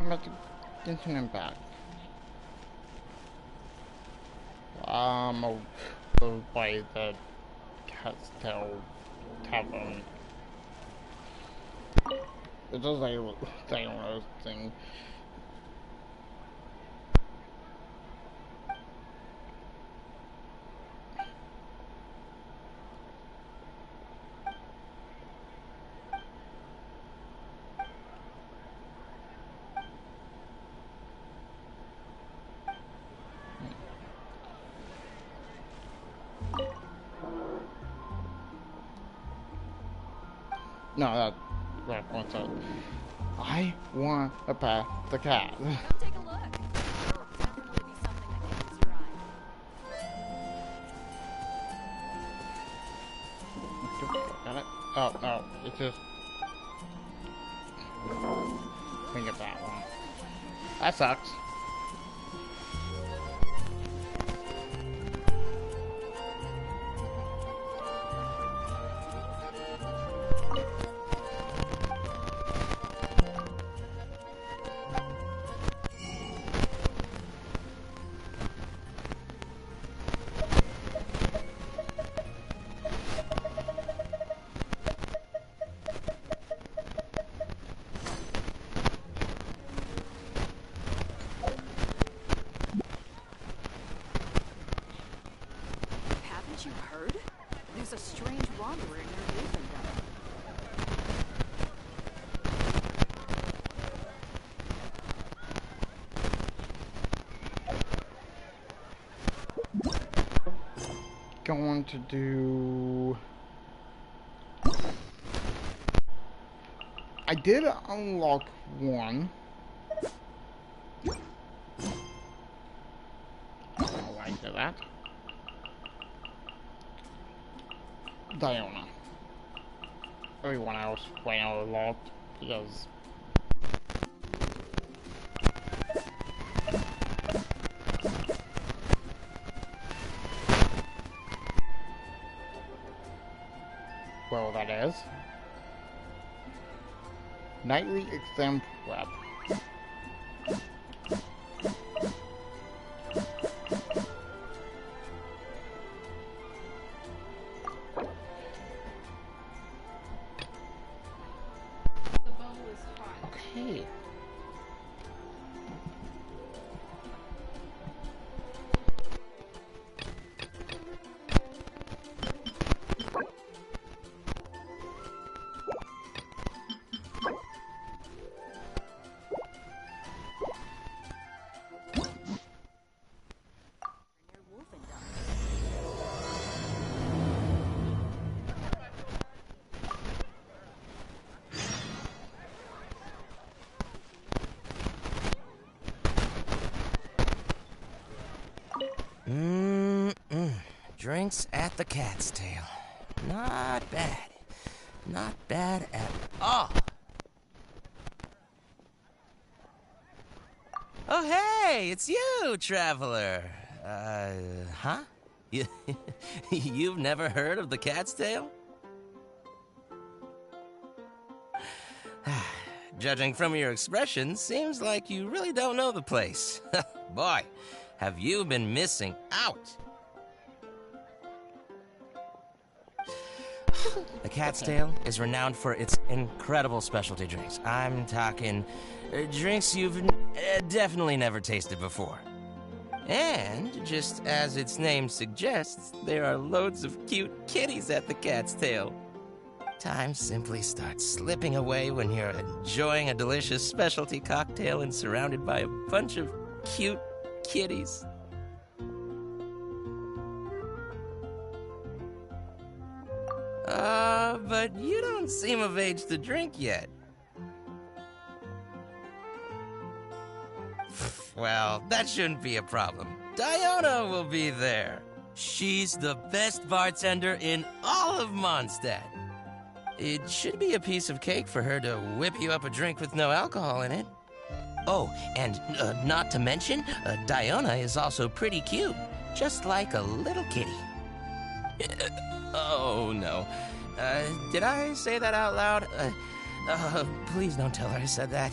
about to Genshin and back. Over by the Castel Tavern. It does like a thing. No, that points out. I want to pet the cat. Come take a look. Definitely be something that catches your eye. Got it? Oh, no, it's just... Let me get that one. That sucks. Haven't you heard? There's a strange wanderer near Wolfendale. Going to do... I did unlock one. Oh, I did that. Diona. Everyone else went out a lot because... well, that is. Nightly exam prep. Okay. Drinks at the Cat's Tail. Not bad. Not bad at all. Oh, hey, it's you, traveler. Huh? You've never heard of the Cat's Tail? Judging from your expression, seems like you really don't know the place. Boy, have you been missing out. The Cat's Tail is renowned for its incredible specialty drinks. I'm talking drinks you've definitely never tasted before. And, just as its name suggests, there are loads of cute kitties at the Cat's Tail. Time simply starts slipping away when you're enjoying a delicious specialty cocktail and surrounded by a bunch of cute kitties. But you don't seem of age to drink yet. Well, that shouldn't be a problem. Diona will be there. She's the best bartender in all of Mondstadt. It should be a piece of cake for her to whip you up a drink with no alcohol in it. Oh, and not to mention, Diona is also pretty cute, just like a little kitty. Oh, no. Did I say that out loud? Please don't tell her I said that.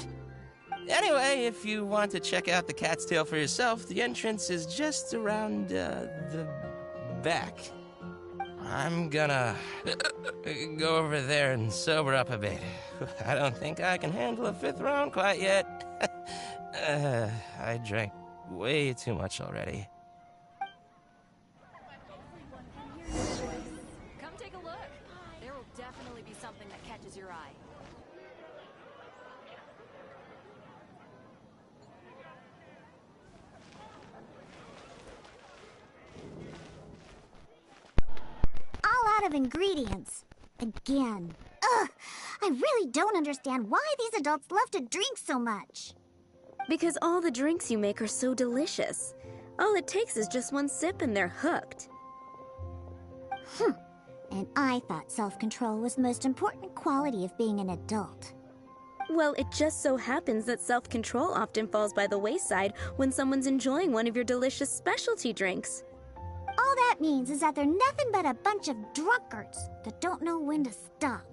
Anyway, if you want to check out the Cat's Tail for yourself, the entrance is just around the back. I'm gonna go over there and sober up a bit. I don't think I can handle a 5th round quite yet. I drank way too much already. Come take a look. There will definitely be something that catches your eye. All out of ingredients. Again. Ugh! I really don't understand why these adults love to drink so much. Because all the drinks you make are so delicious. All it takes is just one sip and they're hooked. And I thought self-control was the most important quality of being an adult. Well, it just so happens that self-control often falls by the wayside when someone's enjoying one of your delicious specialty drinks. All that means is that they're nothing but a bunch of drunkards that don't know when to stop.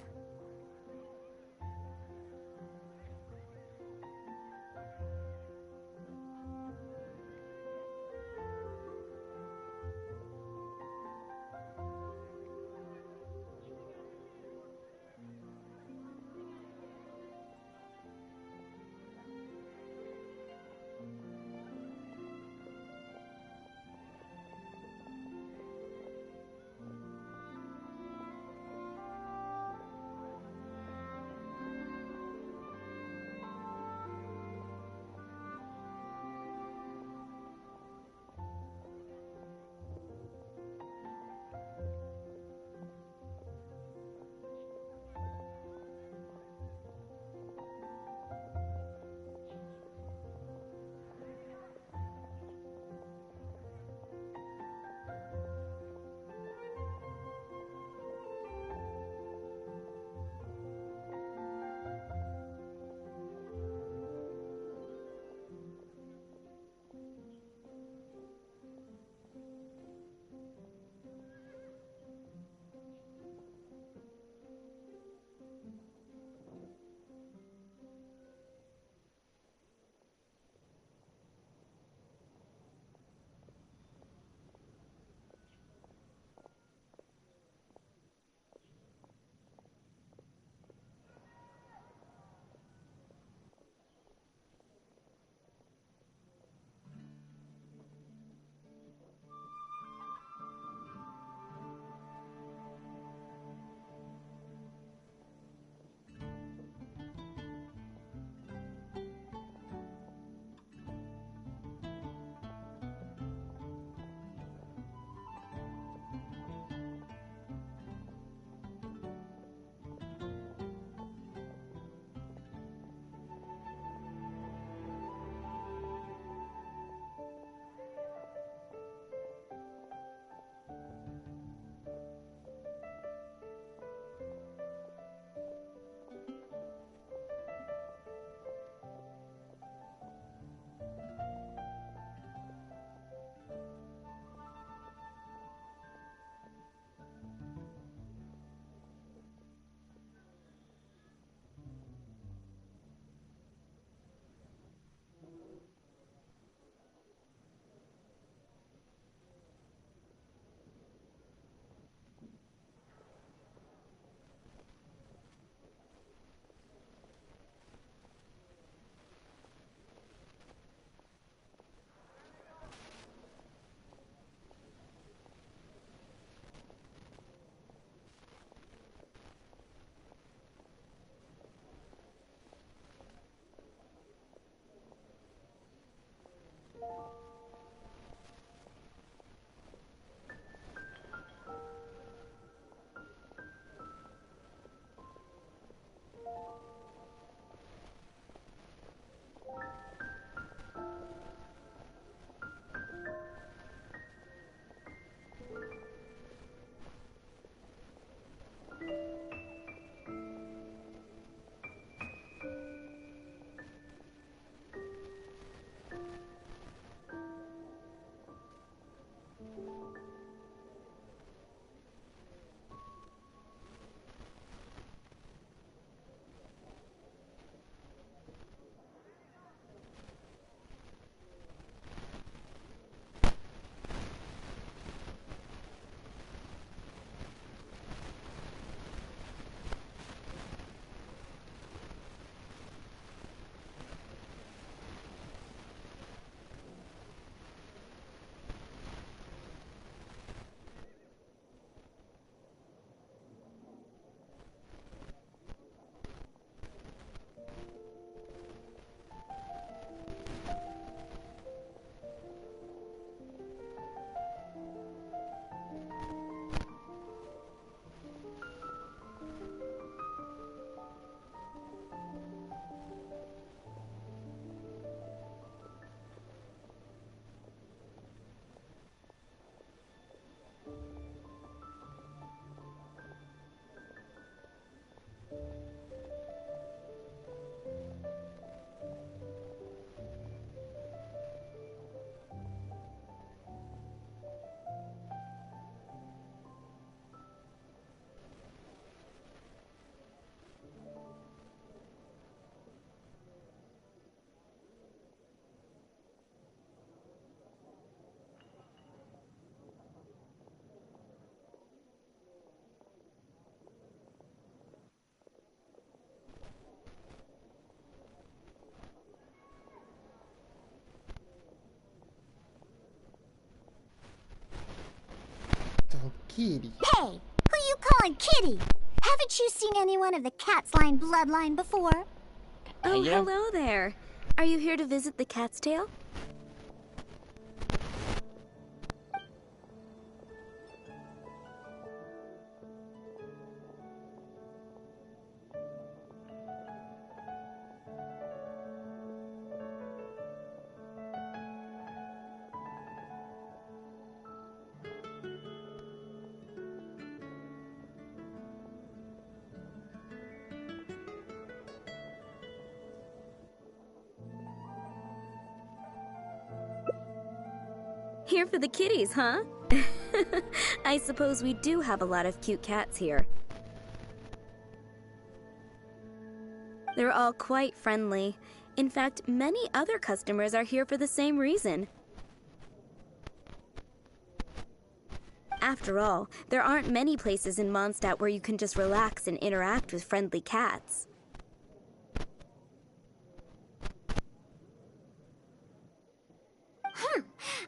kitty. Hey, who you calling kitty? Haven't you seen anyone of the cat's line bloodline before? Oh, Yeah. hello there. Are you here to visit the Cat's Tail? Here for the kitties, huh? I suppose we do have a lot of cute cats here. They're all quite friendly. In fact, many other customers are here for the same reason. After all, there aren't many places in Mondstadt where you can just relax and interact with friendly cats.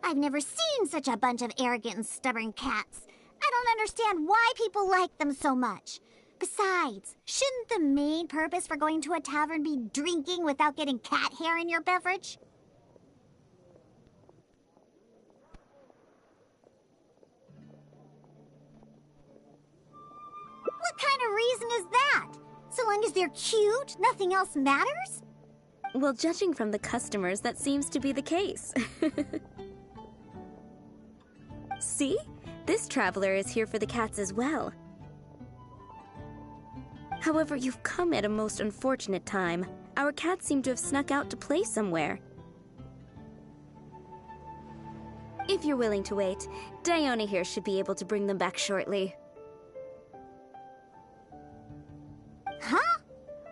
I've never seen such a bunch of arrogant and stubborn cats. I don't understand why people like them so much. Besides, shouldn't the main purpose for going to a tavern be drinking without getting cat hair in your beverage? What kind of reason is that? So long as they're cute, nothing else matters? Well, judging from the customers, that seems to be the case. See? This traveler is here for the cats as well. However, you've come at a most unfortunate time. Our cats seem to have snuck out to play somewhere. If you're willing to wait, Diona here should be able to bring them back shortly. Huh?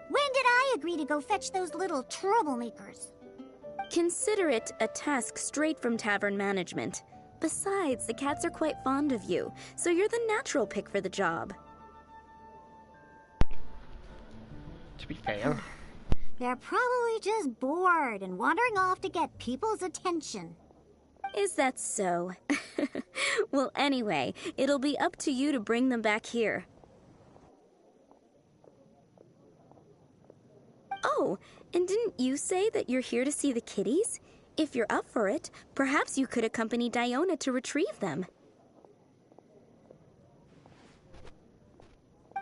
When did I agree to go fetch those little troublemakers? Consider it a task straight from tavern management. Besides, the cats are quite fond of you, so you're the natural pick for the job. To be fair. They're probably just bored and wandering off to get people's attention. Is that so? Well, anyway, it'll be up to you to bring them back here. Oh, and didn't you say that you're here to see the kitties? If you're up for it, perhaps you could accompany Diona to retrieve them.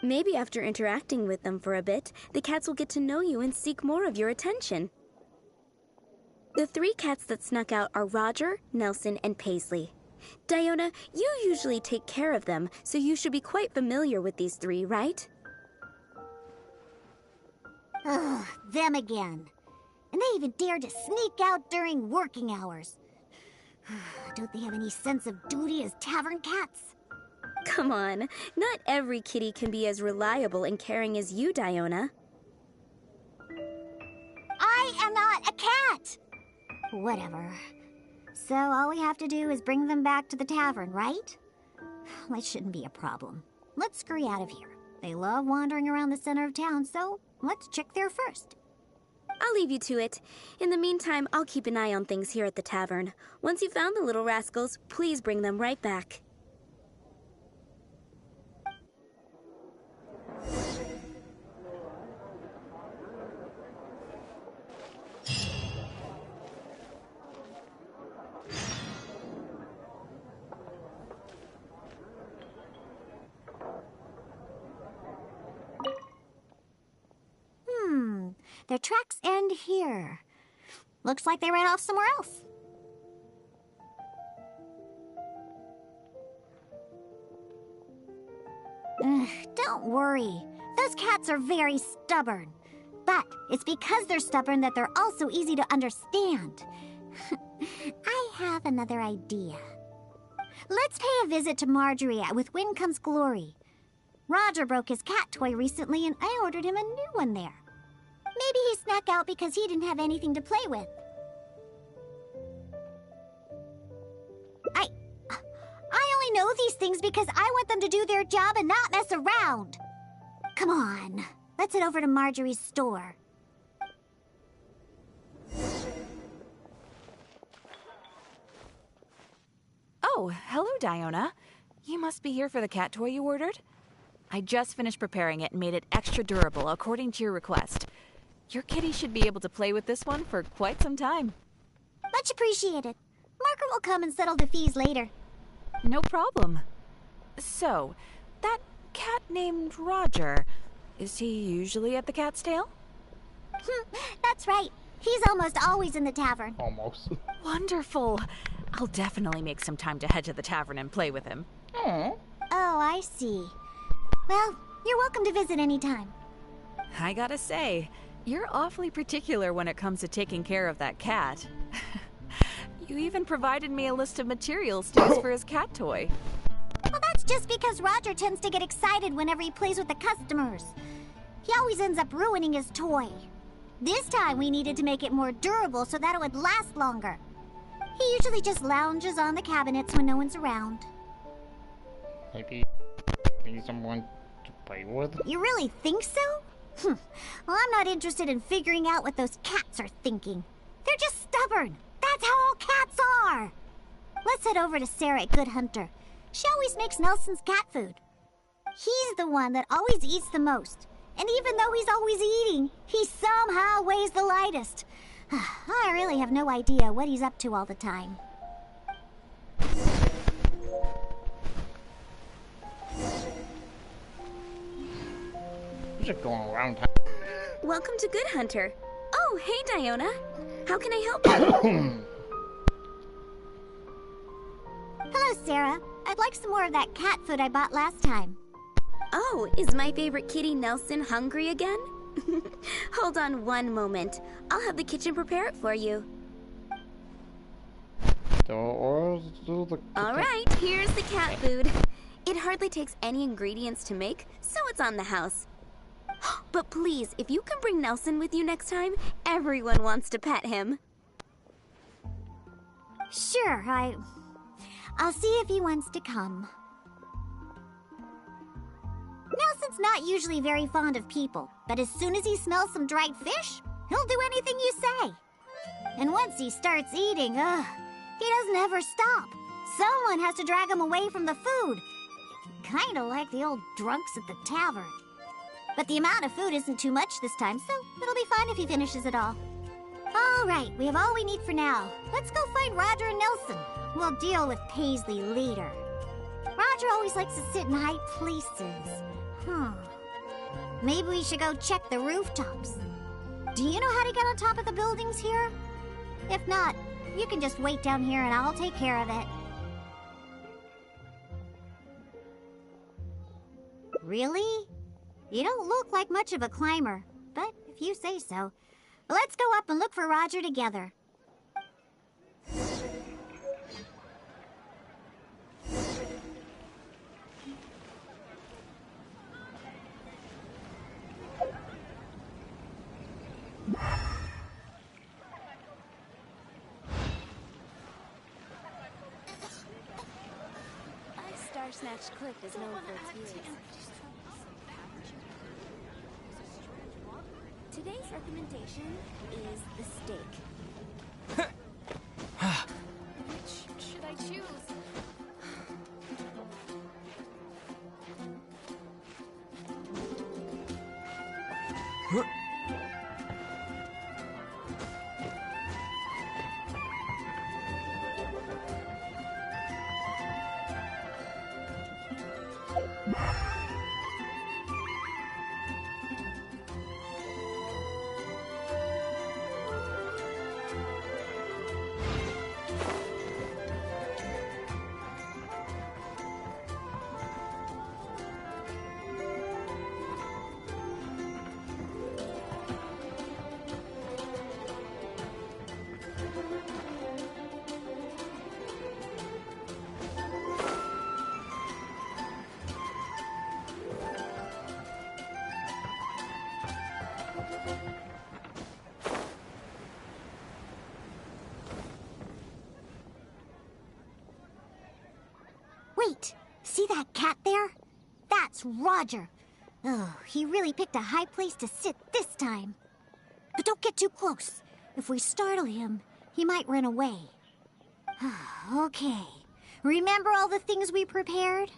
Maybe after interacting with them for a bit, the cats will get to know you and seek more of your attention. The 3 cats that snuck out are Roger, Nelson, and Paisley. Diona, you usually take care of them, so you should be quite familiar with these 3, right? Ugh, them again. And they even dared to sneak out during working hours. Don't they have any sense of duty as tavern cats? Come on, not every kitty can be as reliable and caring as you, Diona. I am not a cat! Whatever. So all we have to do is bring them back to the tavern, right? That shouldn't be a problem. Let's scurry out of here. They love wandering around the center of town, so let's check there first. I'll leave you to it. In the meantime, I'll keep an eye on things here at the tavern. Once you've found the little rascals, please bring them right back. Their tracks end here. Looks like they ran off somewhere else. Don't worry. Those cats are very stubborn. But it's because they're stubborn that they're also easy to understand. I have another idea. Let's pay a visit to Marjorie with Wind Comes Glory. Roger broke his cat toy recently and I ordered him a new one there. Maybe he snuck out because he didn't have anything to play with. I only know these things because I want them to do their job and not mess around. Come on, let's head over to Marjorie's store. Oh, hello, Diona. You must be here for the cat toy you ordered? I just finished preparing it and made it extra durable according to your request. Your kitty should be able to play with this one for quite some time. Much appreciated. Margaret will come and settle the fees later. No problem. So, that cat named Roger, is he usually at the Cat's Tail? That's right. He's almost always in the tavern. Almost. Wonderful. I'll definitely make some time to head to the tavern and play with him. Oh. Oh, I see. Well, you're welcome to visit anytime. I gotta say, you're awfully particular when it comes to taking care of that cat. You even provided me a list of materials to use for his cat toy. Well, that's just because Roger tends to get excited whenever he plays with the customers. He always ends up ruining his toy. This time we needed to make it more durable so that it would last longer. He usually just lounges on the cabinets when no one's around. Maybe need someone to play with? You really think so? Well, I'm not interested in figuring out what those cats are thinking. They're just stubborn. That's how all cats are. Let's head over to Sarah at Good Hunter. She always makes Nelson's cat food. He's the one that always eats the most. And even though he's always eating, he somehow weighs the lightest. I really have no idea what he's up to all the time. We're just going around. Welcome to Good Hunter. Oh, hey, Diona. How can I help you? Hello, Sarah. I'd like some more of that cat food I bought last time. Oh, is my favorite kitty Nelson hungry again? Hold on one moment. I'll have the kitchen prepare it for you. All Alright, here's the cat food. It hardly takes any ingredients to make, so it's on the house. But please, if you can bring Nelson with you next time, everyone wants to pet him. Sure, I'll see if he wants to come. Nelson's not usually very fond of people, but as soon as he smells some dried fish, he'll do anything you say. And once he starts eating, he doesn't ever stop. Someone has to drag him away from the food. Kinda like the old drunks at the tavern. But the amount of food isn't too much this time, so it'll be fine if he finishes it all. All right, we have all we need for now. Let's go find Roger and Nelson. We'll deal with Paisley later. Roger always likes to sit in high places. Maybe we should go check the rooftops. Do you know how to get on top of the buildings here? If not, you can just wait down here and I'll take care of it. Really? You don't look like much of a climber, but if you say so. Let's go up and look for Roger together. Star Snatch Cliff is known for its views. Today's recommendation is the steak. Which should I choose? Wait, see that cat there? That's Roger. Oh, he really picked a high place to sit this time. But don't get too close. If we startle him, he might run away. Okay, Remember all the things we prepared?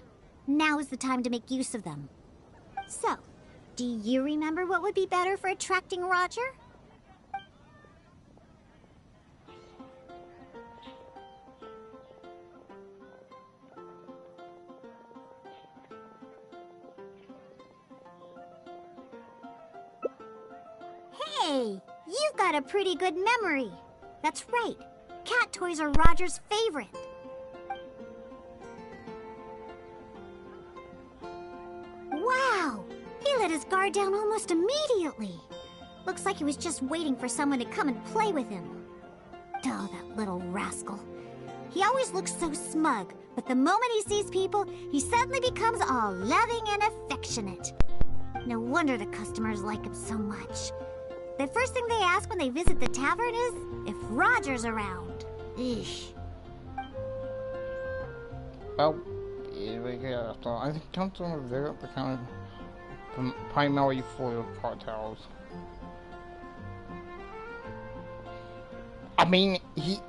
Now is the time to make use of them. So, do you remember what would be better for attracting Roger? Hey, you've got a pretty good memory. That's right. Cat toys are Roger's favorite. Wow! He let his guard down almost immediately. Looks like he was just waiting for someone to come and play with him. Oh, that little rascal. He always looks so smug, but the moment he sees people, he suddenly becomes all loving and affectionate. No wonder the customers like him so much. The first thing they ask when they visit the tavern is if Roger's around. Eesh. Well, yeah, so I think comes from the kind of primarily for cartels. I mean, he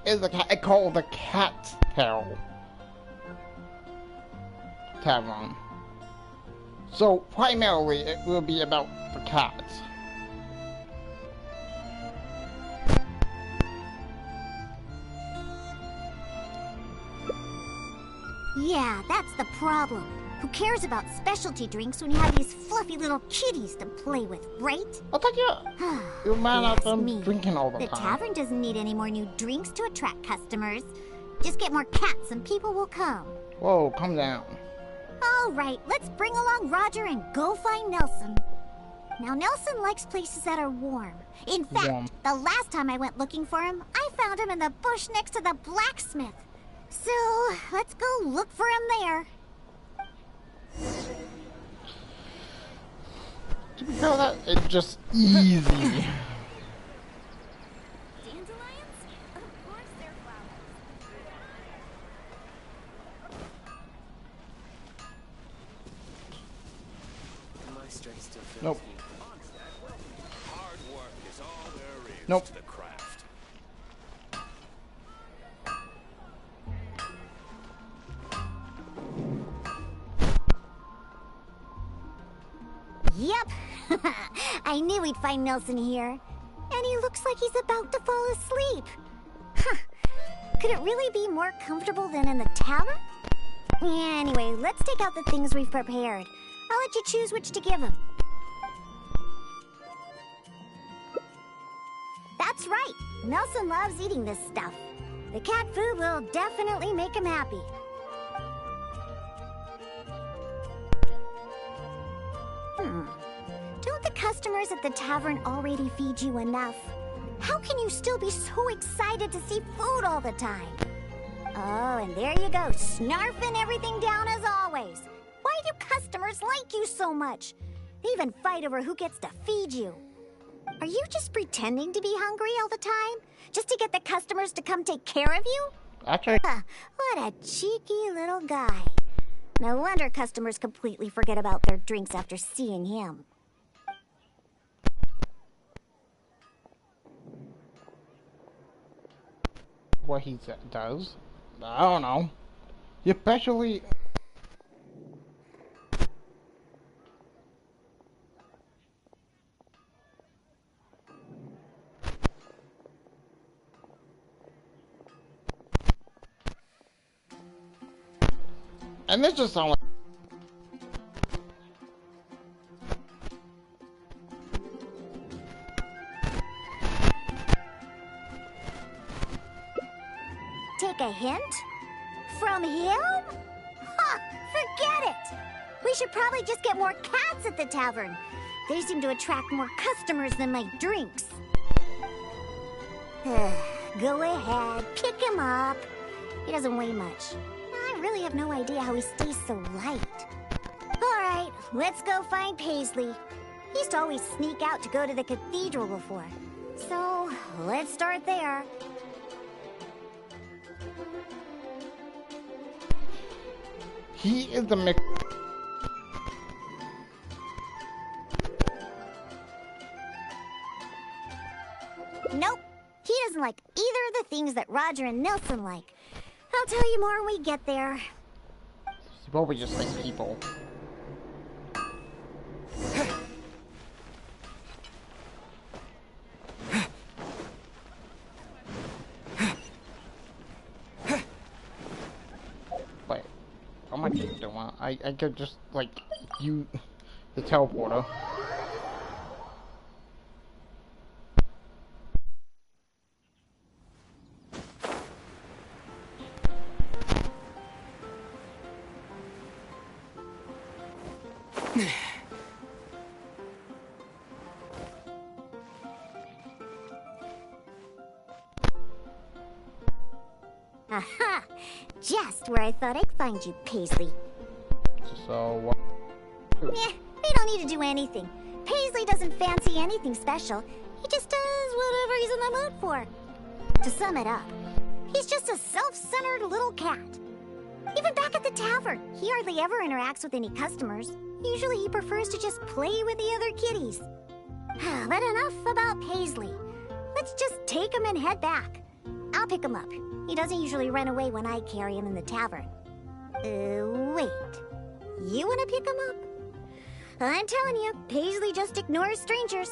is I call the cat tail tavern. So primarily it will be about the cats. Yeah, that's the problem. Who cares about specialty drinks when you have these fluffy little kitties to play with, right? I'll take you. You're mad at them me. drinking all the The time. tavern doesn't need any more new drinks to attract customers. Just get more cats and people will come. Whoa, calm down. All right, let's bring along Roger and go find Nelson. Now, Nelson likes places that are warm. In fact, Warm. the last time I went looking for him, I found him in the bush next to the blacksmith. So, let's go look for him there. To be fair, that it's just easy. Dandelions? Of course they're flowers. My strength still feels Nope. weak. Hard work is all there is Nope. to the craft. Yep. I knew we'd find Nelson here. And he looks like he's about to fall asleep. Huh. Could it really be more comfortable than in the tavern? Anyway, let's take out the things we've prepared. I'll let you choose which to give him. That's right. Nelson loves eating this stuff. The cat food will definitely make him happy. Don't the customers at the tavern already feed you enough? How can you still be so excited to see food all the time? Oh, and there you go, snarfing everything down as always. Why do customers like you so much? They even fight over who gets to feed you. Are you just pretending to be hungry all the time? Just to get the customers to come take care of you? Actually, What a cheeky little guy. No wonder customers completely forget about their drinks after seeing him. what he does, I don't know. Especially. And this just sounds like. Take a hint? From him? Ha! Forget it! We should probably just get more cats at the tavern. They seem to attract more customers than my drinks. Go ahead, pick him up. He doesn't weigh much. I really have no idea how he stays so light. Alright, let's go find Paisley. He used to always sneak out to go to the cathedral before. So, let's start there. He is the mix. Nope. He doesn't like either of the things that Roger and Nelson like. I'll tell you more when we get there. You probably just like people. Wait, how much you doing? I could just like use the teleporter. Aha! Just where I thought I'd find you, Paisley. So what? Eh, we don't need to do anything. Paisley doesn't fancy anything special. He just does whatever he's in the mood for. To sum it up, he's just a self-centered little cat. Even back at the tavern, he hardly ever interacts with any customers. Usually he prefers to just play with the other kitties. But enough about Paisley. Let's just take him and head back. I'll pick him up. He doesn't usually run away when I carry him in the tavern. Wait. You want to pick him up? I'm telling you, Paisley just ignores strangers.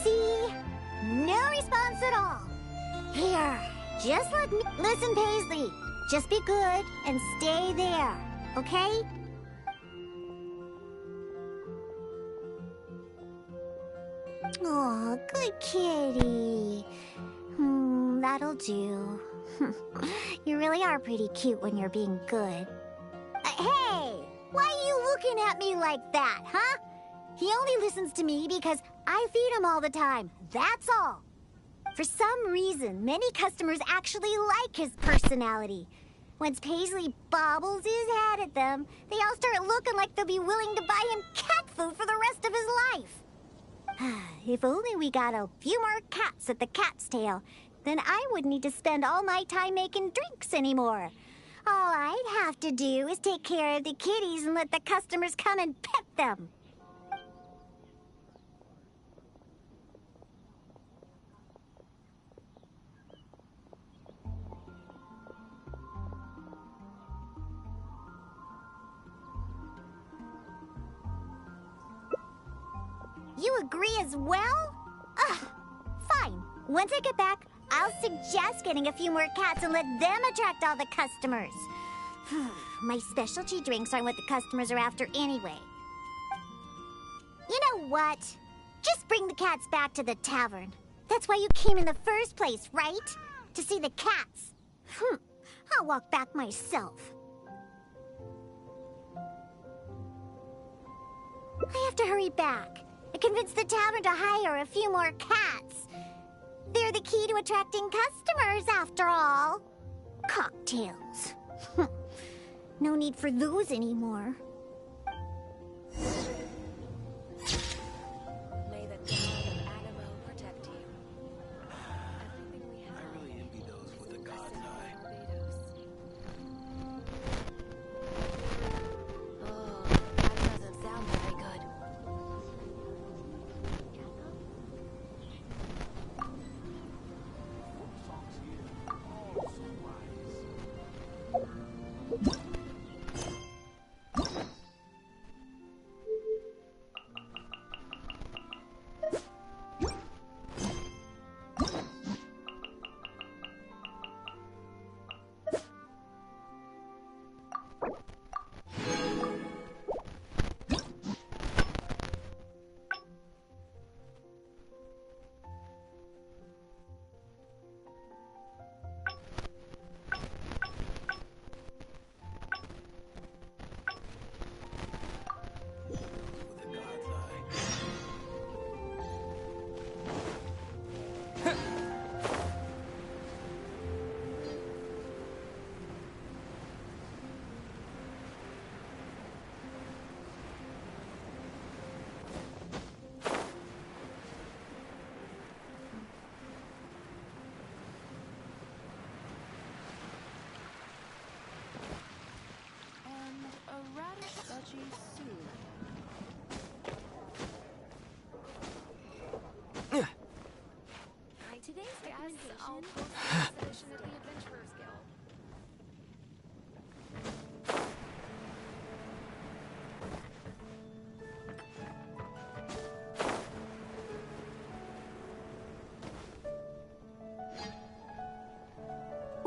See? No response at all. Here, just let me... Listen, Paisley. Just be good and stay there, okay? Oh, good kitty. That'll do. You really are pretty cute when you're being good. Hey! Why are you looking at me like that, huh? He only listens to me because I feed him all the time. That's all. For some reason, many customers actually like his personality. Once Paisley bobbles his head at them, they all start looking like they'll be willing to buy him cat food for the rest of his life. If only we got a few more cats at the Cat's Tail, then I wouldn't need to spend all my time making drinks anymore. All I'd have to do is take care of the kitties and let the customers come and pet them. You agree as well? Fine. Once I get back, I'll suggest getting a few more cats and let them attract all the customers. My specialty drinks aren't what the customers are after anyway. You know what? Just bring the cats back to the tavern. That's why you came in the first place, right? To see the cats. I'll walk back myself. I have to hurry back. I convinced the tavern to hire a few more cats. They're the key to attracting customers, after all. Cocktails. No need for those anymore. May the god of Animo protect you. Everything we have. I really envy those with the god's eye. Oh, that doesn't sound very good.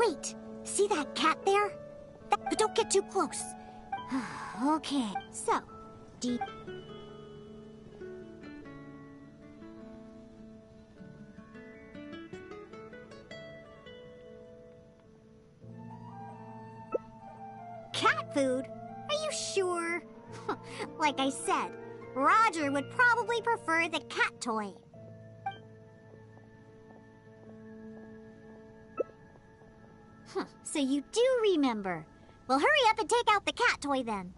Wait, see that cat there? But don't get too close. Okay, so, deep. Cat food? Are you sure? Like I said, Roger would probably prefer the cat toy. So you do remember. Well, hurry up and take out the cat toy then.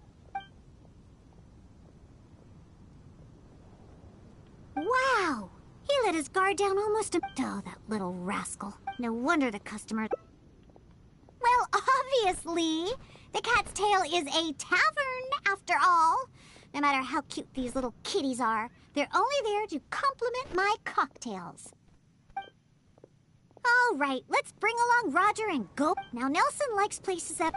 Wow! He let his guard down almost a... Oh, that little rascal. No wonder the customer... Well, obviously, the cat's tail is a tavern, after all. No matter how cute these little kitties are, they're only there to compliment my cocktails. All right, let's bring along Roger and go. Now, Nelson likes places that...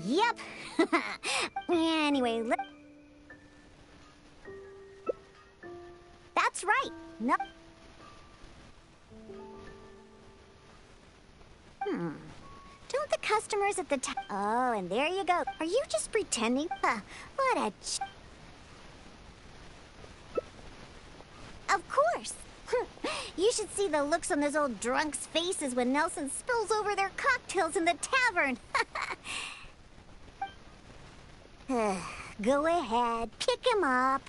Yep. Anyway, that's right. No. Don't the customers at the Oh, and there you go. Are you just pretending? What a Of course. You should see the looks on those old drunks' faces when Nelson spills over their cocktails in the tavern. Go ahead, pick him up.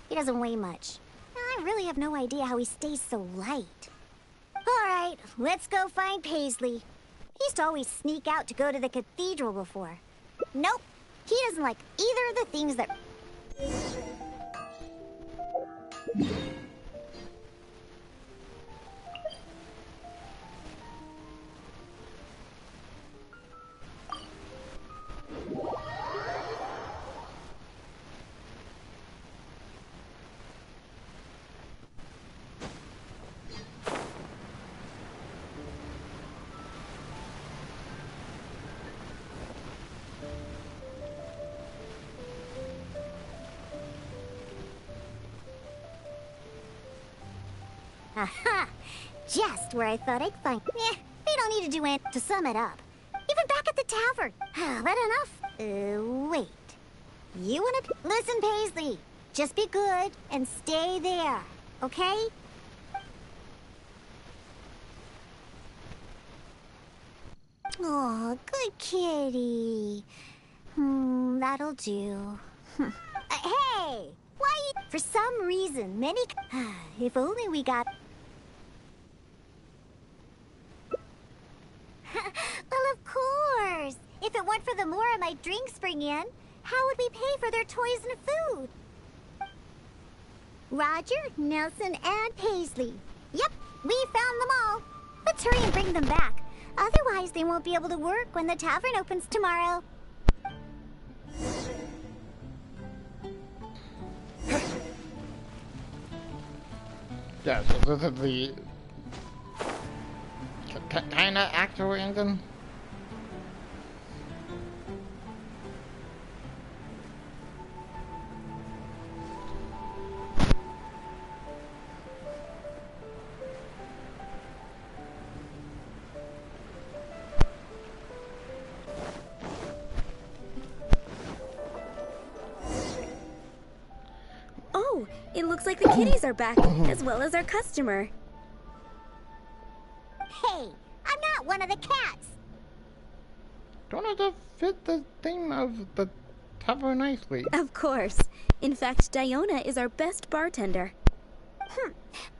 He doesn't weigh much. I really have no idea how he stays so light. All right, let's go find Paisley. He used to always sneak out to go to the cathedral before. Nope, he doesn't like either of the things that... Aha! Just where I thought I'd find... we don't need to do anything. To sum it up, even back at the tavern. That enough? Wait. You wanna... Listen, Paisley. Just be good and stay there, okay? Oh, good kitty. That'll do. Hey! Why? For some reason, many... If only we got... Well, of course. If it weren't for the more my drinks bring in, how would we pay for their toys and food? Roger, Nelson, and Paisley. Yep, we found them all. Let's hurry and bring them back. Otherwise, they won't be able to work when the tavern opens tomorrow. Yeah, so this is the kind of actual ending. Oh, it looks like the kitties are back, as well as our customer. Hey, I'm not one of the cats. Don't it fit the theme of the tavern nicely? Of course. In fact, Diona is our best bartender.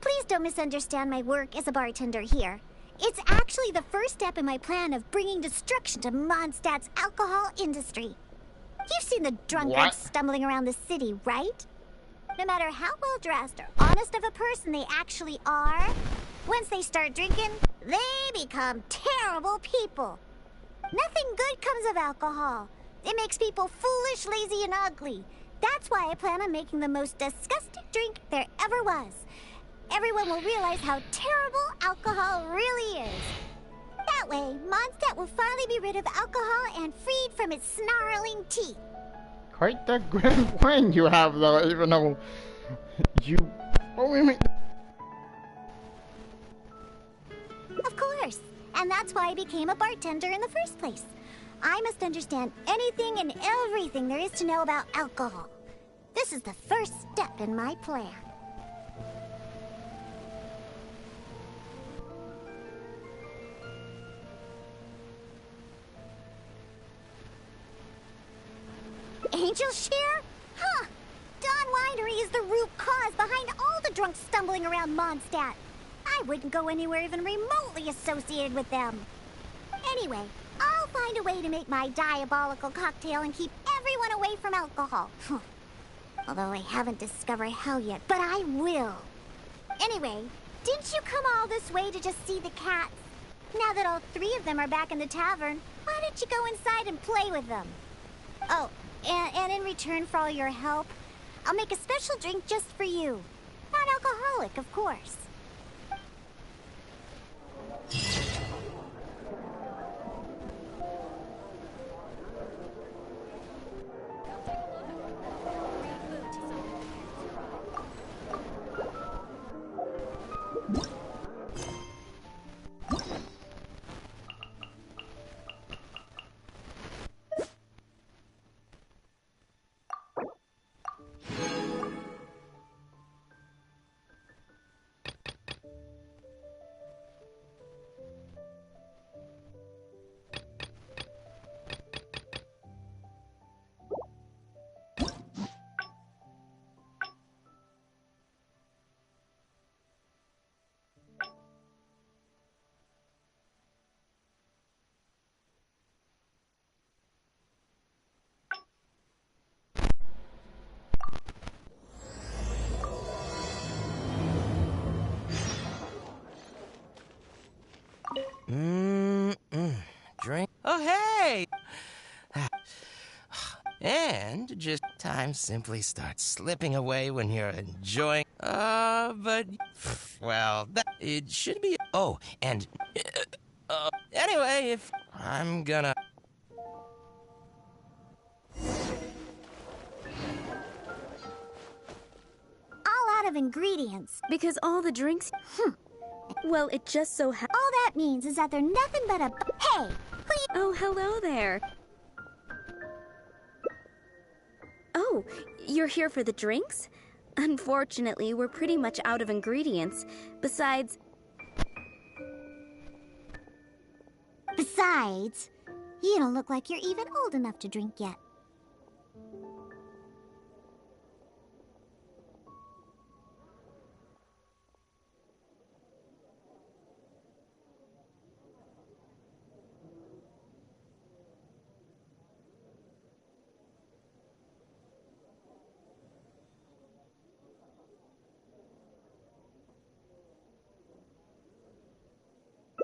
Please don't misunderstand my work as a bartender here. It's actually the first step in my plan of bringing destruction to Mondstadt's alcohol industry. You've seen the drunkards stumbling around the city, right? No matter how well dressed or honest of a person they actually are, once they start drinking, they become terrible people. Nothing good comes of alcohol. It makes people foolish, lazy, and ugly. That's why I plan on making the most disgusting drink there ever was. Everyone will realize how terrible alcohol really is. That way, Mondstadt will finally be rid of alcohol and freed from its snarling teeth. Quite the grand plan you have, though, even though you only make... Of course. And that's why I became a bartender in the first place. I must understand anything and everything there is to know about alcohol. This is the first step in my plan. Angel share? Huh. Dawn Winery is the root cause behind all the drunks stumbling around Mondstadt. I wouldn't go anywhere even remotely associated with them. Anyway, I'll find a way to make my diabolical cocktail and keep everyone away from alcohol. Although I haven't discovered how yet, but I will. Anyway, didn't you come all this way to just see the cats? Now that all three of them are back in the tavern, why don't you go inside and play with them? Oh, and in return for all your help, I'll make a special drink just for you. Non-alcoholic, of course. Drink. Oh, hey! And just time simply starts slipping away when you're enjoying. But well, it should be. Oh, and anyway, if I'm gonna. All out of ingredients. Because all the drinks... Well, it just so All that means is that they're nothing but a... Hey! Who you... Oh, hello there. Oh, you're here for the drinks? Unfortunately, we're pretty much out of ingredients. Besides, you don't look like you're even old enough to drink yet.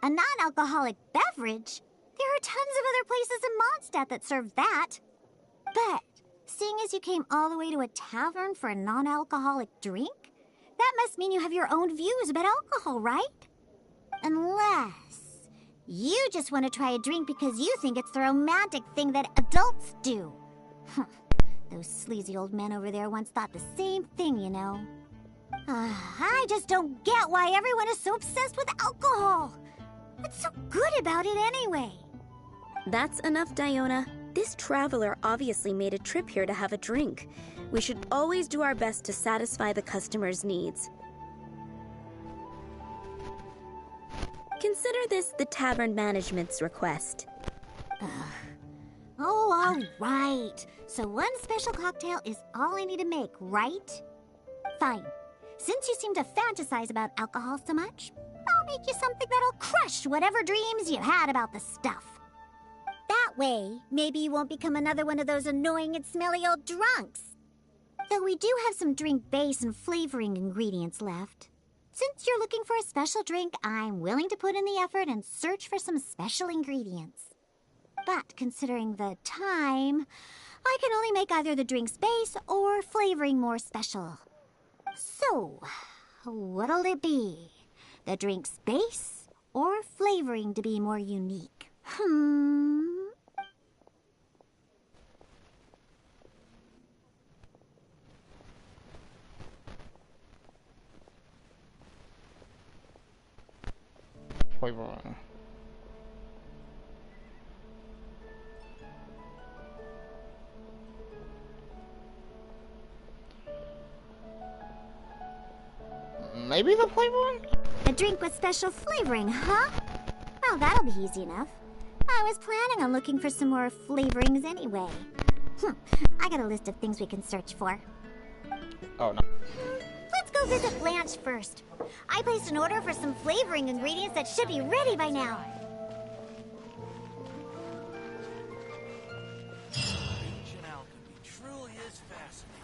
A non-alcoholic beverage? There are tons of other places in Mondstadt that serve that. But, seeing as you came all the way to a tavern for a non-alcoholic drink, that must mean you have your own views about alcohol, right? Unless you just want to try a drink because you think it's the romantic thing that adults do. Those sleazy old men over there once thought the same thing, you know. I just don't get why everyone is so obsessed with alcohol. What's so good about it anyway? that's enough, Diona. This traveler obviously made a trip here to have a drink. We should always do our best to satisfy the customer's needs. Consider this the tavern management's request. Oh, all right. So one special cocktail is all I need to make, right? Fine. Since you seem to fantasize about alcohol so much, I'll make you something that'll crush whatever dreams you had about the stuff. That way, maybe you won't become another one of those annoying and smelly old drunks. Though we do have some drink base and flavoring ingredients left. Since you're looking for a special drink, I'm willing to put in the effort and search for some special ingredients. But considering the time, I can only make either the drink's base or flavoring more special. So, what'll it be? The drink's base or flavoring to be more unique? Flavoring. Maybe the flavoring? A drink with special flavoring, huh? Well, that'll be easy enough. I was planning on looking for some more flavorings anyway. I got a list of things we can search for. Oh, no. Let's go visit Blanche first. I placed an order for some flavoring ingredients that should be ready by now. Ancient alchemy truly is fascinating.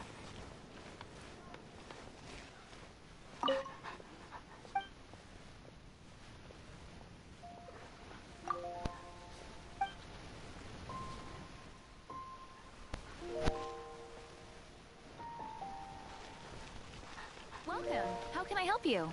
Welcome. How can I help you?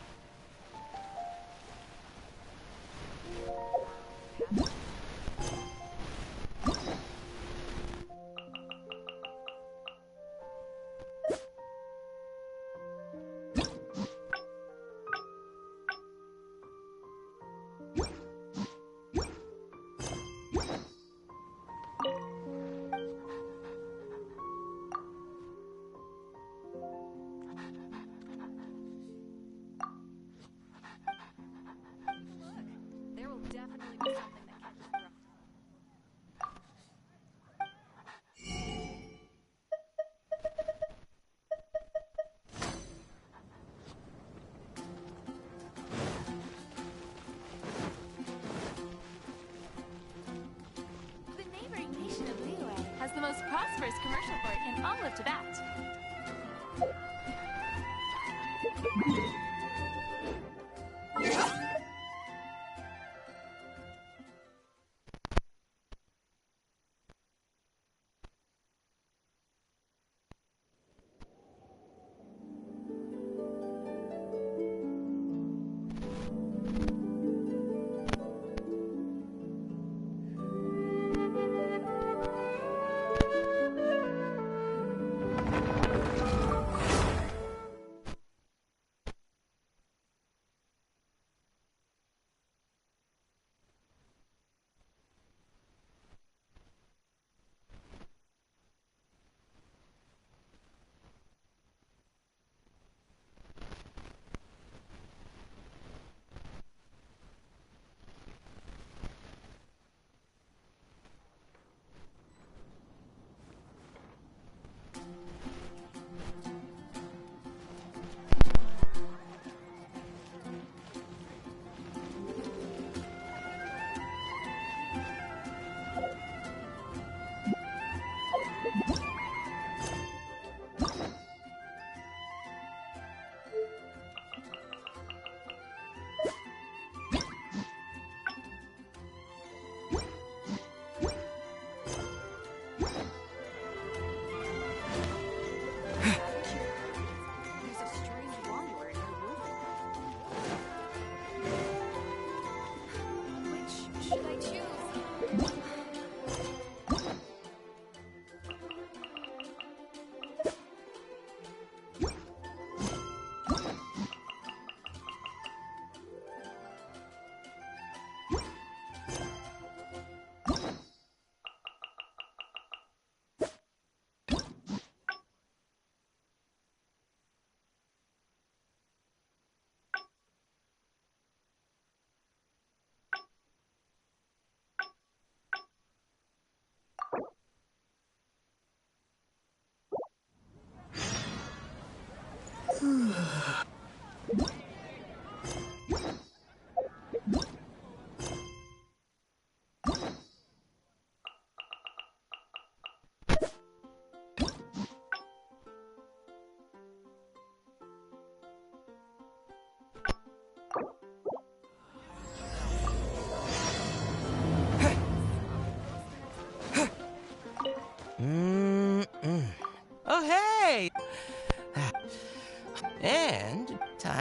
There will definitely be something that catches your eye. The neighboring nation of Liyue has the most prosperous commercial port in all of Tibet.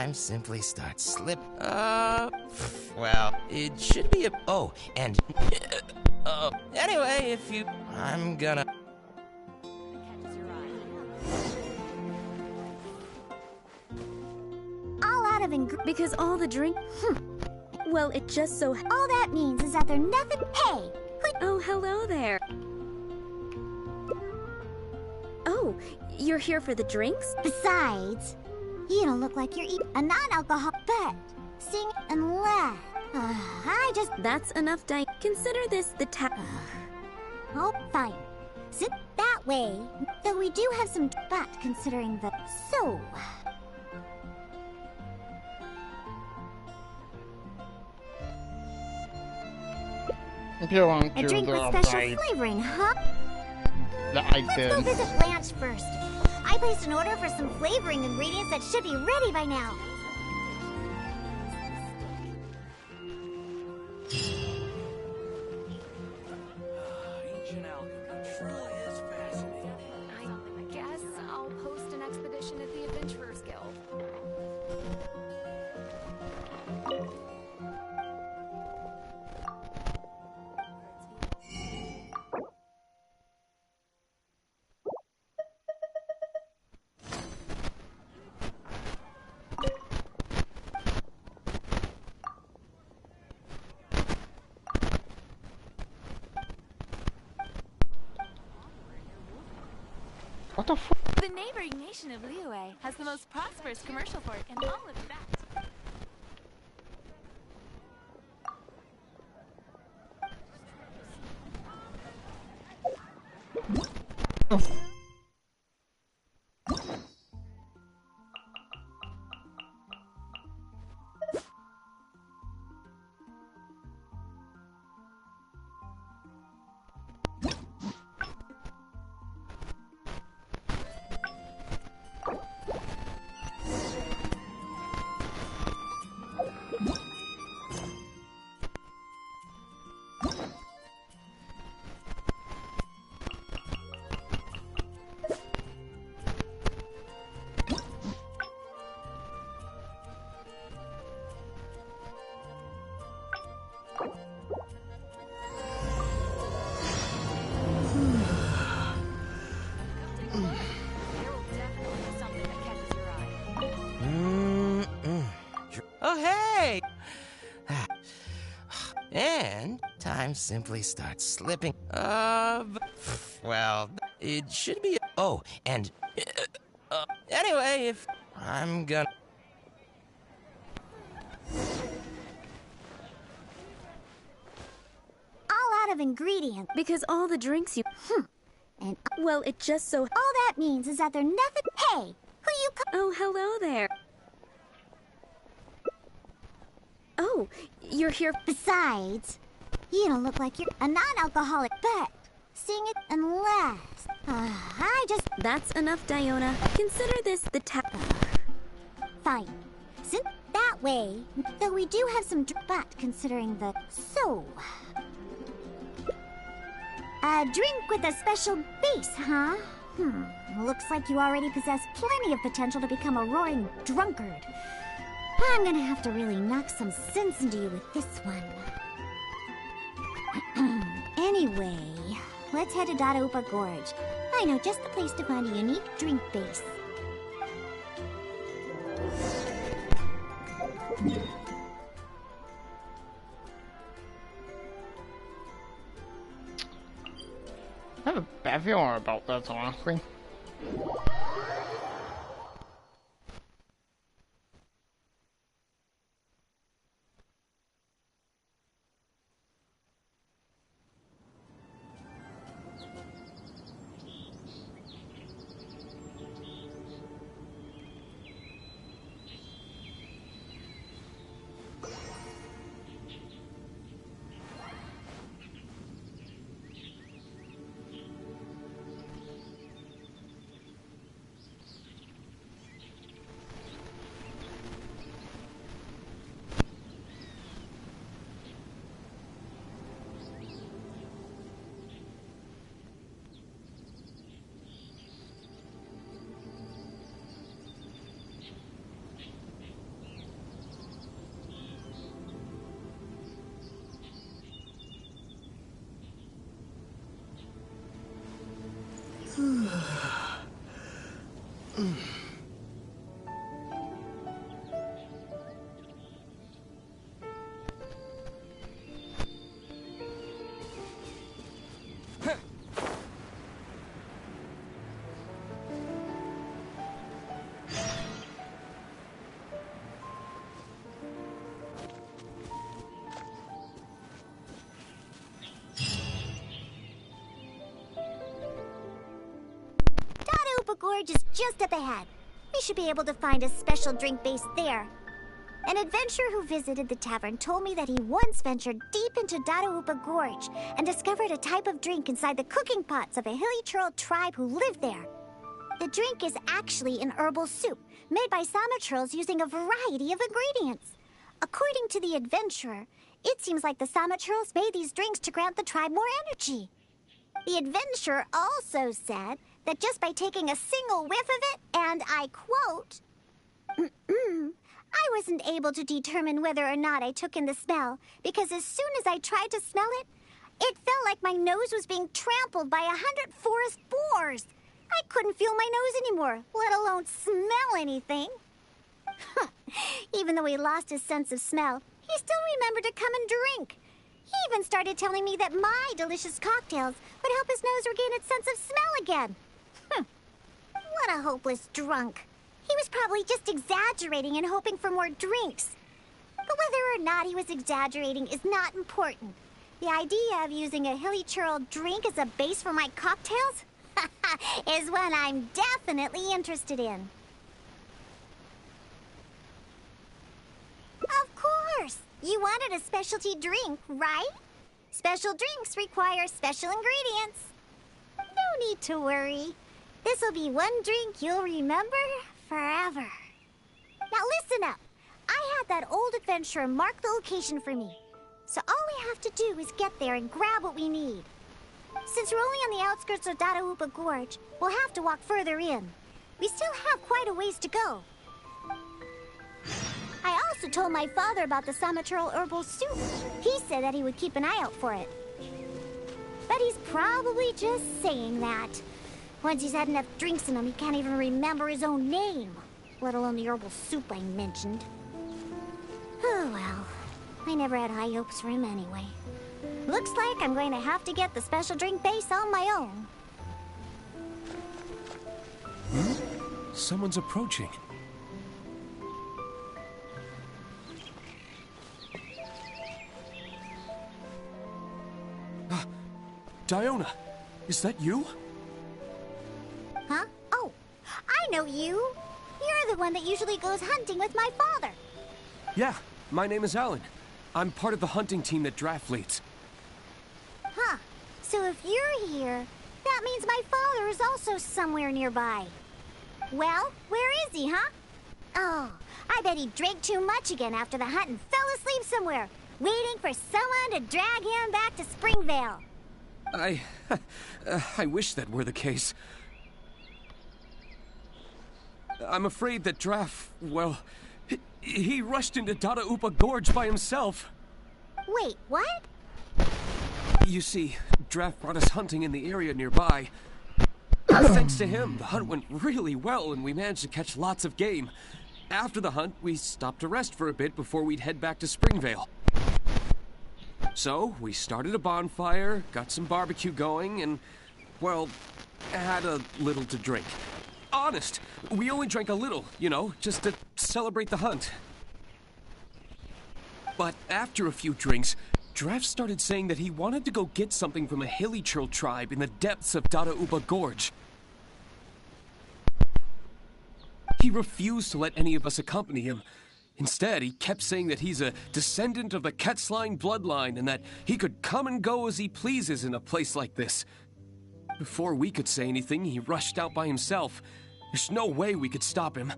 time simply starts slip. Well, it should be a. Oh, and. Anyway, if you. I'm gonna. All out of ingredients. Because all the drink. Well, it just so. All that means is that they're nothing. Hey! Oh, hello there. Oh, you're here for the drinks? Besides, you don't look like you're eating a non-alcoholic bet. Sing unless. I just. That's enough, Consider this the Oh, fine. Sit that way. Though we do have some. But considering the. So. If you want A to drink do with a special bite flavoring, huh? that I Let's did. go visit Blanche first. I placed an order for some flavoring ingredients that should be ready by now. Ancient alchemy truly is fascinating. I guess I'll post an expedition at the Adventurers Guild. What the f? The neighboring nation of Liyue has the most prosperous commercial port in all of that. Oh, hey! And time simply starts slipping. Well, it should be. Oh, and. Anyway, if. I'm gonna. All out of ingredients. Because all the drinks you. And Well, it just so. all that means is that they're nothing. Hey! Who you Oh, hello there. Oh, you're here. Besides, you don't look like you're a non-alcoholic bet. Sing it unless. I just. That's enough, Diona. Consider this the Fine. Sit that way. Though we do have some. But considering the. So. A drink with a special base, huh? Looks like you already possess plenty of potential to become a roaring drunkard. I'm gonna have to really knock some sense into you with this one. Anyway, let's head to Dadaupa Gorge. I know just the place to find a unique drink base. I have a bad feeling about that, honestly. Gorge is just up ahead. We should be able to find a special drink base there. An adventurer who visited the tavern told me that he once ventured deep into Dadaupa Gorge and discovered a type of drink inside the cooking pots of a hilly churl tribe who lived there. The drink is actually an herbal soup made by Sama churls using a variety of ingredients. According to the adventurer, it seems like the Sama churls made these drinks to grant the tribe more energy. The adventurer also said that just by taking a single whiff of it, and I quote, I wasn't able to determine whether or not I took in the smell, because as soon as I tried to smell it, it felt like my nose was being trampled by 100 forest boars. I couldn't feel my nose anymore, let alone smell anything. Even though he lost his sense of smell, he still remembered to come and drink. He even started telling me that my delicious cocktails would help his nose regain its sense of smell again. What a hopeless drunk. He was probably just exaggerating and hoping for more drinks. But whether or not he was exaggerating is not important. The idea of using a hilly churl drink as a base for my cocktails is one I'm definitely interested in. Of course! You wanted a specialty drink, right? Special drinks require special ingredients. No need to worry. This'll be one drink you'll remember forever. Now listen up. I had that old adventurer mark the location for me. So all we have to do is get there and grab what we need. Since we're only on the outskirts of Dadaupa Gorge, we'll have to walk further in. We still have quite a ways to go. I also told my father about the Samachurl herbal soup. He said that he would keep an eye out for it. But he's probably just saying that. Once he's had enough drinks in him, he can't even remember his own name, let alone the herbal soup I mentioned. Oh well, I never had high hopes for him anyway. Looks like I'm going to have to get the special drink base on my own. Someone's approaching. Diona, is that you? Huh? Oh, I know you. You're the one that usually goes hunting with my father. Yeah, my name is Alan. I'm part of the hunting team that Draft leads. Huh. So if you're here, that means my father is also somewhere nearby. Well, where is he, huh? Oh, I bet he drank too much again after the hunt and fell asleep somewhere, waiting for someone to drag him back to Springvale. I wish that were the case. I'm afraid that Draft, well, he rushed into Dadaupa Gorge by himself. Wait, what? You see, Draft brought us hunting in the area nearby. Thanks to him, the hunt went really well and we managed to catch lots of game. After the hunt, we stopped to rest for a bit before we'd head back to Springvale. So, we started a bonfire, got some barbecue going, and, well, had a little to drink. Honest, we only drank a little, you know, just to celebrate the hunt. But after a few drinks, Draft started saying that he wanted to go get something from a hilly churl tribe in the depths of Dadaupa Gorge. He refused to let any of us accompany him. Instead, he kept saying that he's a descendant of the Ketzline bloodline and that he could come and go as he pleases in a place like this. Before we could say anything, he rushed out by himself. There's no way we could stop him.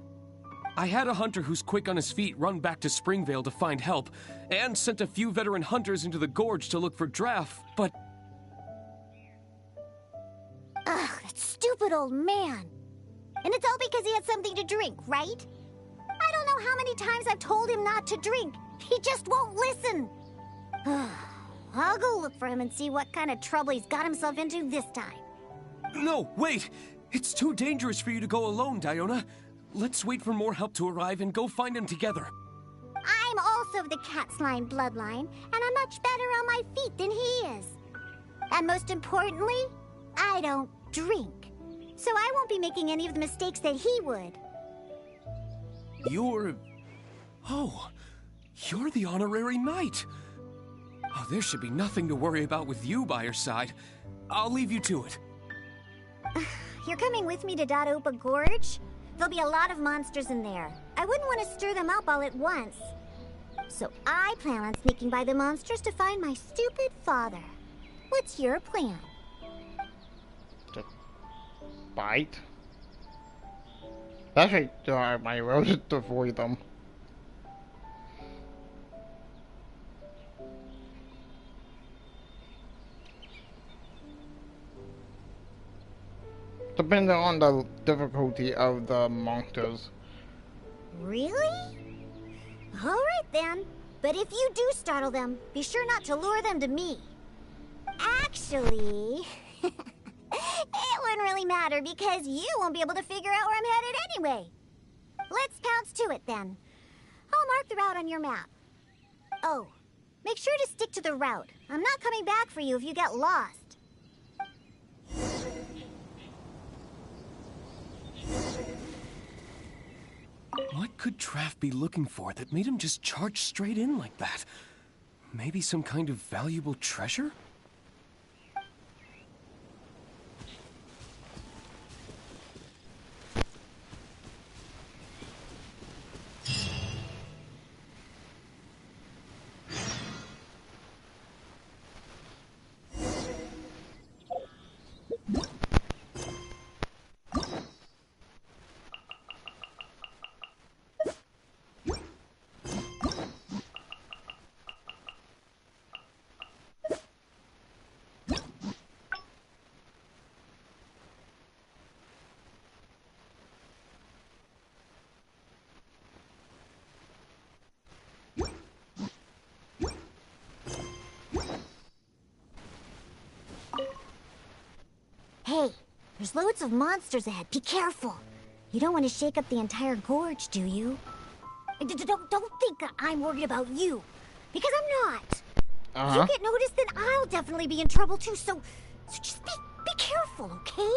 I had a hunter who's quick on his feet run back to Springvale to find help, and sent a few veteran hunters into the gorge to look for Draft, but... Ugh, that stupid old man. And it's all because he had something to drink, right? I don't know how many times I've told him not to drink. He just won't listen. I'll go look for him and see what kind of trouble he's got himself into this time. No, wait! It's too dangerous for you to go alone, Diona. Let's wait for more help to arrive and go find him together. I'm also of the cat slime bloodline, and I'm much better on my feet than he is. And most importantly, I don't drink. So I won't be making any of the mistakes that he would. You're... Oh, you're the honorary knight. Oh, there should be nothing to worry about with you by your side. I'll leave you to it. You're coming with me to Dadopa Gorge? There'll be a lot of monsters in there. I wouldn't want to stir them up all at once. So I plan on sneaking by the monsters to find my stupid father. What's your plan? To bite? That's right, my roses to avoid them. Depending on the difficulty of the monsters. Really? Alright then. But if you do startle them, be sure not to lure them to me. Actually, it wouldn't really matter because you won't be able to figure out where I'm headed anyway. Let's pounce to it then. I'll mark the route on your map. Oh, make sure to stick to the route. I'm not coming back for you if you get lost. What could Traff be looking for that made him just charge straight in like that? Maybe some kind of valuable treasure? Hey, there's loads of monsters ahead. Be careful. You don't want to shake up the entire gorge, do you? Don't think that I'm worried about you. Because I'm not. If you get noticed, then I'll definitely be in trouble too, so just be careful, okay?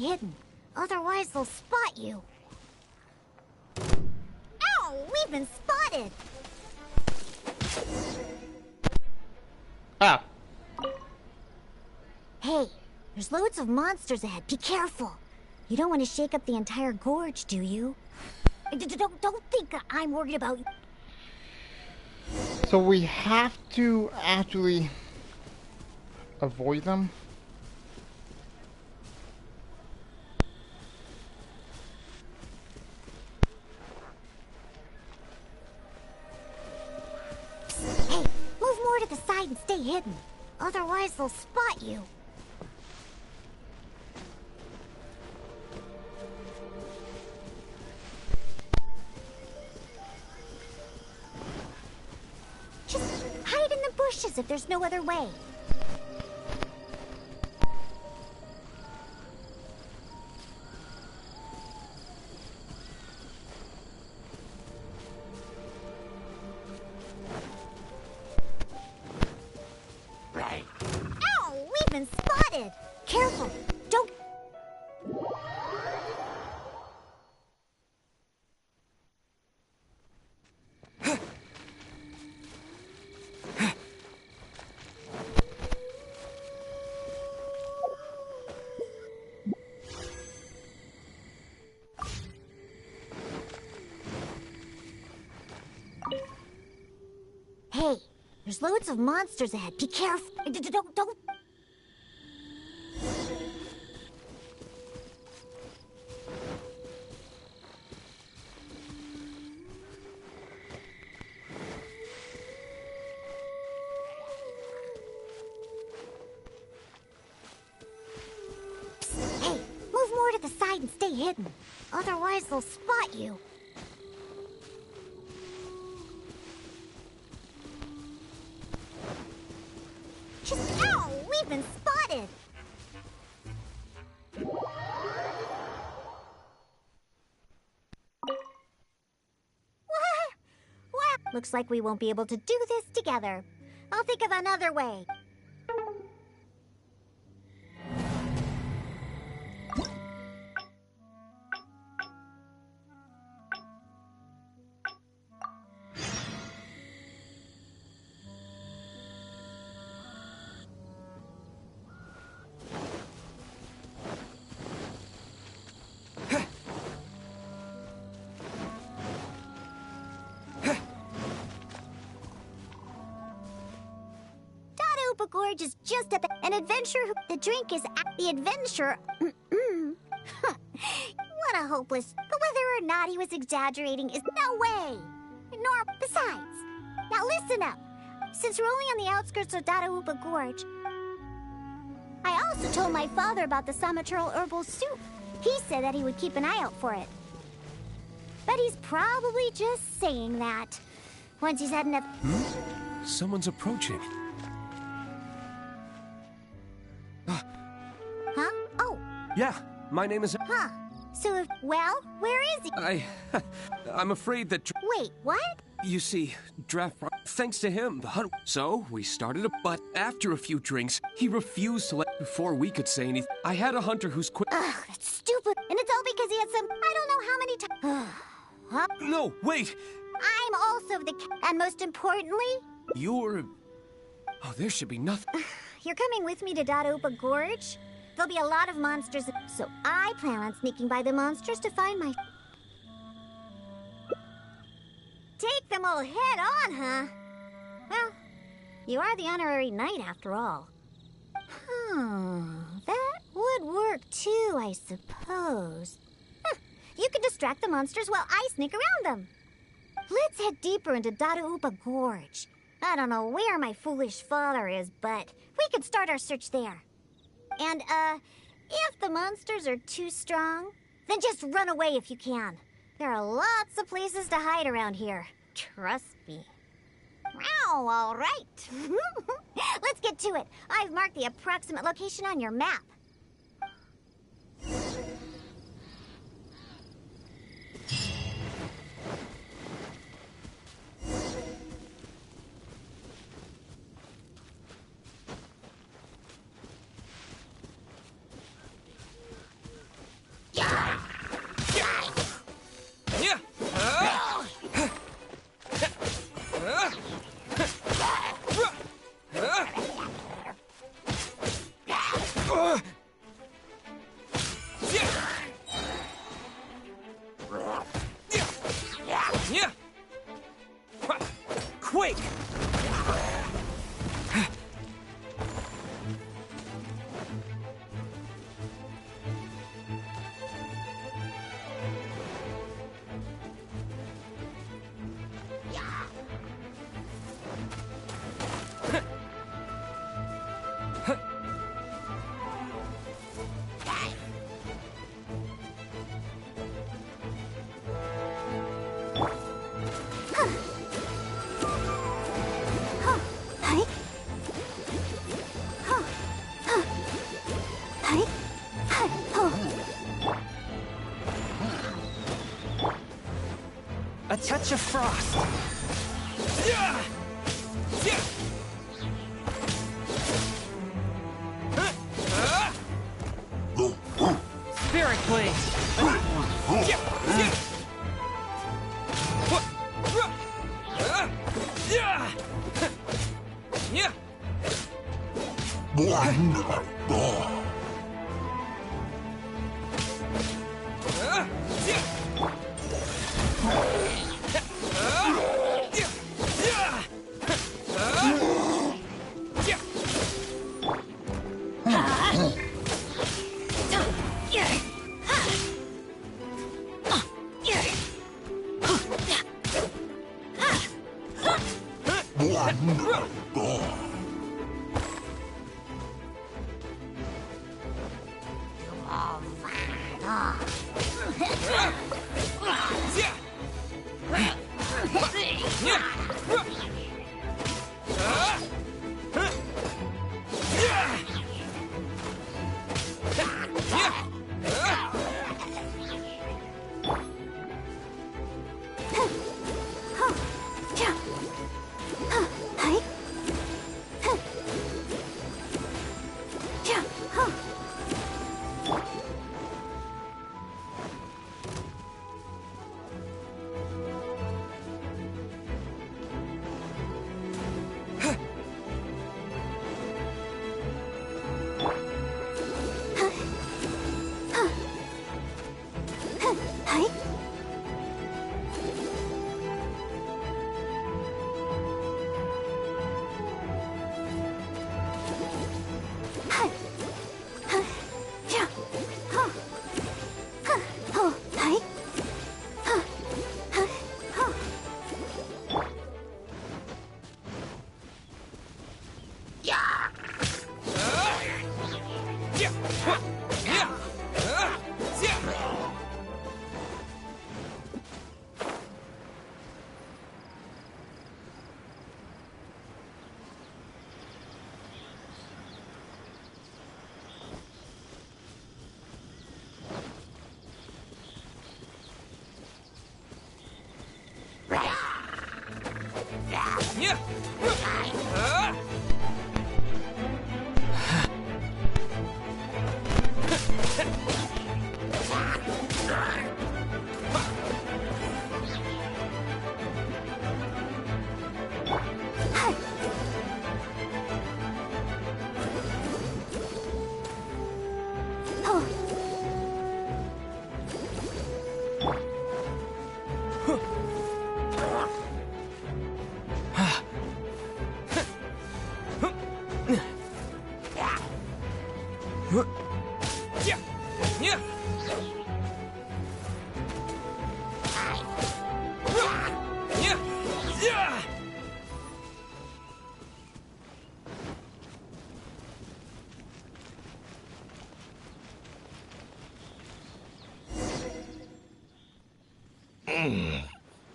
hidden. Otherwise, they'll spot you. Ow! We've been spotted! Ah! Hey, there's loads of monsters ahead. Be careful. You don't want to shake up the entire gorge, do you? Don't think I'm worried about you. So we have to actually avoid them? Hey, move more to the side and stay hidden. Otherwise, they'll spot you. Just hide in the bushes if there's no other way. Ow! We've been spotted! Careful! Don't... Hey, there's loads of monsters ahead. Be careful. Don't... Psst, hey, move more to the side and stay hidden. Otherwise, they'll spot you. Just, ow! We've been spotted! What? Looks like we won't be able to do this together. I'll think of another way. Gorge is just an adventure. The drink is the adventure. What a hopeless. But whether or not he was exaggerating is no way. Nor besides. Now listen up. Since we're only on the outskirts of Dadaupa Gorge, I also told my father about the Samaturl herbal soup. He said that he would keep an eye out for it. But he's probably just saying that. Once he's had enough... Someone's approaching. Huh? Oh. Yeah, my name is... Huh. So if... Well, where is he? I'm afraid that... Wait, what? You see, thanks to him, the hunt... So, we started but after a few drinks, he refused to let... Before we could say anything, I had a hunter who's quit... Ugh, that's stupid. And it's all because he had some... I don't know how many times... Huh? No, wait! I'm also the... And most importantly... You're... Oh, there should be nothing... You're coming with me to Dadaupa Gorge? There'll be a lot of monsters, so I plan on sneaking by the monsters to find my... Take them all head on, huh? Well, you are the honorary knight after all. That would work too, I suppose. You can distract the monsters while I sneak around them. Let's head deeper into Dadaupa Gorge. I don't know where my foolish father is, but we could start our search there. And, if the monsters are too strong, then just run away if you can. There are lots of places to hide around here. Trust me. Wow, all right. Let's get to it. I've marked the approximate location on your map. touch of frost. Spirit Blade!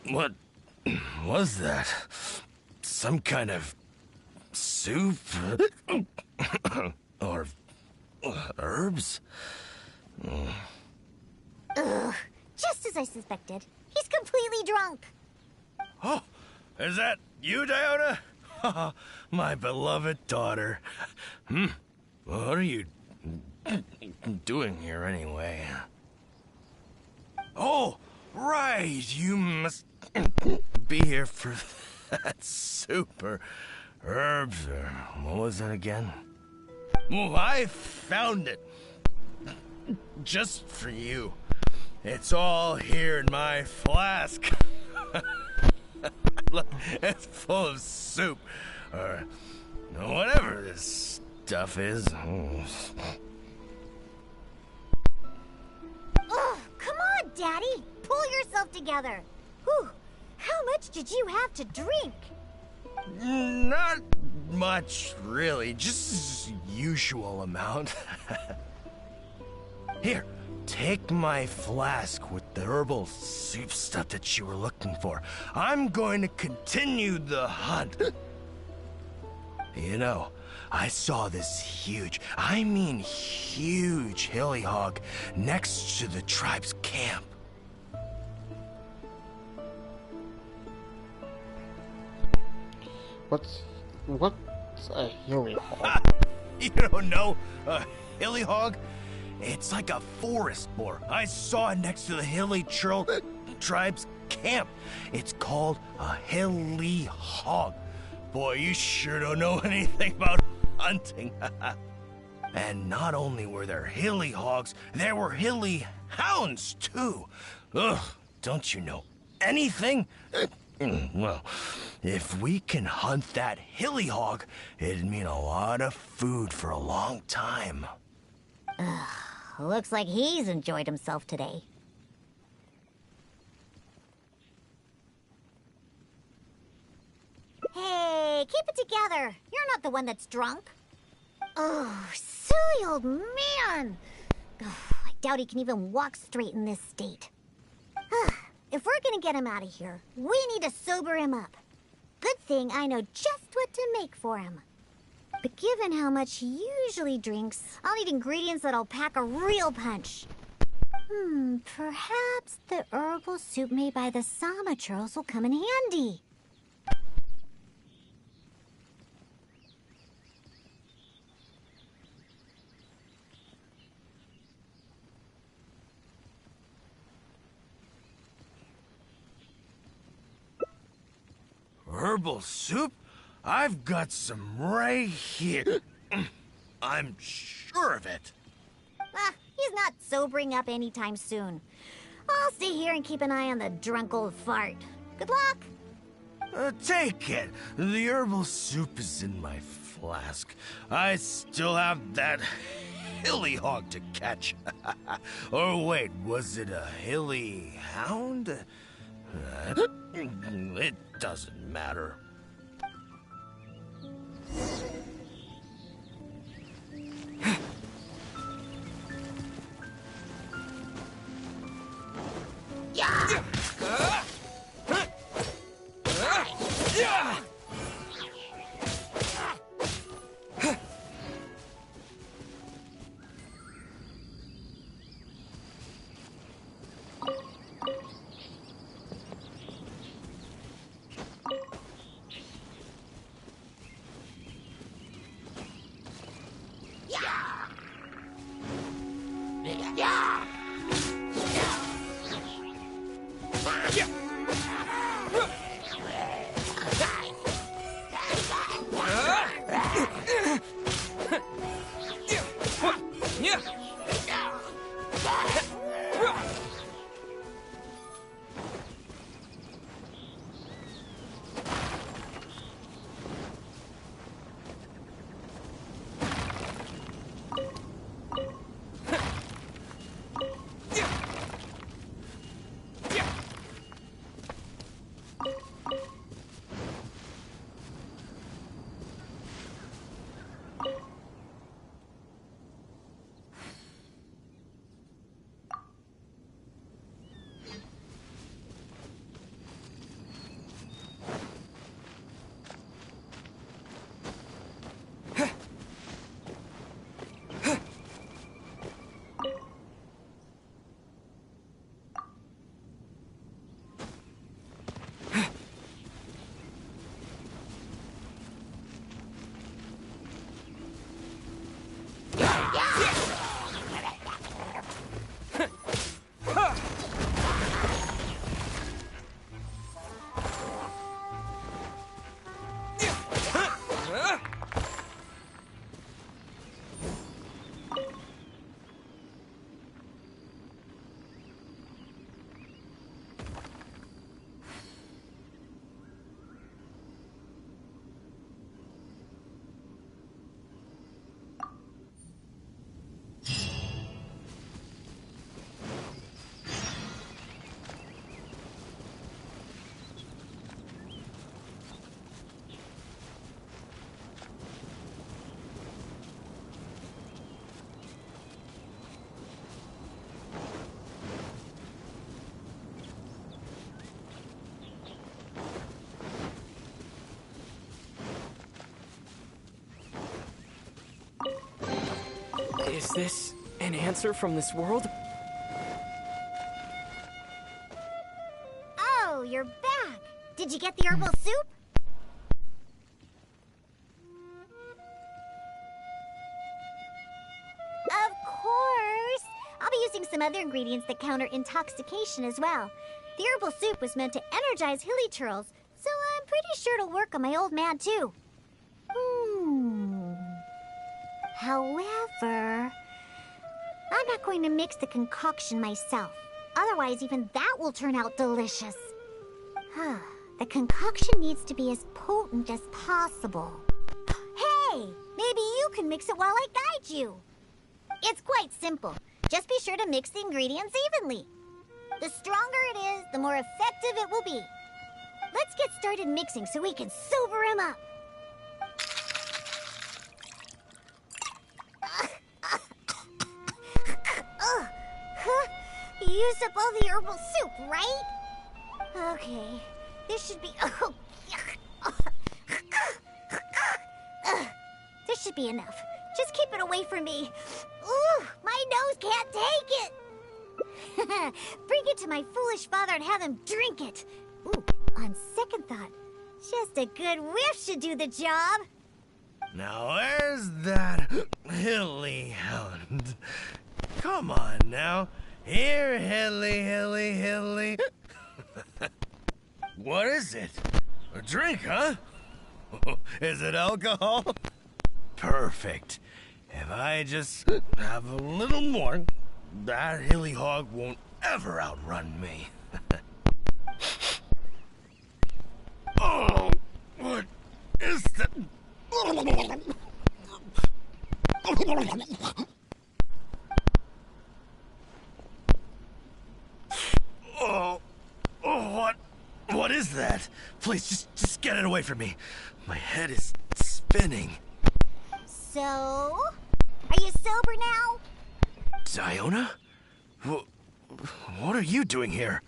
What was that? Some kind of soup? Or herbs? Ugh, just as I suspected. He's completely drunk. Oh, is that you, Diona? My beloved daughter. What are you doing here anyway? Oh, right, you must be here for that soup or herbs or what was that again? Well, I found it just for you. It's all here in my flask. Look, it's full of soup or whatever this stuff is. Ugh, come on, Daddy. Pull yourself together. Whew, how much did you have to drink? Not much, really. Just usual amount. Here, take my flask with the herbal soup stuff that you were looking for. I'm going to continue the hunt. You know, I saw this huge, I mean huge hilly hog next to the tribe's camp. What's a hilly hog? You don't know a hilly hog? It's like a forest boar. I saw it next to the hilly tribe's camp. It's called a hilly hog. Boy, you sure don't know anything about hunting. And not only were there hilly hogs, there were hilly hounds too. Ugh, don't you know anything? Well, if we can hunt that hilly hog, it'd mean a lot of food for a long time. Looks like he's enjoyed himself today. Hey, keep it together. You're not the one that's drunk. Oh, silly old man. I doubt he can even walk straight in this state. If we're gonna get him out of here, we need to sober him up. Good thing I know just what to make for him. But given how much he usually drinks, I'll need ingredients that'll pack a real punch. Perhaps the herbal soup made by the Sama churls will come in handy. Herbal soup? I've got some right here. I'm sure of it. He's not sobering up anytime soon. I'll stay here and keep an eye on the drunk old fart. Good luck. Take it. The herbal soup is in my flask. I still have that hilly hog to catch. Or wait, was it a hilly hound? It doesn't matter. Is this an answer from this world? Oh, you're back. Did you get the herbal soup? some other ingredients that counter intoxication as well. The herbal soup was meant to energize hilly churls, so I'm pretty sure it'll work on my old man too. However, I'm not going to mix the concoction myself. Otherwise, even that will turn out delicious. The concoction needs to be as potent as possible. Hey, maybe you can mix it while I guide you. It's quite simple. Just be sure to mix the ingredients evenly. The stronger it is, the more effective it will be. Let's get started mixing so we can sober him up. You used up all the herbal soup, right? Okay, this should be... This should be enough. Just keep it away from me. Ooh, my nose can't take it. Bring it to my foolish father and have him drink it. Ooh, on second thought, just a good whiff should do the job. Now where's that hilly hound? Come on now. Here, hilly. What is it? A drink, huh? Is it alcohol? Perfect. If I just have a little more, that hilly hog won't ever outrun me. Oh, what is that? What is that? Please, just get it away from me. My head is spinning. So, are you sober now? Diona? What are you doing here?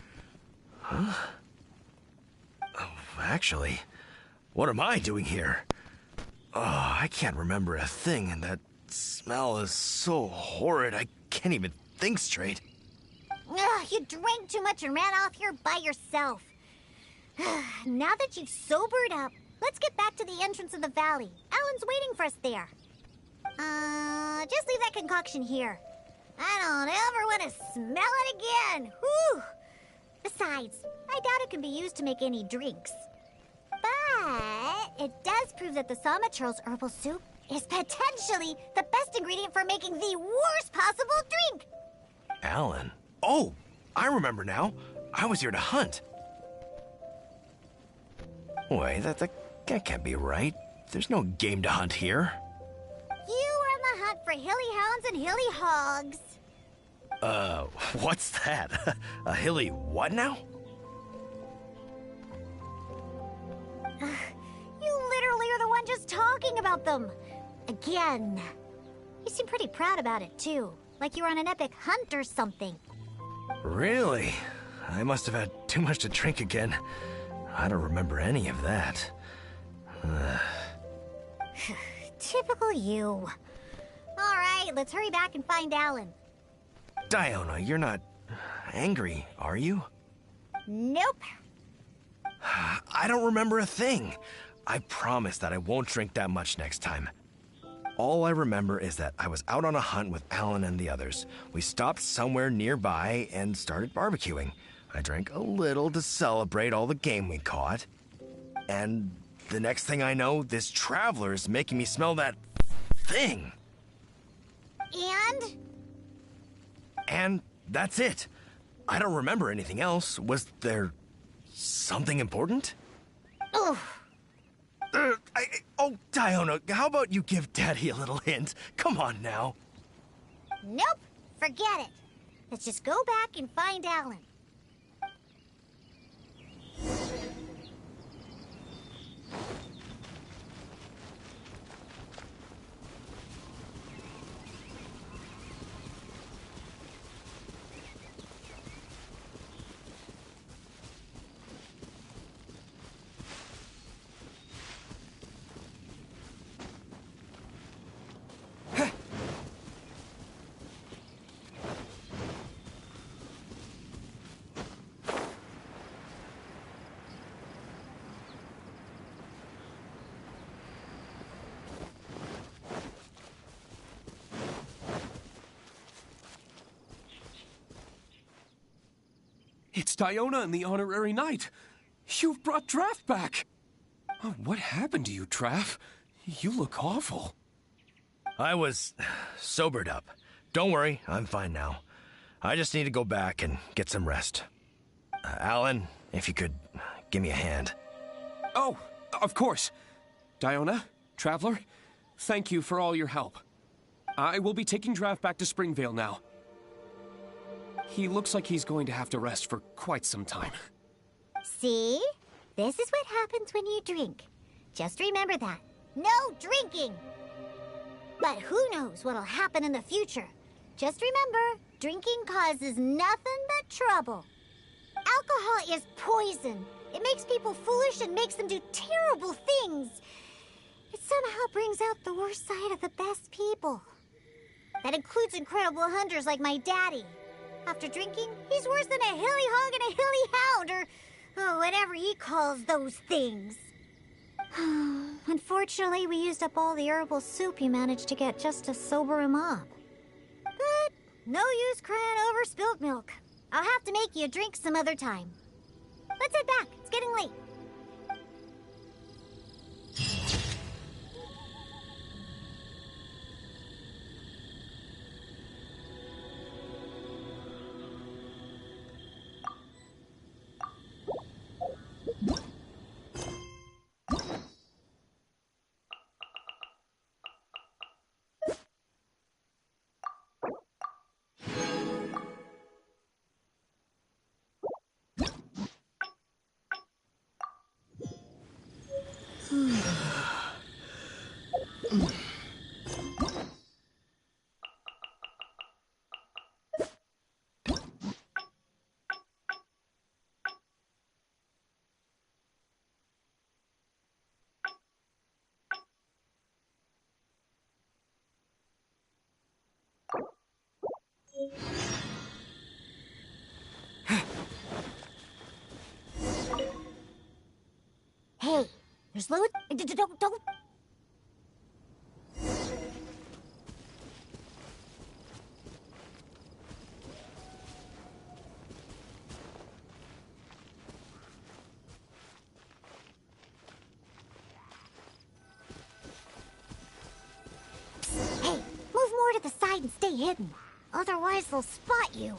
Huh? Oh, actually, what am I doing here? Oh, I can't remember a thing, and that smell is so horrid I can't even think straight. Ugh, you drank too much and ran off here by yourself. Now that you've sobered up, let's get back to the entrance of the valley. Alan's waiting for us there. Just leave that concoction here. I don't ever want to smell it again. Whew. Besides, I doubt it can be used to make any drinks. But it does prove that the Sama Churl's herbal soup is potentially the best ingredient for making the worst possible drink. Alan? Oh, I remember now. I was here to hunt. Wait, that can't be right. There's no game to hunt here. You were on the hunt for hilly hounds and hilly hogs. What's that? A hilly what now? You literally are the one just talking about them. Again. You seem pretty proud about it, too. Like you were on an epic hunt or something. Really? I must have had too much to drink again. I don't remember any of that. Typical you. All right, let's hurry back and find Alan. Diona, you're not angry, are you? Nope. I don't remember a thing. I promise that I won't drink that much next time. All I remember is that I was out on a hunt with Alan and the others. We stopped somewhere nearby and started barbecuing. I drank a little to celebrate all the game we caught. And the next thing I know, this traveler is making me smell that thing. And that's it. I don't remember anything else. Was there something important? Oof. Oh, Diona, how about you give Daddy a little hint? Come on now. Nope. Forget it. Let's just go back and find Alan. It's Diona and the Honorary Knight. You've brought Draft back. Oh, what happened to you, Draft? You look awful. I was sobered up. Don't worry, I'm fine now. I just need to go back and get some rest. Alan, if you could give me a hand. Oh, of course. Diona, Traveler, thank you for all your help. I will be taking Draft back to Springvale now. He looks like he's going to have to rest for quite some time. See? This is what happens when you drink. Just remember that. No drinking! But who knows what'll happen in the future. Just remember, drinking causes nothing but trouble. Alcohol is poison. It makes people foolish and makes them do terrible things. It somehow brings out the worst side of the best people. That includes incredible hunters like my daddy. After drinking, he's worse than a hilly hog and a hilly hound, or whatever he calls those things. Unfortunately, we used up all the herbal soup he managed to get just to sober him up. But no use crying over spilled milk. I'll have to make you a drink some other time. Let's head back. It's getting late. Hey, there's loads. Don't. Hey, move more to the side and stay hidden. Otherwise, they'll spot you.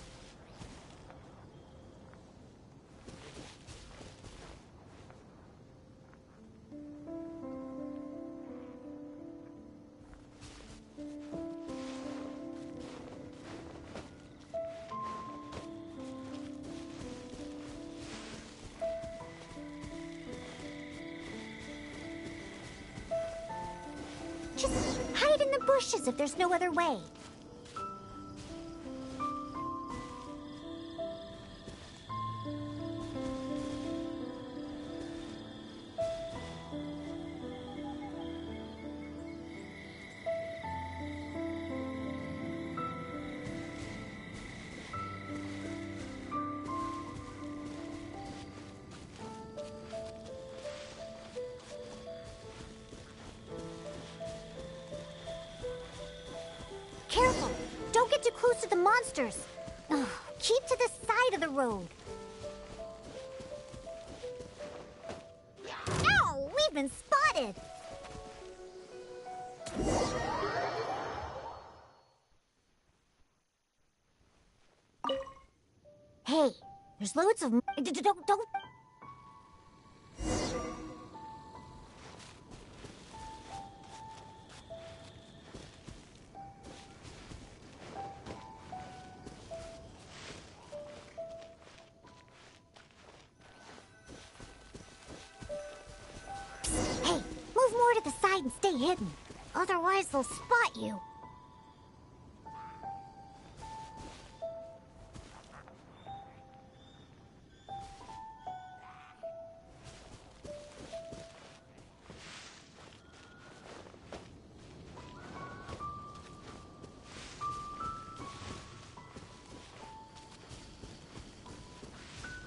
Just hide in the bushes if there's no other way. Careful! Don't get too close to the monsters! Ugh, keep to the side of the road. Ow! We've been spotted! Hey, there's loads of... Don't... to the side and stay hidden. Otherwise, they'll spot you.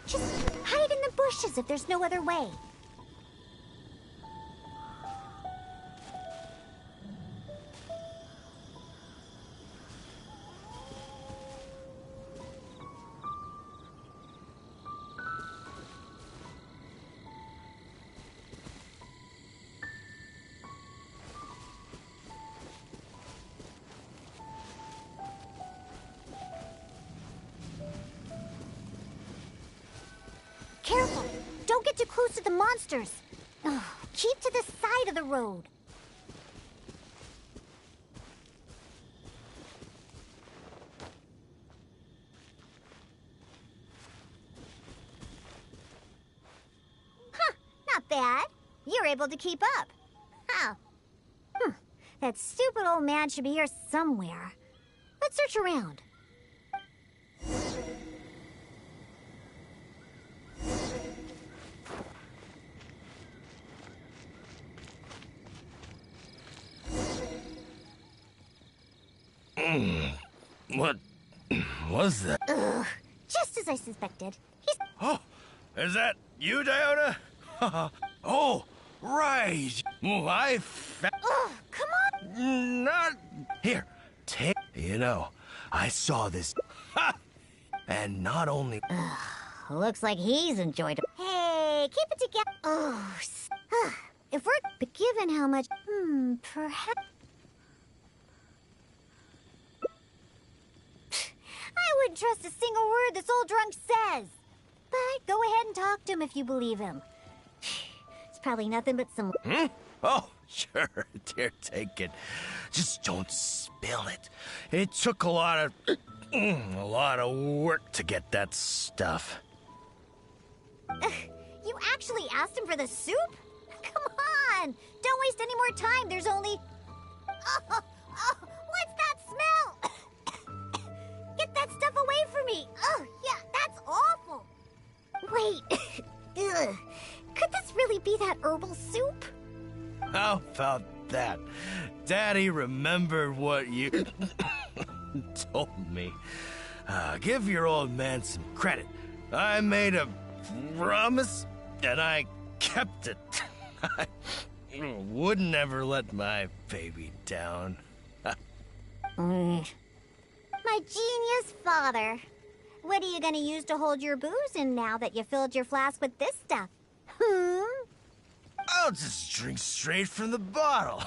Just hide in the bushes if there's no other way. careful. Don't get too close to the monsters. Ugh, keep to the side of the road. Huh, not bad. You're able to keep up. How? That stupid old man should be here somewhere. Let's search around. What was that? Ugh, just as I suspected. He's... Oh, is that you, Diona? Oh, right. Ugh, come on. Not... Here, take... You know, I saw this... And not only... Looks like he's enjoyed it. Hey, keep it together. Oh, if we're... But given how much... perhaps... I wouldn't trust a single word this old drunk says. But go ahead and talk to him if you believe him. It's probably nothing but some... Oh, sure, dear, take it. Just don't spill it. It took a lot of work to get that stuff. You actually asked him for the soup? Come on! Don't waste any more time. There's only... Oh, what's that smell? Get that stuff away from me! Oh, yeah, that's awful! Wait, ugh. Could this really be that herbal soup? How about that? Daddy remembered what you told me. Give your old man some credit. I made a promise, and I kept it. I would never let my baby down. My genius father. What are you gonna use to hold your booze in now that you filled your flask with this stuff? I'll just drink straight from the bottle.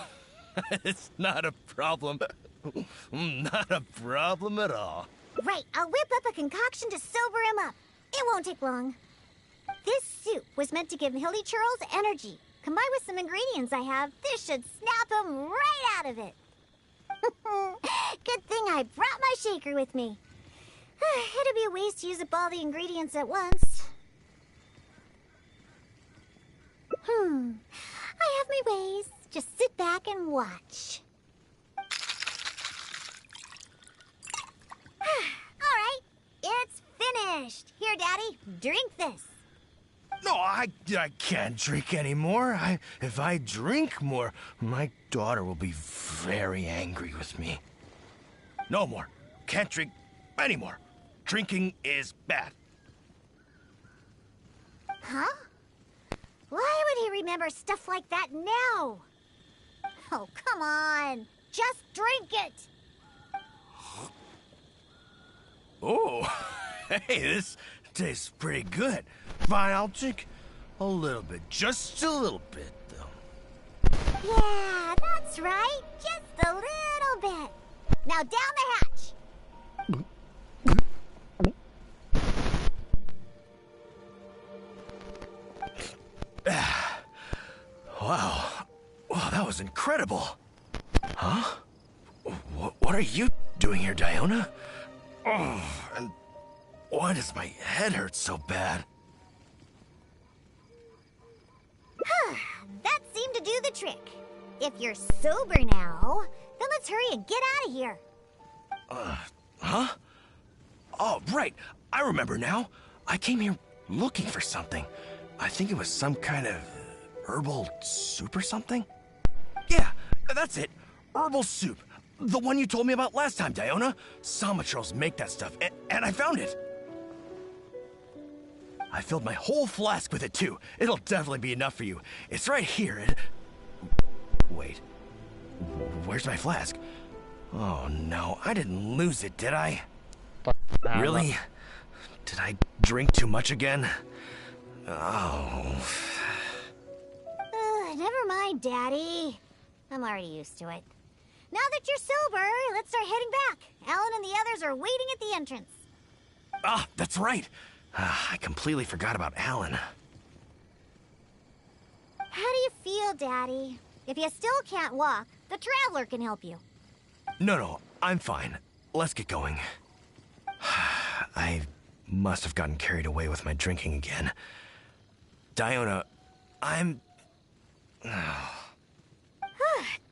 It's not a problem. Not a problem at all. Right, I'll whip up a concoction to sober him up. It won't take long. This soup was meant to give Hilly Churls energy. Combined with some ingredients I have, this should snap him right out of it. Good thing I brought my shaker with me. It'd be a waste to use up all the ingredients at once. I have my ways. Just sit back and watch. All right, it's finished. Here, Daddy, drink this. No, I can't drink anymore. If I drink more, my daughter will be very angry with me. No more. Can't drink anymore. Drinking is bad. Huh? Why would he remember stuff like that now? Oh, come on. Just drink it. Oh, hey, this tastes pretty good. Fine, I'll drink a little bit. Just a little bit, though. Yeah, that's right. Just a little bit. Now down the hatch. Wow, that was incredible. Huh? What are you doing here, Diona? Oh, and why does my head hurt so bad? That seemed to do the trick. If you're sober now, then let's hurry and get out of here. Huh? Oh, right. I remember now. I came here looking for something. I think it was some kind of herbal soup or something. Yeah, that's it. Herbal soup. The one you told me about last time, Diona. Samatrals make that stuff, and I found it. I filled my whole flask with it, too. It'll definitely be enough for you. It's right here. Wait. Where's my flask? Oh, no. I didn't lose it, did I? Really? Did I drink too much again? Oh. Never mind, Daddy. I'm already used to it. Now that you're sober, let's start heading back. Alan and the others are waiting at the entrance. Ah, that's right. I completely forgot about Alan. How do you feel, Daddy? If you still can't walk, the Traveler can help you. No, I'm fine. Let's get going. I must have gotten carried away with my drinking again. Diona, I'm...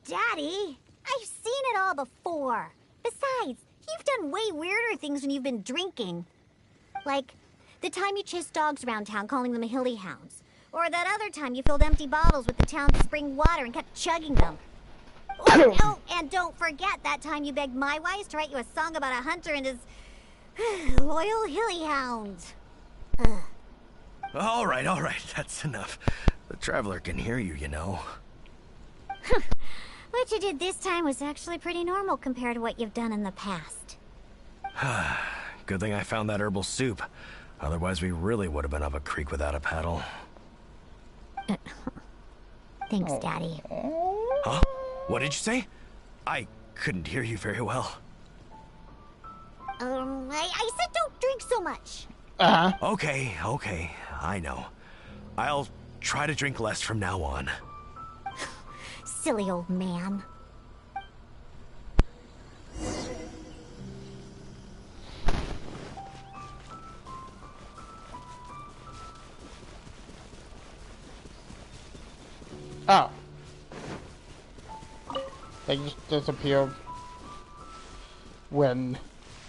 Daddy, I've seen it all before. Besides, you've done way weirder things when you've been drinking. Like the time you chased dogs around town calling them hilly hounds. Or that other time you filled empty bottles with the town's spring water and kept chugging them. Oh, and don't forget that time you begged my wise to write you a song about a hunter and his loyal hilly hounds. All right, that's enough. The Traveler can hear you, you know. What you did this time was actually pretty normal compared to what you've done in the past. Good thing I found that herbal soup. Otherwise, we really would have been up a creek without a paddle. Thanks, Daddy. Huh? What did you say? I couldn't hear you very well. I said don't drink so much. Okay, I know. I'll try to drink less from now on. Silly old man. Oh. They just disappeared when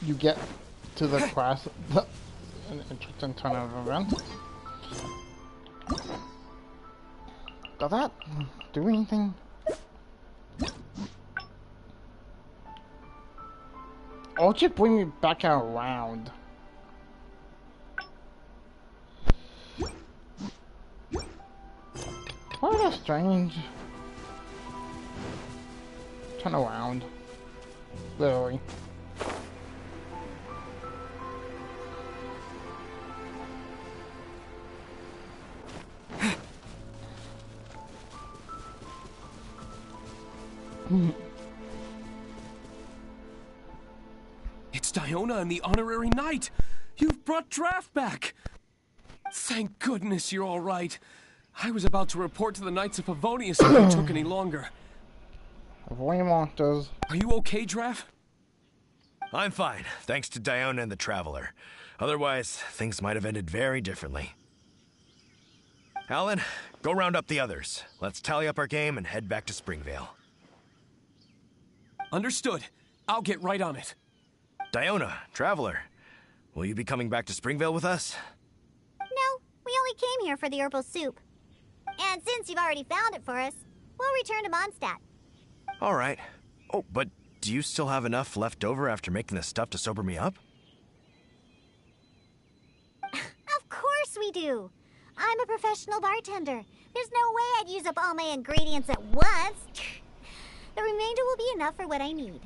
you get to the quest. An interesting turn of events. Does that do anything? Or it should bring me back around. What a strange turn around. Literally. It's Diona and the Honorary Knight! You've brought Draft back! Thank goodness you're all right. I was about to report to the Knights of Favonius if it took any longer. Avoiding monsters. Are you okay, Draft? I'm fine, thanks to Diona and the Traveler. Otherwise, things might have ended very differently. Alan, go round up the others. Let's tally up our game and head back to Springvale. Understood. I'll get right on it. Diona, Traveler, will you be coming back to Springvale with us? No, we only came here for the herbal soup. And since you've already found it for us, we'll return to Mondstadt. All right. Oh, but do you still have enough left over after making this stuff to sober me up? Of course we do. I'm a professional bartender. There's no way I'd use up all my ingredients at once. The remainder will be enough for what I need.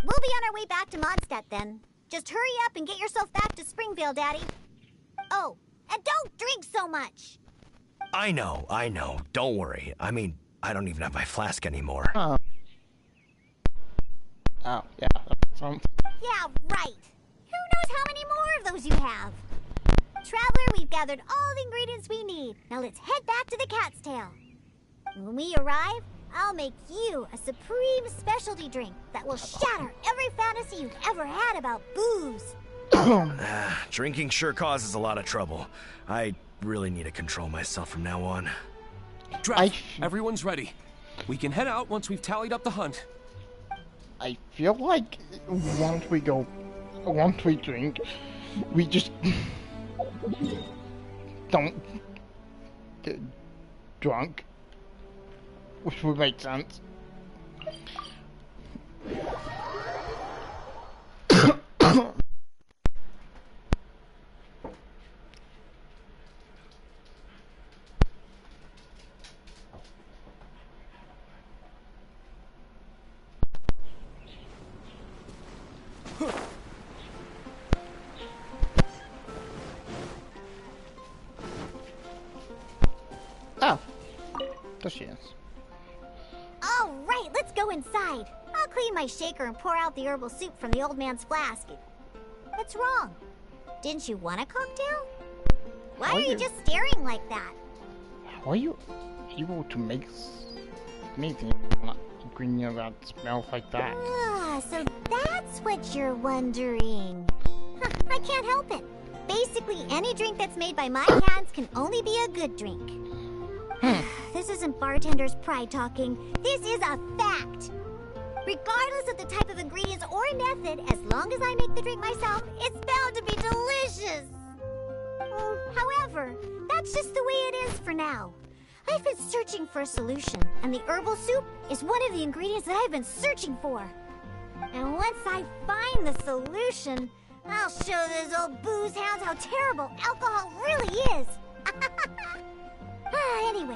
We'll be on our way back to Mondstadt then. Just hurry up and get yourself back to Springvale, Daddy. Oh, and don't drink so much. I know. Don't worry. I mean, I don't even have my flask anymore. Oh, yeah. Yeah, right. Who knows how many more of those you have? Traveler, we've gathered all the ingredients we need. Now let's head back to the Cat's Tail. And when we arrive, I'll make you a supreme specialty drink that will shatter every fantasy you've ever had about booze. Drinking sure causes a lot of trouble. I really need to control myself from now on. Draft, everyone's ready. We can head out once we've tallied up the hunt. I feel like once we drink, we just don't get drunk, which would make sense. Oh, there she is. All right, let's go inside. I'll clean my shaker and pour out the herbal soup from the old man's flask. What's wrong? Didn't you want a cocktail? Why How are you you- just staring like that? How are you able to make anything ingredient that smells like that? Ah, so that's what you're wondering. Huh, I can't help it. Basically, any drink that's made by my hands can only be a good drink. This isn't bartender's pride talking. This is a fact. Regardless of the type of ingredients or method, as long as I make the drink myself, it's bound to be delicious. However, that's just the way it is for now. I've been searching for a solution, and the herbal soup is one of the ingredients that I've been searching for. And once I find the solution, I'll show those old booze hounds how terrible alcohol really is. Anyway,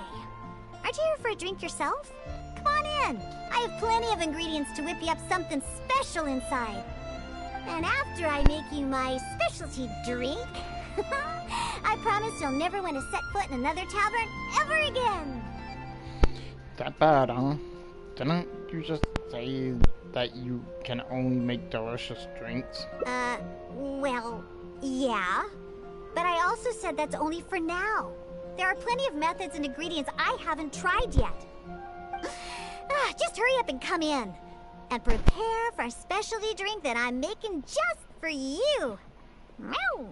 aren't you here for a drink yourself? Come on in. I have plenty of ingredients to whip you up something special inside. And after I make you my specialty drink, I promise you'll never want to set foot in another tavern ever again. That bad, huh? Didn't you just say that you can only make delicious drinks? Well, yeah. But I also said that's only for now. There are plenty of methods and ingredients I haven't tried yet. Just hurry up and come in. And prepare for a specialty drink that I'm making just for you. Meow.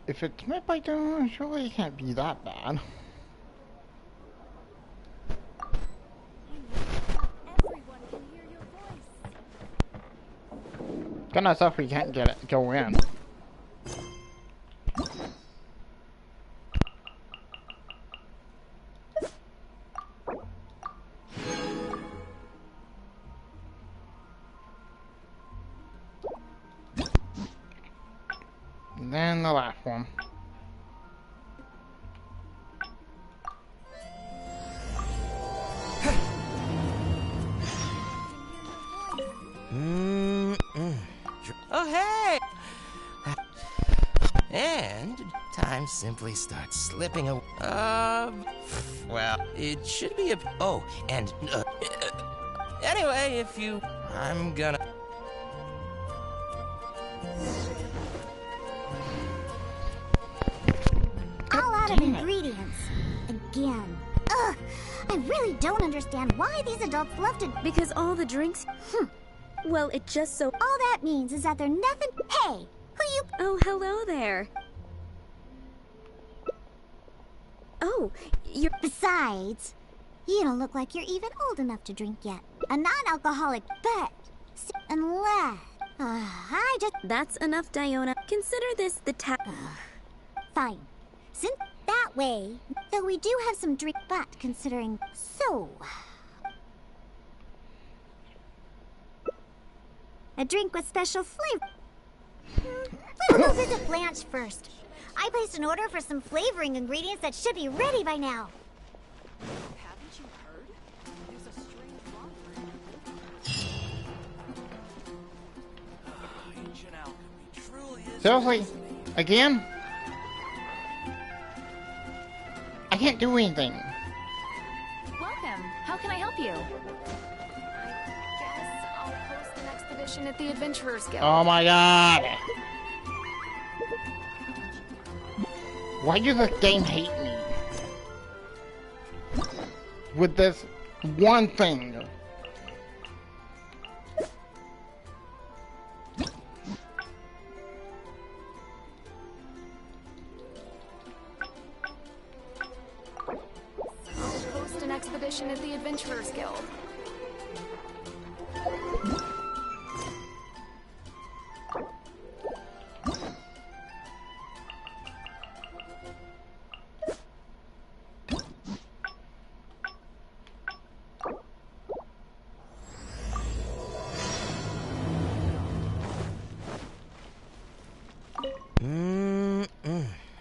If it's made by them, surely it can't be that bad. Kinda stuff we can't go in. And then the last one. Oh, hey! And time simply starts slipping away. Well, it should be a... Oh, and, anyway, if you... I'm gonna... All out of ingredients. Again. Ugh! I really don't understand why these adults love to... Because all the drinks... Well, it just so... All that means is that they're nothing... Hey! Who you... Oh, hello there. Oh, you're... Besides, you don't look like you're even old enough to drink yet. A non-alcoholic, but... Unless... I just... That's enough, Diona. Consider this the Fine. Since that way, though we do have some drink, but considering... So... A drink with special flavor. Let's go visit Blanche first. I placed an order for some flavoring ingredients that should be ready by now. Haven't you heard? There's a strange laundry. Ancient alchemy truly is... Seriously? Again? I can't do anything. Welcome. How can I help you? I guess I'll host an expedition at the Adventurers Guild. Oh my god! Why does this game hate me? With this one thing. I'll host an expedition at the Adventurers Guild.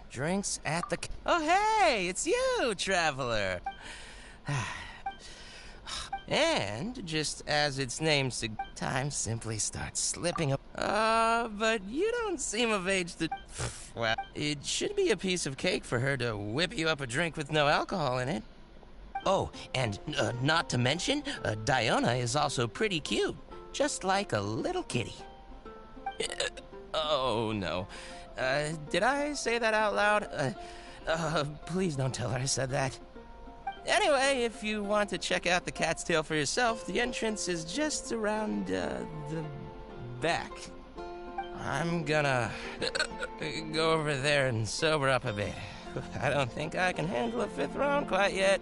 Drinks at the... Oh, hey, it's you, traveler. And, just as its name suggests, time simply starts slipping up. But you don't seem of age to... Well, it should be a piece of cake for her to whip you up a drink with no alcohol in it. Oh, and not to mention, Diona is also pretty cute, just like a little kitty. Oh, no. Did I say that out loud? Please don't tell her I said that. Anyway, if you want to check out the cat's tail for yourself, the entrance is just around, the back. I'm gonna go over there and sober up a bit. I don't think I can handle a 5th round quite yet.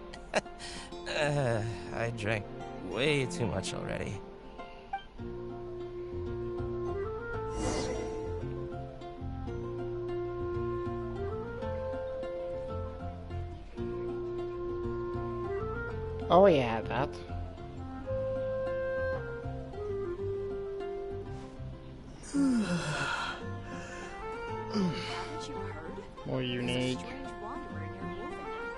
I drank way too much already. Oh yeah, that. Haven't you heard? More unique. Strange wanderer near Wolven.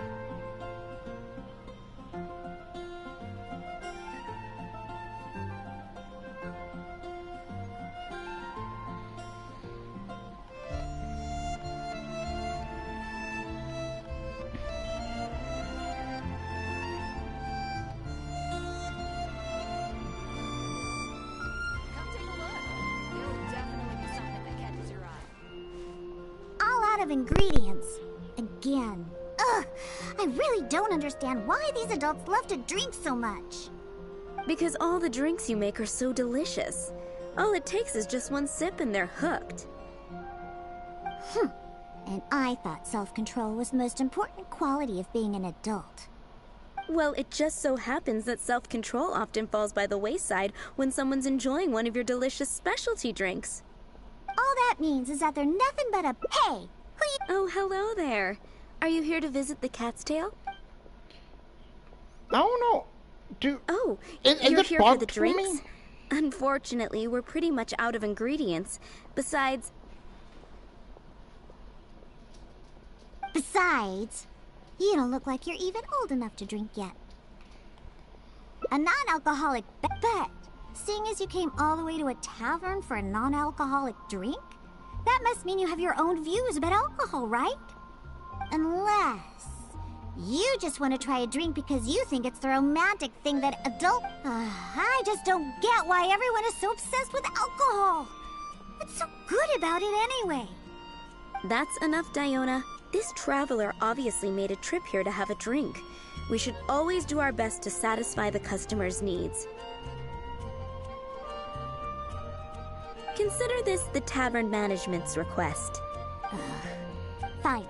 Come take a look. There'll definitely be something that catches your eye. All out of ingredients. Again. Ugh! I really don't understand why these adults love to drink so much. Because all the drinks you make are so delicious. All it takes is just one sip and they're hooked. And I thought self-control was the most important quality of being an adult. Well, it just so happens that self-control often falls by the wayside when someone's enjoying one of your delicious specialty drinks. All that means is that they're nothing but a... Hey! Oh, hello there. Are you here to visit the Cat's Tail? I don't know. Oh, is you're it here for the bugged for me? drinks? Unfortunately, we're pretty much out of ingredients. Besides, you don't look like you're even old enough to drink yet. A non-alcoholic bet. Seeing as you came all the way to a tavern for a non-alcoholic drink, that must mean you have your own views about alcohol, right? Unless you just want to try a drink because you think it's the romantic thing that I just don't get why everyone is so obsessed with alcohol. What's so good about it anyway? that's enough, Diona. This traveler obviously made a trip here to have a drink. We should always do our best to satisfy the customer's needs. Consider this the tavern management's request. Fine.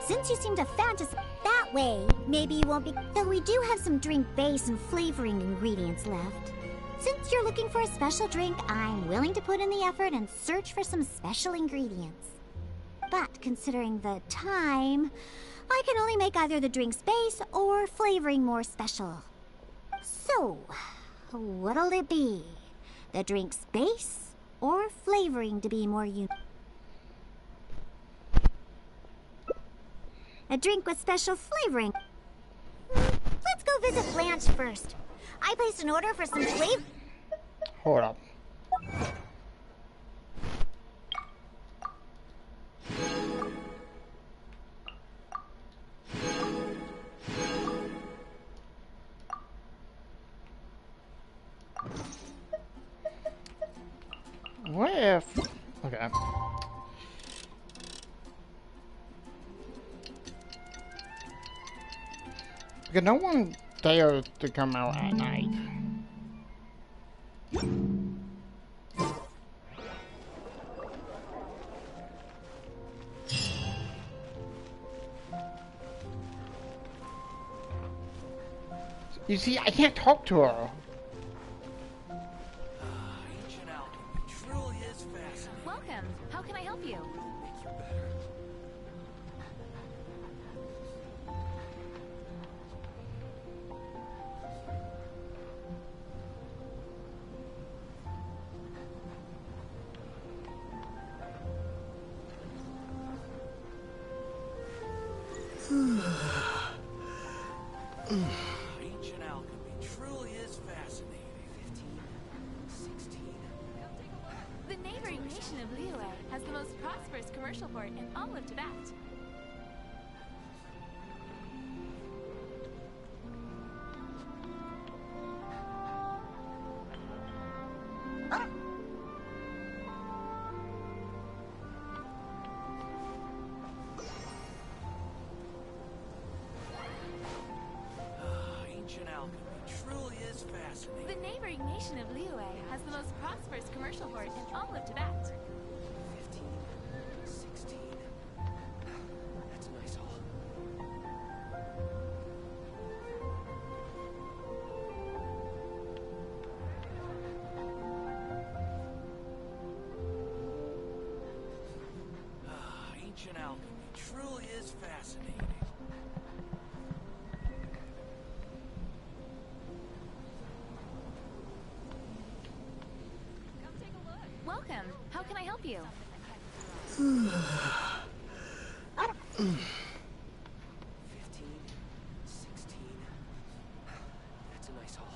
Since you seem to fantasize that way, maybe you won't be... Though we do have some drink base and flavoring ingredients left. Since you're looking for a special drink, I'm willing to put in the effort and search for some special ingredients. But considering the time, I can only make either the drink's base or flavoring more special. So, what'll it be? The drink's base or flavoring to be more unique? A drink with special flavoring. Let's go visit Blanche first. I placed an order for some flavor. Hold up. What if... Okay. Because no one dares to come out at night. You see, I can't talk to her. Welcome. How can I help you? Ancient alchemy truly is fascinating. 15, 16. The neighboring nation of Liyue has the most prosperous commercial port in all of Tibet. nation of Liyue has the most prosperous commercial port in all of Tibet. 15, 16. That's a nice haul. Ancient alchemy truly is fascinating. Welcome. How can I help you? 15, 16. That's a nice haul.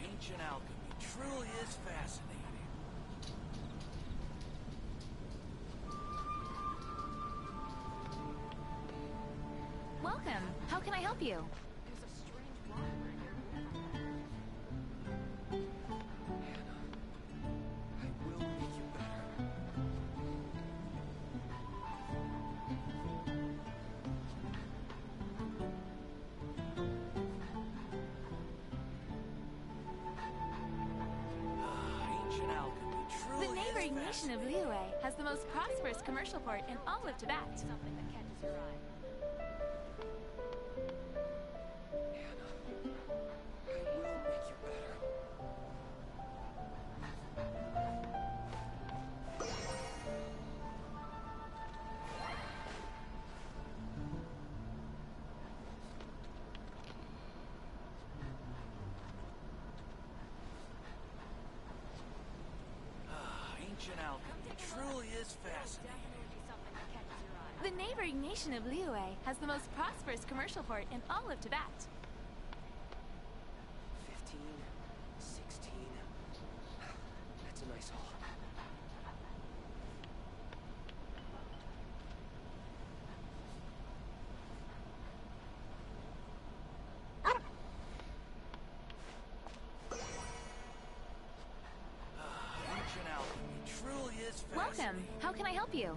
Ancient alchemy truly is fascinating. Welcome. How can I help you? I will make you better. Ancient alchemy truly The neighboring is nation of fascinating. Liyue has the most prosperous commercial port in all of Tibet. Something that catches your eye. I will make you better. Ancient alchemy truly is fascinating. The neighboring nation of Liyue has the most prosperous commercial port in all of Tibet. 15, 16. That's a nice haul. Ancient alchemy truly is Welcome. fascinating. How can I help you?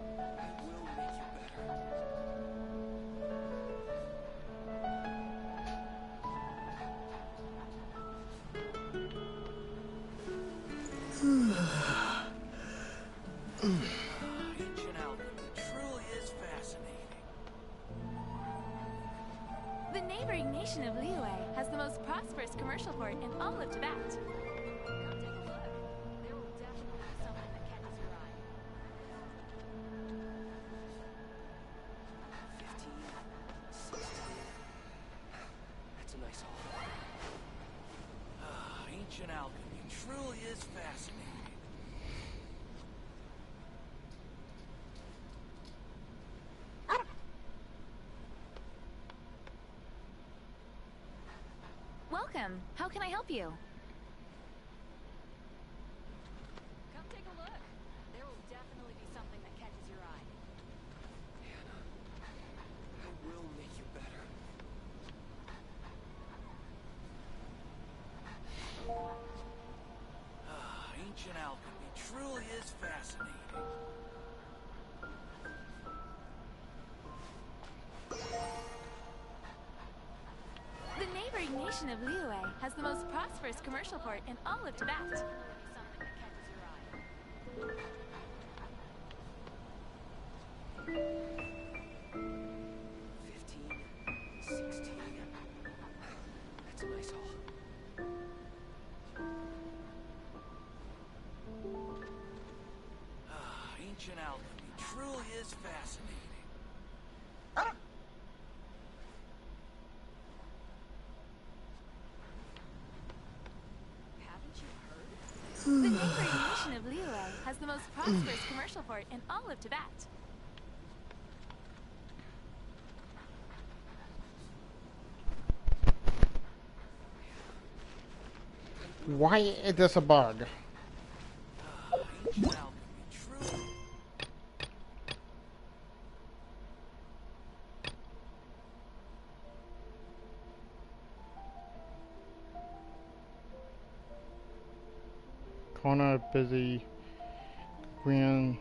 I will make you better. Ancient alchemy truly is fascinating. The neighboring nation of Liyue has the most prosperous commercial port in all of Tibet. Come take a look. There will definitely be something that catches your eye. 15, 16. That's a nice haul. Ancient alchemy truly is fascinating. Welcome. How can I help you? Come take a look. There will definitely be something that catches your eye. I will make you better. Ancient alchemy truly is fascinating. The neighboring nation of Liyue has the most prosperous commercial port in all of Tibet. Something that catches your eye. 15, 16. That's a nice haul. Ancient alchemy truly is fascinating. The neighboring nation of Liyue has the most prosperous commercial port in all of Tibet. Why is this a bug? Ancient alchemy truly. Owner busy green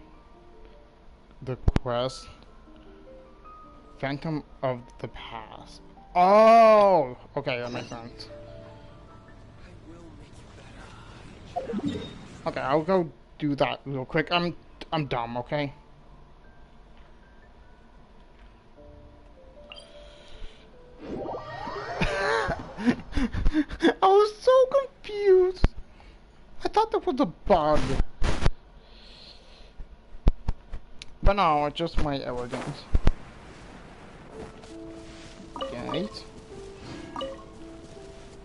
the quest. Phantom of the Past. Oh, okay, that makes sense. Okay, I'll go do that real quick. I'm dumb, okay? I was so confused. I thought that was a bug. But no, it's just my arrogance. Gate.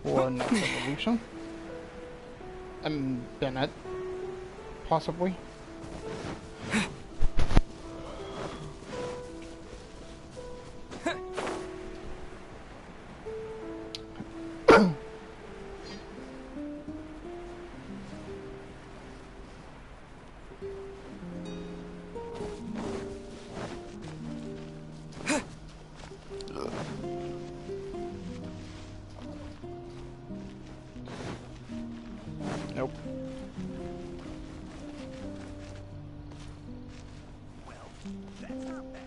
Or next evolution. And Bennett. Possibly. Nope. Well, that's not bad.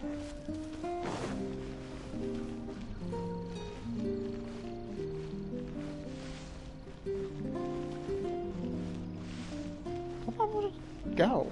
Where would it go?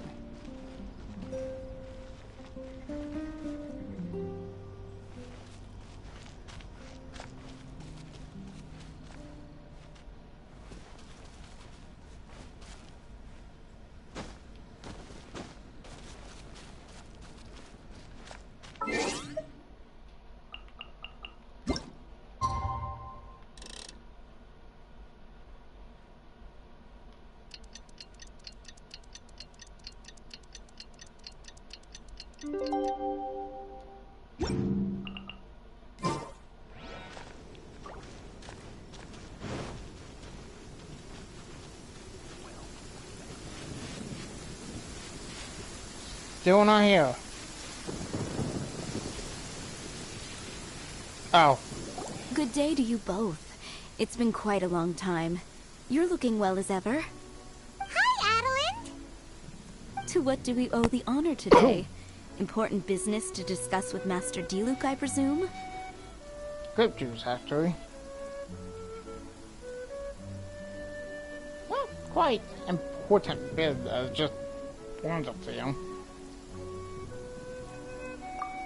Still not here. Oh. Good day to you both. It's been quite a long time. You're looking well as ever. Hi, Adeline! To what do we owe the honor today? Important business to discuss with Master Diluc, I presume? Grape juice, actually. Not quite important business, just wanted to see him.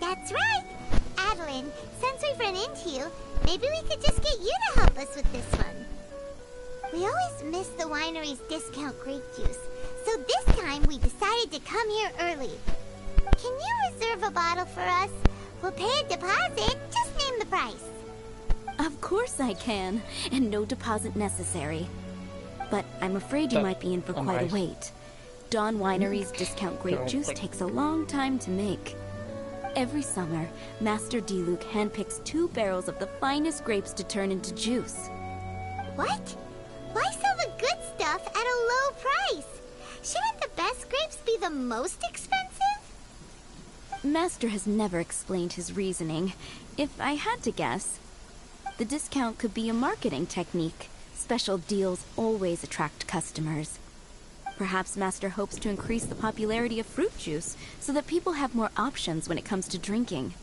That's right! Adeline, since we've run into you, maybe we could just get you to help us with this one. We always miss the winery's discount grape juice, so this time we decided to come here early. Can you reserve a bottle for us? We'll pay a deposit, just name the price. Of course I can, and no deposit necessary. But I'm afraid you might be in for quite a wait. Dawn Winery's discount grape juice takes a long time to make. Every summer, Master Diluc handpicks 2 barrels of the finest grapes to turn into juice. What? Why sell the good stuff at a low price? Shouldn't the best grapes be the most expensive? Master has never explained his reasoning. If I had to guess, the discount could be a marketing technique. Special deals always attract customers. Perhaps Master hopes to increase the popularity of fruit juice so that people have more options when it comes to drinking.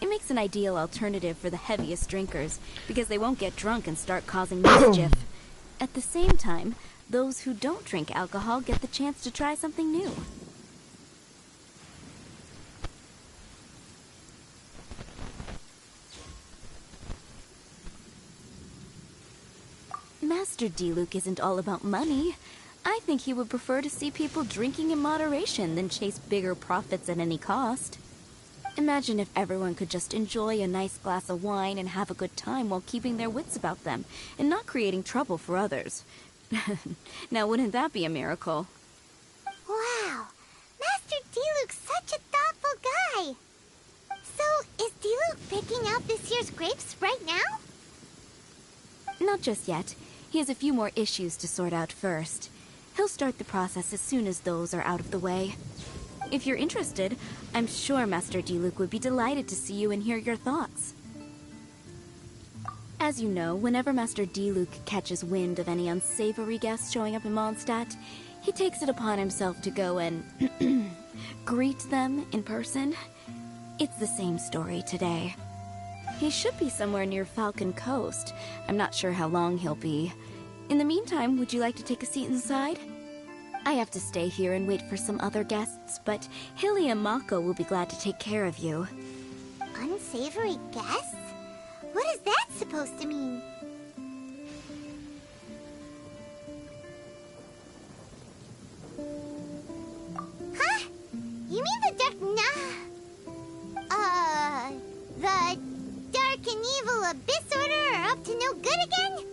It makes an ideal alternative for the heaviest drinkers because they won't get drunk and start causing mischief. At the same time, those who don't drink alcohol get the chance to try something new. Master Diluc isn't all about money. I think he would prefer to see people drinking in moderation than chase bigger profits at any cost. Imagine if everyone could just enjoy a nice glass of wine and have a good time while keeping their wits about them and not creating trouble for others. Now, wouldn't that be a miracle? Wow, Master Diluc's such a thoughtful guy. So, is Diluc picking out this year's grapes right now? Not just yet. He has a few more issues to sort out first. He'll start the process as soon as those are out of the way. If you're interested, I'm sure Master Diluc would be delighted to see you and hear your thoughts. As you know, whenever Master Diluc catches wind of any unsavory guests showing up in Mondstadt, he takes it upon himself to go and greet them in person. It's the same story today. He should be somewhere near Falcon Coast. I'm not sure how long he'll be. In the meantime, would you like to take a seat inside? I have to stay here and wait for some other guests, but Hilly and Mako will be glad to take care of you. Unsavory guests? What is that supposed to mean? Huh? You mean the dark... the dark and evil Abyss Order are up to no good again?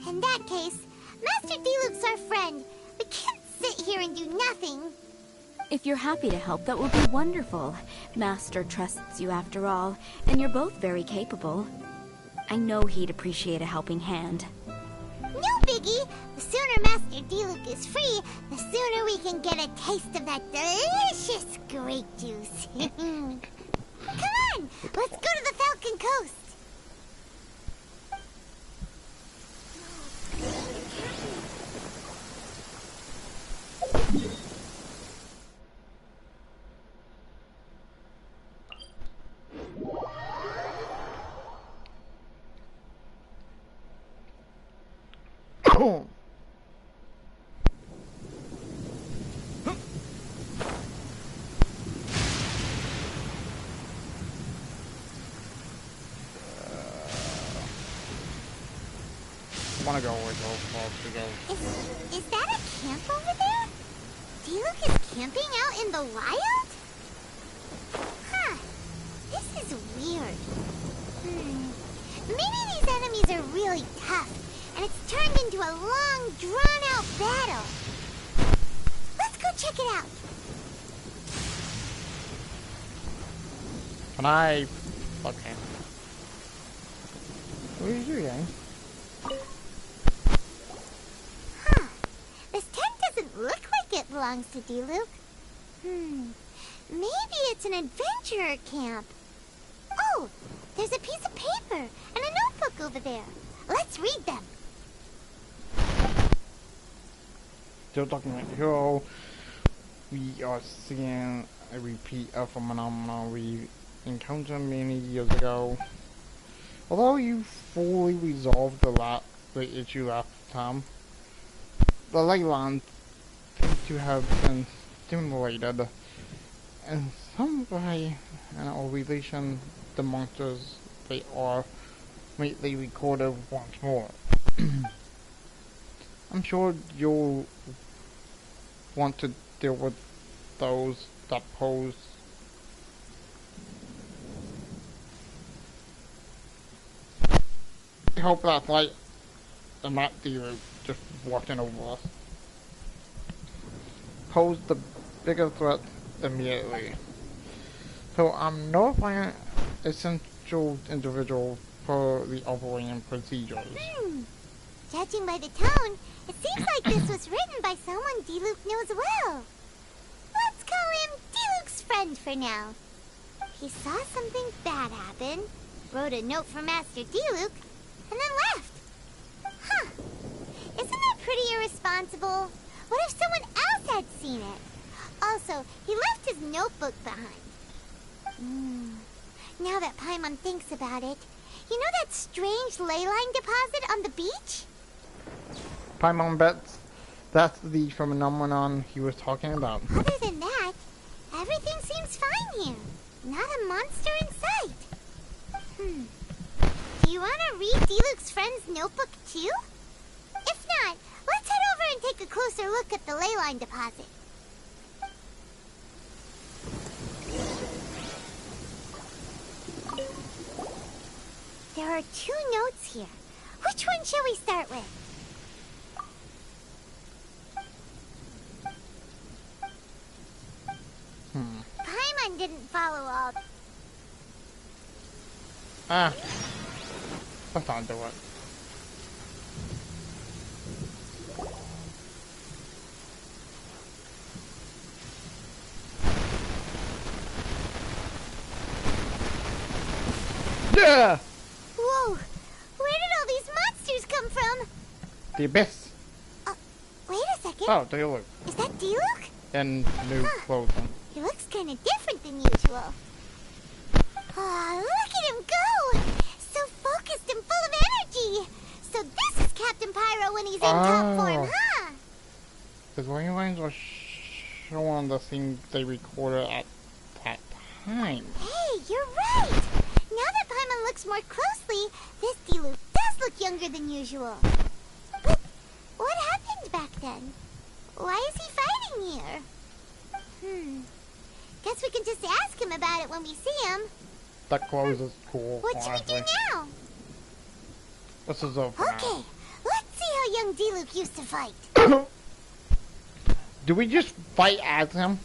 In that case, Master Diluc's our friend. We can't sit here and do nothing. If you're happy to help, that would be wonderful. Master trusts you after all, and you're both very capable. I know he'd appreciate a helping hand. No biggie. The sooner Master Diluc is free, the sooner we can get a taste of that delicious grape juice. Come on, let's go to the Falcon Coast. I want to go where those folks to go. Is that a camp over there? Diluc is camping out in the wild? Huh. This is weird. Maybe these enemies are really tough, and it's turned into a long, drawn-out battle. Let's go check it out. Can I... Okay. What are you doing? Huh. This tent doesn't look like it belongs to Diluc. Maybe it's an adventurer camp. Oh, there's a piece of paper and a notebook over there. Let's read them. Still talking about Hero. We are seeing a repeat of a phenomenon we encountered many years ago. Although you fully resolved the issue last time, the ley lines seem to have been stimulated in some way in our relation to monsters they are lately recorded once more. I'm sure you'll want to deal with those that pose hope that light and not Diluc just walking over us pose the bigger threat immediately. So I'm notifying essential individual for the operating procedures. Judging by the tone, it seems like this was written by someone Diluc knows well. Let's call him Diluc's friend for now. He saw something bad happen, wrote a note for Master Diluc, and then left. Huh. Isn't that pretty irresponsible? What if someone else had seen it? Also, he left his notebook behind. Now that Paimon thinks about it, you know that strange ley line deposit on the beach? Paimon bets that's the phenomenon he was talking about. Other than that, everything seems fine here. Not a monster in sight. Do you want to read Diluc's friend's notebook too? If not, let's head over and take a closer look at the ley line deposit. There are 2 notes here. Which one shall we start with? Paimon didn't follow all... Let's not do it. Yeah! Whoa! Where did all these monsters come from? The Abyss. Wait a second. Oh, Diluc. Diluc? in new clothing. He looks kind of different than usual. Oh, look at him go! So focused and full of energy! So this is Captain Pyro when he's in top form, huh? The green lines are showing the things they recorded at that time. Hey, you're right! Now that Paimon looks more closely, this Diluc does look younger than usual. But what happened back then? Why is he fighting here? Guess we can just ask him about it when we see him. That clothes is cool. What should we do now? This is over Okay, let's see how young Diluc used to fight. now. Do we just fight as him?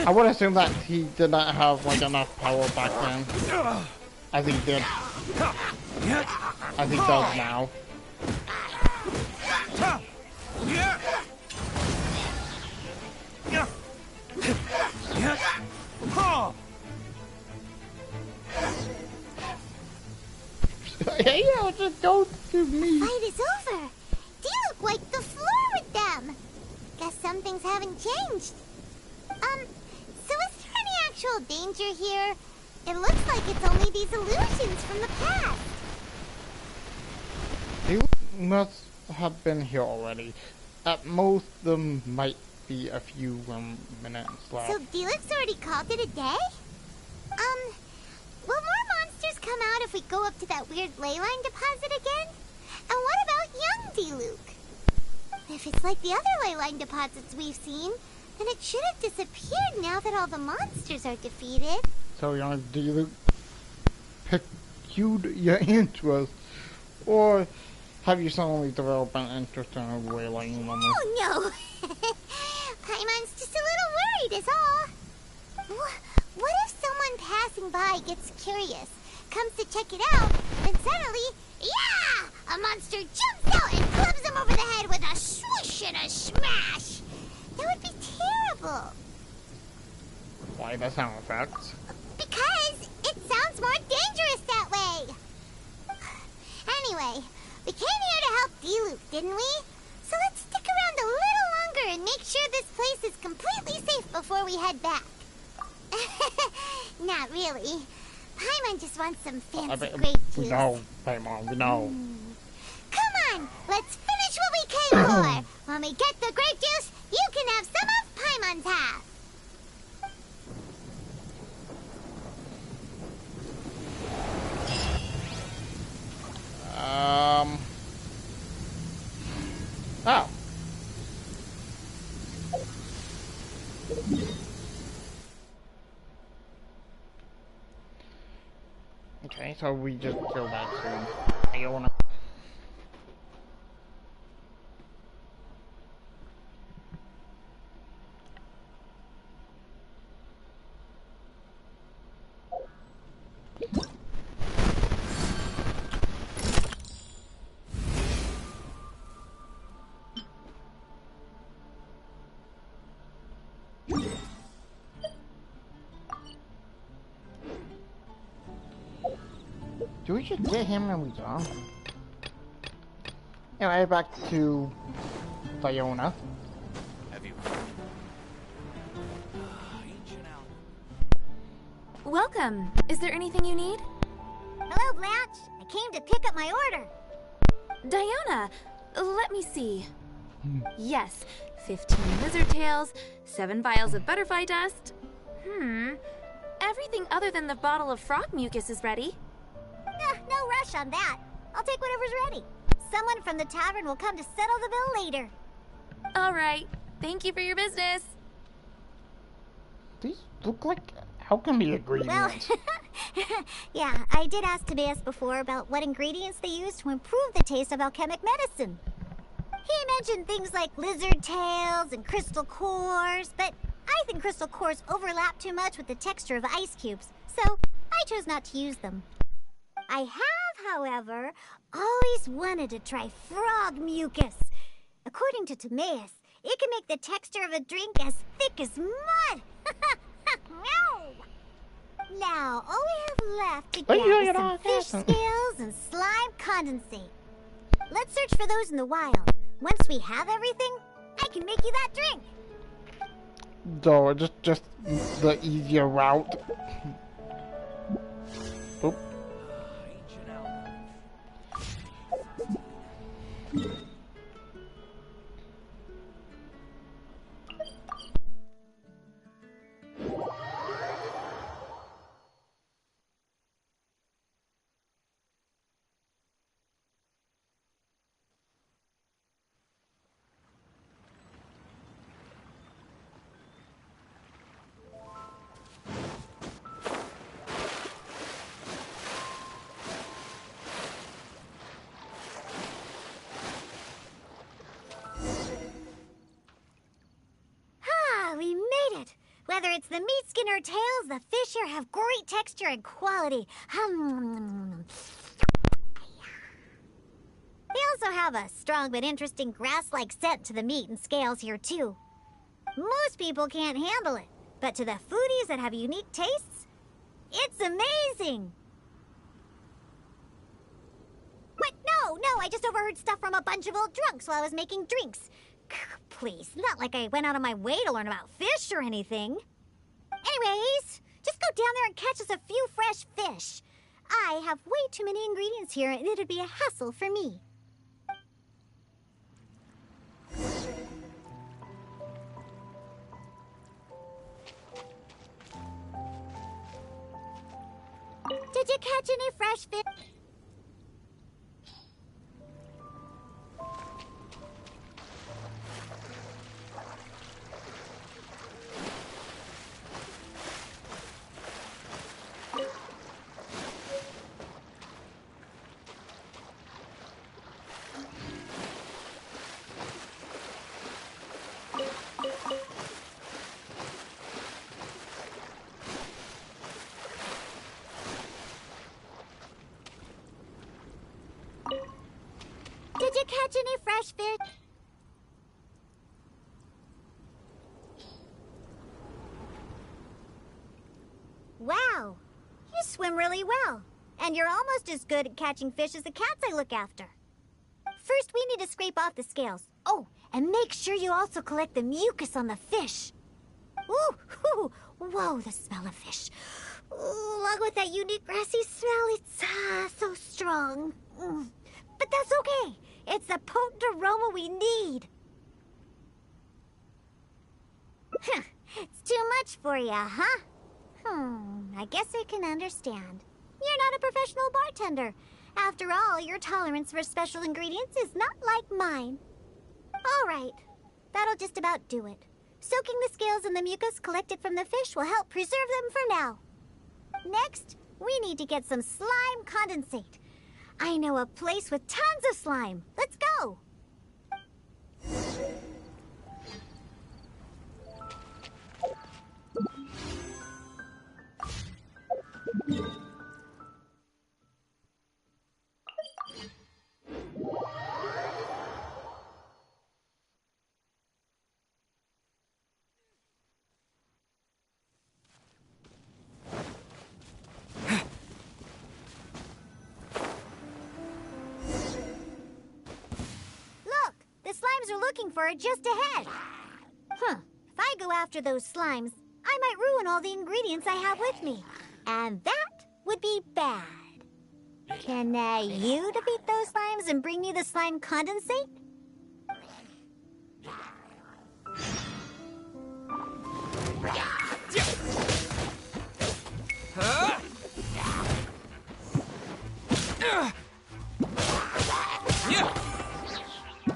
I would assume that he did not have like enough power back then. As he did. As he does now. Hey, just don't do me. Fight is over. Diluc wiped the floor with them. Guess some things haven't changed. So is there any actual danger here? It looks like it's only these illusions from the past. He must have been here already. At most, there might be a few minutes left. So Diluc's already called it a day? Will more monsters come out if we go up to that weird ley line deposit again? And what about young Diluc? If it's like the other ley line deposits we've seen, then it should have disappeared now that all the monsters are defeated. So young Diluc piqued your interest, or have you suddenly developed an interest in a way like normal? Oh no! Paimon's just a little worried is all. What if someone passing by gets curious, comes to check it out, and suddenly, yeah! A monster jumps out and clubs him over the head with a swoosh and a smash! That would be terrible. Why the sound effects? Because it sounds more dangerous that way. Anyway, we came here to help Diluc, didn't we? So let's stick around a little longer and make sure this place is completely safe before we head back. Not really. Paimon just wants some fancy grape juice. We know, Paimon, we know. Come on, let's finish what we came for. When we get the grape juice, you can have some of Paimon's half. Oh. Okay, so we just go back to Iona. Do we just get him and we done? Anyway, back to Iona. Have you? Welcome. Is there anything you need? Hello, Blanche. I came to pick up my order. Diona, let me see. Yes, 15 lizard tails, 7 vials of butterfly dust. Everything other than the bottle of frog mucus is ready. No rush on that. I'll take whatever's ready. Someone from the tavern will come to settle the bill later. All right. Thank you for your business. These look like alchemy ingredients. Well, yeah, I did ask Timaeus before about what ingredients they use to improve the taste of alchemic medicine. He mentioned things like lizard tails and crystal cores, but I think crystal cores overlap too much with the texture of ice cubes, so I chose not to use them. I have, however, always wanted to try frog mucus. According to Timaeus, it can make the texture of a drink as thick as mud. No! Now, all we have left to Oh, get yeah, is yeah, some yeah, fish yeah. scales and slime condensate. Let's search for those in the wild. Once we have everything, I can make you that drink. So just the easier route. Oh. Ancient outlaw. Ah, we made it! Whether it's the meat skin or tails, the fish here have great texture and quality. They also have a strong but interesting grass-like scent to the meat and scales here, too. Most people can't handle it, but to the foodies that have unique tastes, it's amazing! What? No, I just overheard stuff from a bunch of old drunks while I was making drinks. Please, not like I went out of my way to learn about fish or anything. Anyways, just go down there and catch us a few fresh fish. I have way too many ingredients here, and it'd be a hassle for me. Did you catch any fresh fish? Did you catch any fresh fish? Wow, you swim really well. And you're almost as good at catching fish as the cats I look after. First, we need to scrape off the scales. Oh, and make sure you also collect the mucus on the fish. Ooh, whoa, the smell of fish. Ooh, along with that unique grassy smell, it's so strong. But that's okay. It's the potent aroma we need. It's too much for you, huh? I guess I can understand. You're not a professional bartender. After all, your tolerance for special ingredients is not like mine. All right, that'll just about do it. Soaking the scales in the mucus collected from the fish will help preserve them for now. Next, we need to get some slime condensate. I know a place with tons of slime. Let's go. Slimes are looking for it just ahead. If I go after those slimes, I might ruin all the ingredients I have with me. And that would be bad. Can you defeat those slimes and bring me the slime condensate?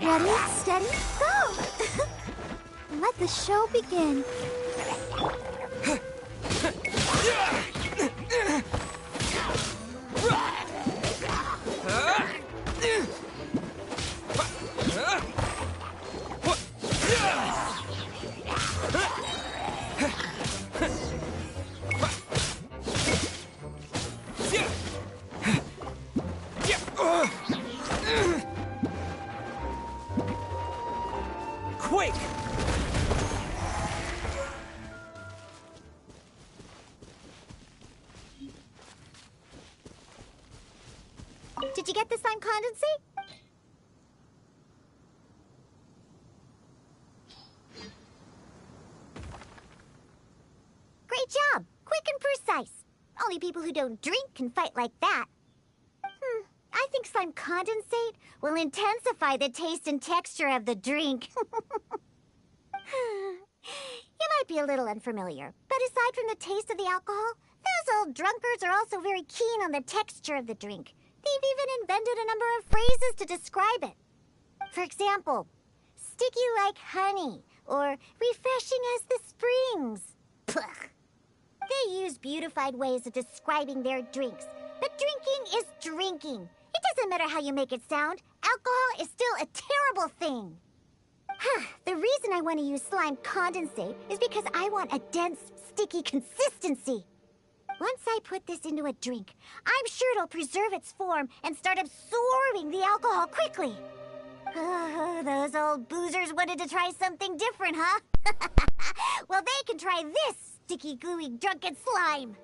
Ready, steady, go! Let the show begin. Did you get the slime condensate? Great job! Quick and precise. Only people who don't drink can fight like that. I think slime condensate will intensify the taste and texture of the drink. You might be a little unfamiliar, but aside from the taste of the alcohol, those old drunkards are also very keen on the texture of the drink. They've even invented a number of phrases to describe it. For example, sticky like honey, or refreshing as the springs. Pugh. They use beautified ways of describing their drinks, but drinking is drinking. It doesn't matter how you make it sound. Alcohol is still a terrible thing. The reason I want to use slime condensate is because I want a dense, sticky consistency. Once I put this into a drink, I'm sure it'll preserve its form and start absorbing the alcohol quickly. Those old boozers wanted to try something different, huh? Well, they can try this sticky, gooey, drunken slime.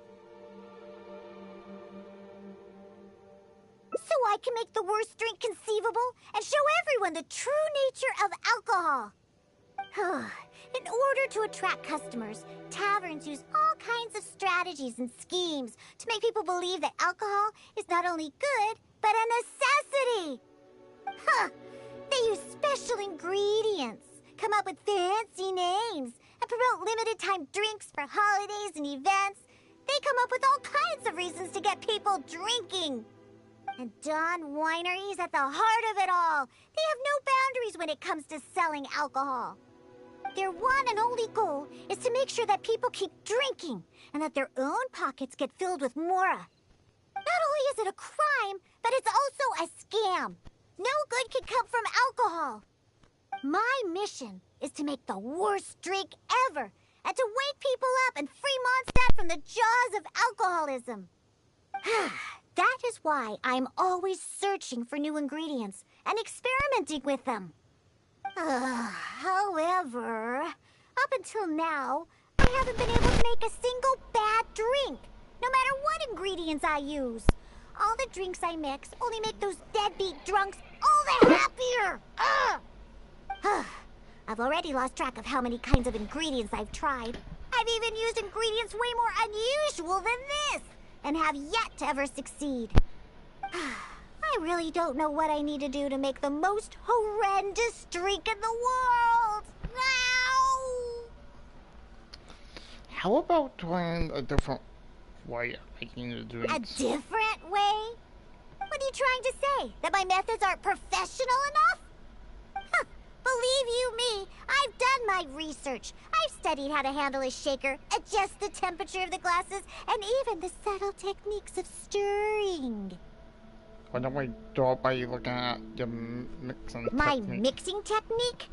So I can make the worst drink conceivable and show everyone the true nature of alcohol. In order to attract customers, taverns use all kinds of strategies and schemes to make people believe that alcohol is not only good, but a necessity. They use special ingredients, come up with fancy names, and promote limited-time drinks for holidays and events. They come up with all kinds of reasons to get people drinking. And Dawn Winery is at the heart of it all. They have no boundaries when it comes to selling alcohol. Their one and only goal is to make sure that people keep drinking and that their own pockets get filled with mora. Not only is it a crime, but it's also a scam. No good can come from alcohol. My mission is to make the worst drink ever and to wake people up and free Mondstadt from the jaws of alcoholism. That is why I'm always searching for new ingredients and experimenting with them. However, up until now, I haven't been able to make a single bad drink, no matter what ingredients I use. All the drinks I mix only make those deadbeat drunks all the happier. I've already lost track of how many kinds of ingredients I've tried. I've even used ingredients way more unusual than this, and have yet to ever succeed. I really don't know what I need to do to make the most horrendous drink in the world. Ow! How about trying a different way of making the drinks? A different way? What are you trying to say? That my methods aren't professional enough? Believe you me, I've done my research. I've studied how to handle a shaker, adjust the temperature of the glasses, and even the subtle techniques of stirring. Why don't we start by looking at your mixing technique? My mixing technique?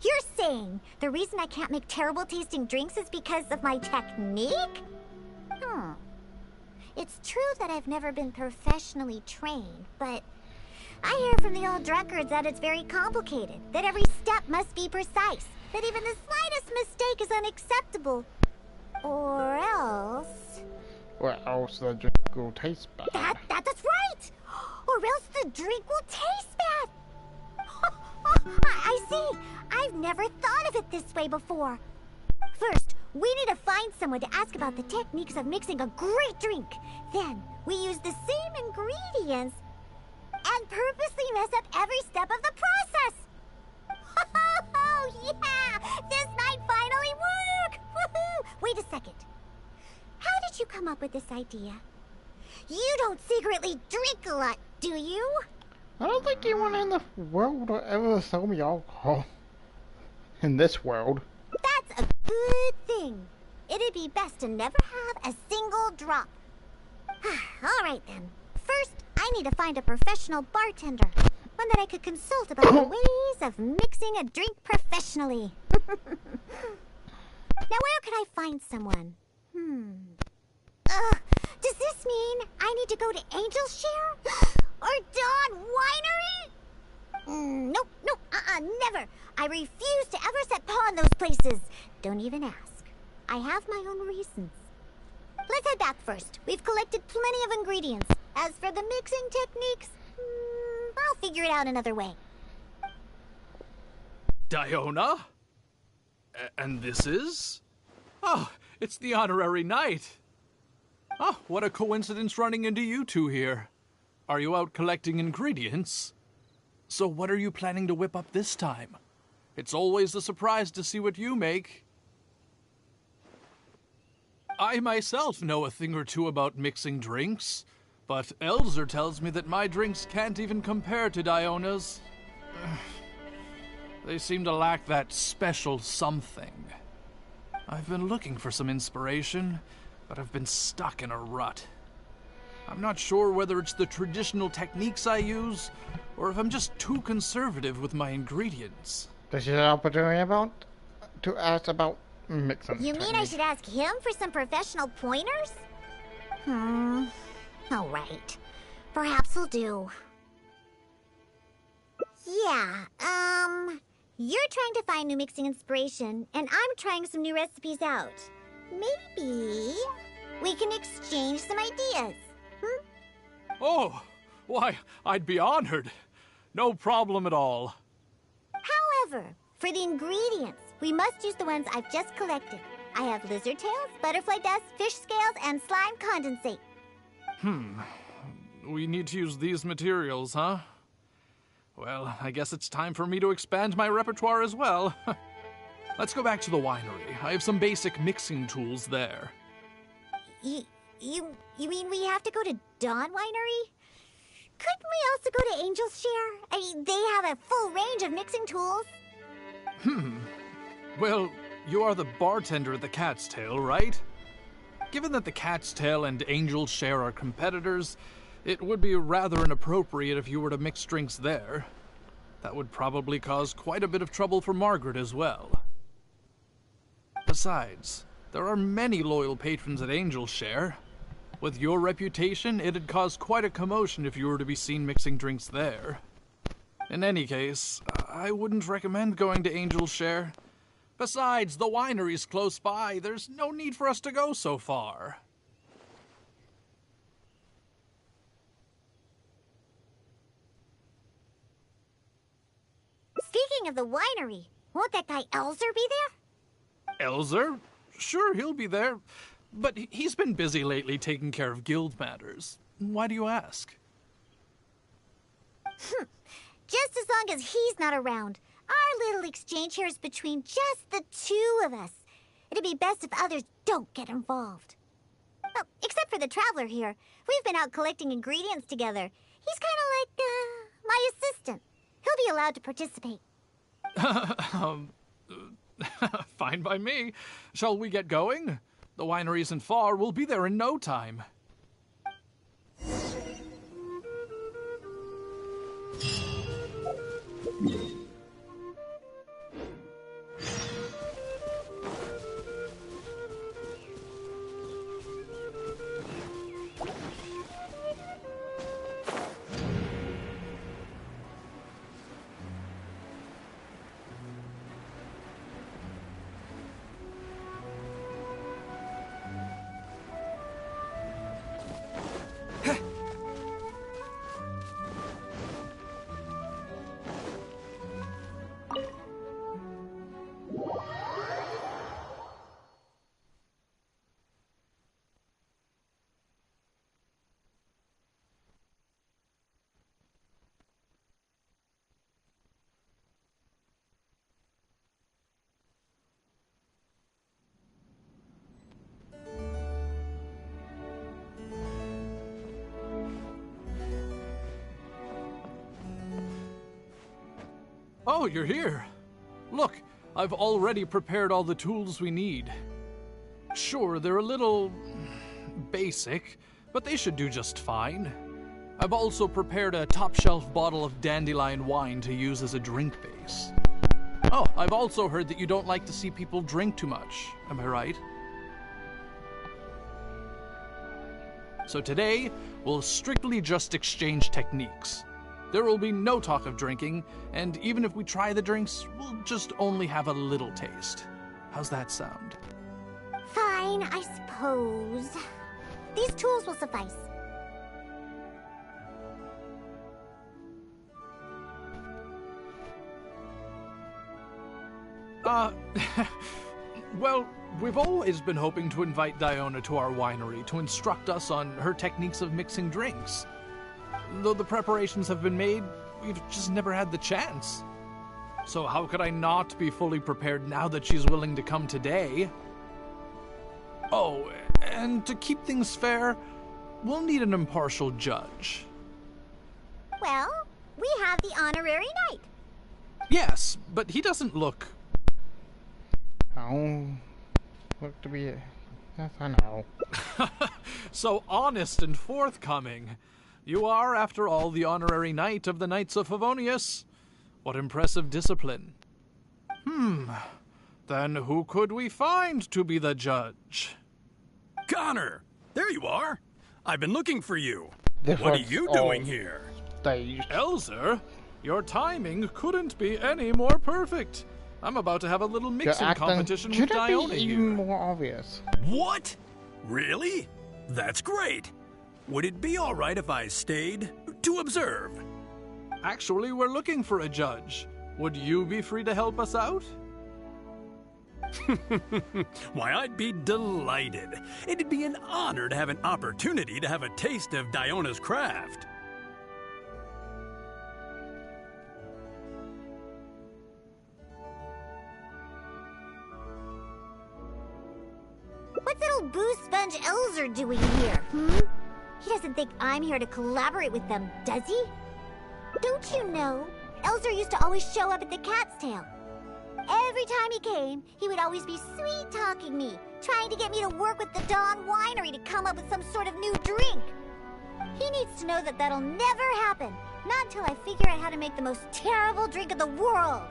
You're saying the reason I can't make terrible tasting drinks is because of my technique? It's true that I've never been professionally trained, but I hear from the old drunkards that it's very complicated, that every step must be precise, that even the slightest mistake is unacceptable. Or else... Or else the drink will taste bad. That's right! Or else the drink will taste bad! I see! I've never thought of it this way before. First, we need to find someone to ask about the techniques of mixing a great drink. Then, we use the same ingredients and purposely mess up every step of the process. Oh, yeah! This might finally work! Woohoo! Wait a second. How did you come up with this idea? You don't secretly drink a lot, do you? I don't think anyone in the world will ever sell me alcohol. In this world. That's a good thing. It'd be best to never have a single drop. All right, then. First, I need to find a professional bartender. One that I could consult about the ways of mixing a drink professionally. Now, where could I find someone? Does this mean I need to go to Angel's Share? Or Dawn Winery? Nope, never. I refuse to ever set paw in those places. Don't even ask. I have my own reasons. Let's head back first. We've collected plenty of ingredients. As for the mixing techniques, I'll figure it out another way. Diona? And this is? Oh, it's the honorary knight. Oh, what a coincidence running into you two here. Are you out collecting ingredients? So what are you planning to whip up this time? It's always a surprise to see what you make. I myself know a thing or two about mixing drinks, but Elzer tells me that my drinks can't even compare to Diona's. They seem to lack that special something. I've been looking for some inspiration, but I've been stuck in a rut. I'm not sure whether it's the traditional techniques I use, or if I'm just too conservative with my ingredients. This is an opportunity to ask about mixing. You mean I should ask him for some professional pointers? Alright. Perhaps we'll do. Yeah, you're trying to find new mixing inspiration, and I'm trying some new recipes out. Maybe we can exchange some ideas. Oh, why, I'd be honored. No problem at all. However, for the ingredients, we must use the ones I've just collected. I have lizard tails, butterfly dust, fish scales, and slime condensate. We need to use these materials, huh? Well, I guess it's time for me to expand my repertoire as well. Let's go back to the winery. I have some basic mixing tools there. You mean we have to go to Dawn Winery? Couldn't we also go to Angel's Share? I mean, they have a full range of mixing tools. Well, you are the bartender at the Cat's Tail, right? Given that the Cat's Tail and Angel's Share are competitors, it would be rather inappropriate if you were to mix drinks there. That would probably cause quite a bit of trouble for Margaret as well. Besides, there are many loyal patrons at Angel's Share. With your reputation, it'd cause quite a commotion if you were to be seen mixing drinks there. In any case, I wouldn't recommend going to Angel's Share. Besides, the winery's close by. There's no need for us to go so far. Speaking of the winery, won't that guy Elzer be there? Elzer? Sure, he'll be there. But he's been busy lately taking care of guild matters. Why do you ask? Just as long as he's not around. Our little exchange here is between just the two of us. It'd be best if others don't get involved. Well, except for the traveler here. We've been out collecting ingredients together. He's kind of like, my assistant. He'll be allowed to participate. Fine by me. Shall we get going? The winery isn't far. We'll be there in no time. Oh, you're here. Look, I've already prepared all the tools we need. Sure, they're a little basic, but they should do just fine. I've also prepared a top-shelf bottle of dandelion wine to use as a drink base. Oh, I've also heard that you don't like to see people drink too much. Am I right? So today, we'll strictly just exchange techniques. There will be no talk of drinking, and even if we try the drinks, we'll just only have a little taste. How's that sound? Fine, I suppose. These tools will suffice. Well, we've always been hoping to invite Diona to our winery to instruct us on her techniques of mixing drinks. Though the preparations have been made, we've just never had the chance. So how could I not be fully prepared now that she's willing to come today? Oh, and to keep things fair, we'll need an impartial judge. Well, we have the honorary knight. Yes, but he doesn't look... Oh, look to be... Yes, I know. So honest and forthcoming. You are, after all, the honorary knight of the Knights of Favonius. What impressive discipline. Then who could we find to be the judge? Connor! There you are! I've been looking for you. This What are was you all doing here? Staged. Elzer, your timing couldn't be any more perfect. I'm about to have a little mixing competition with Shouldn't Diona be here. even more obvious. What? Really? That's great. Would it be all right if I stayed to observe? Actually, we're looking for a judge. Would you be free to help us out? Why, I'd be delighted. It'd be an honor to have an opportunity to have a taste of Diona's craft. What's that old booze sponge Elzer doing here, He doesn't think I'm here to collaborate with them, does he? Don't you know, Elzer used to always show up at the Cat's Tail. Every time he came, he would always be sweet-talking me, trying to get me to work with the Dawn Winery to come up with some sort of new drink. He needs to know that that'll never happen, not until I figure out how to make the most terrible drink in the world.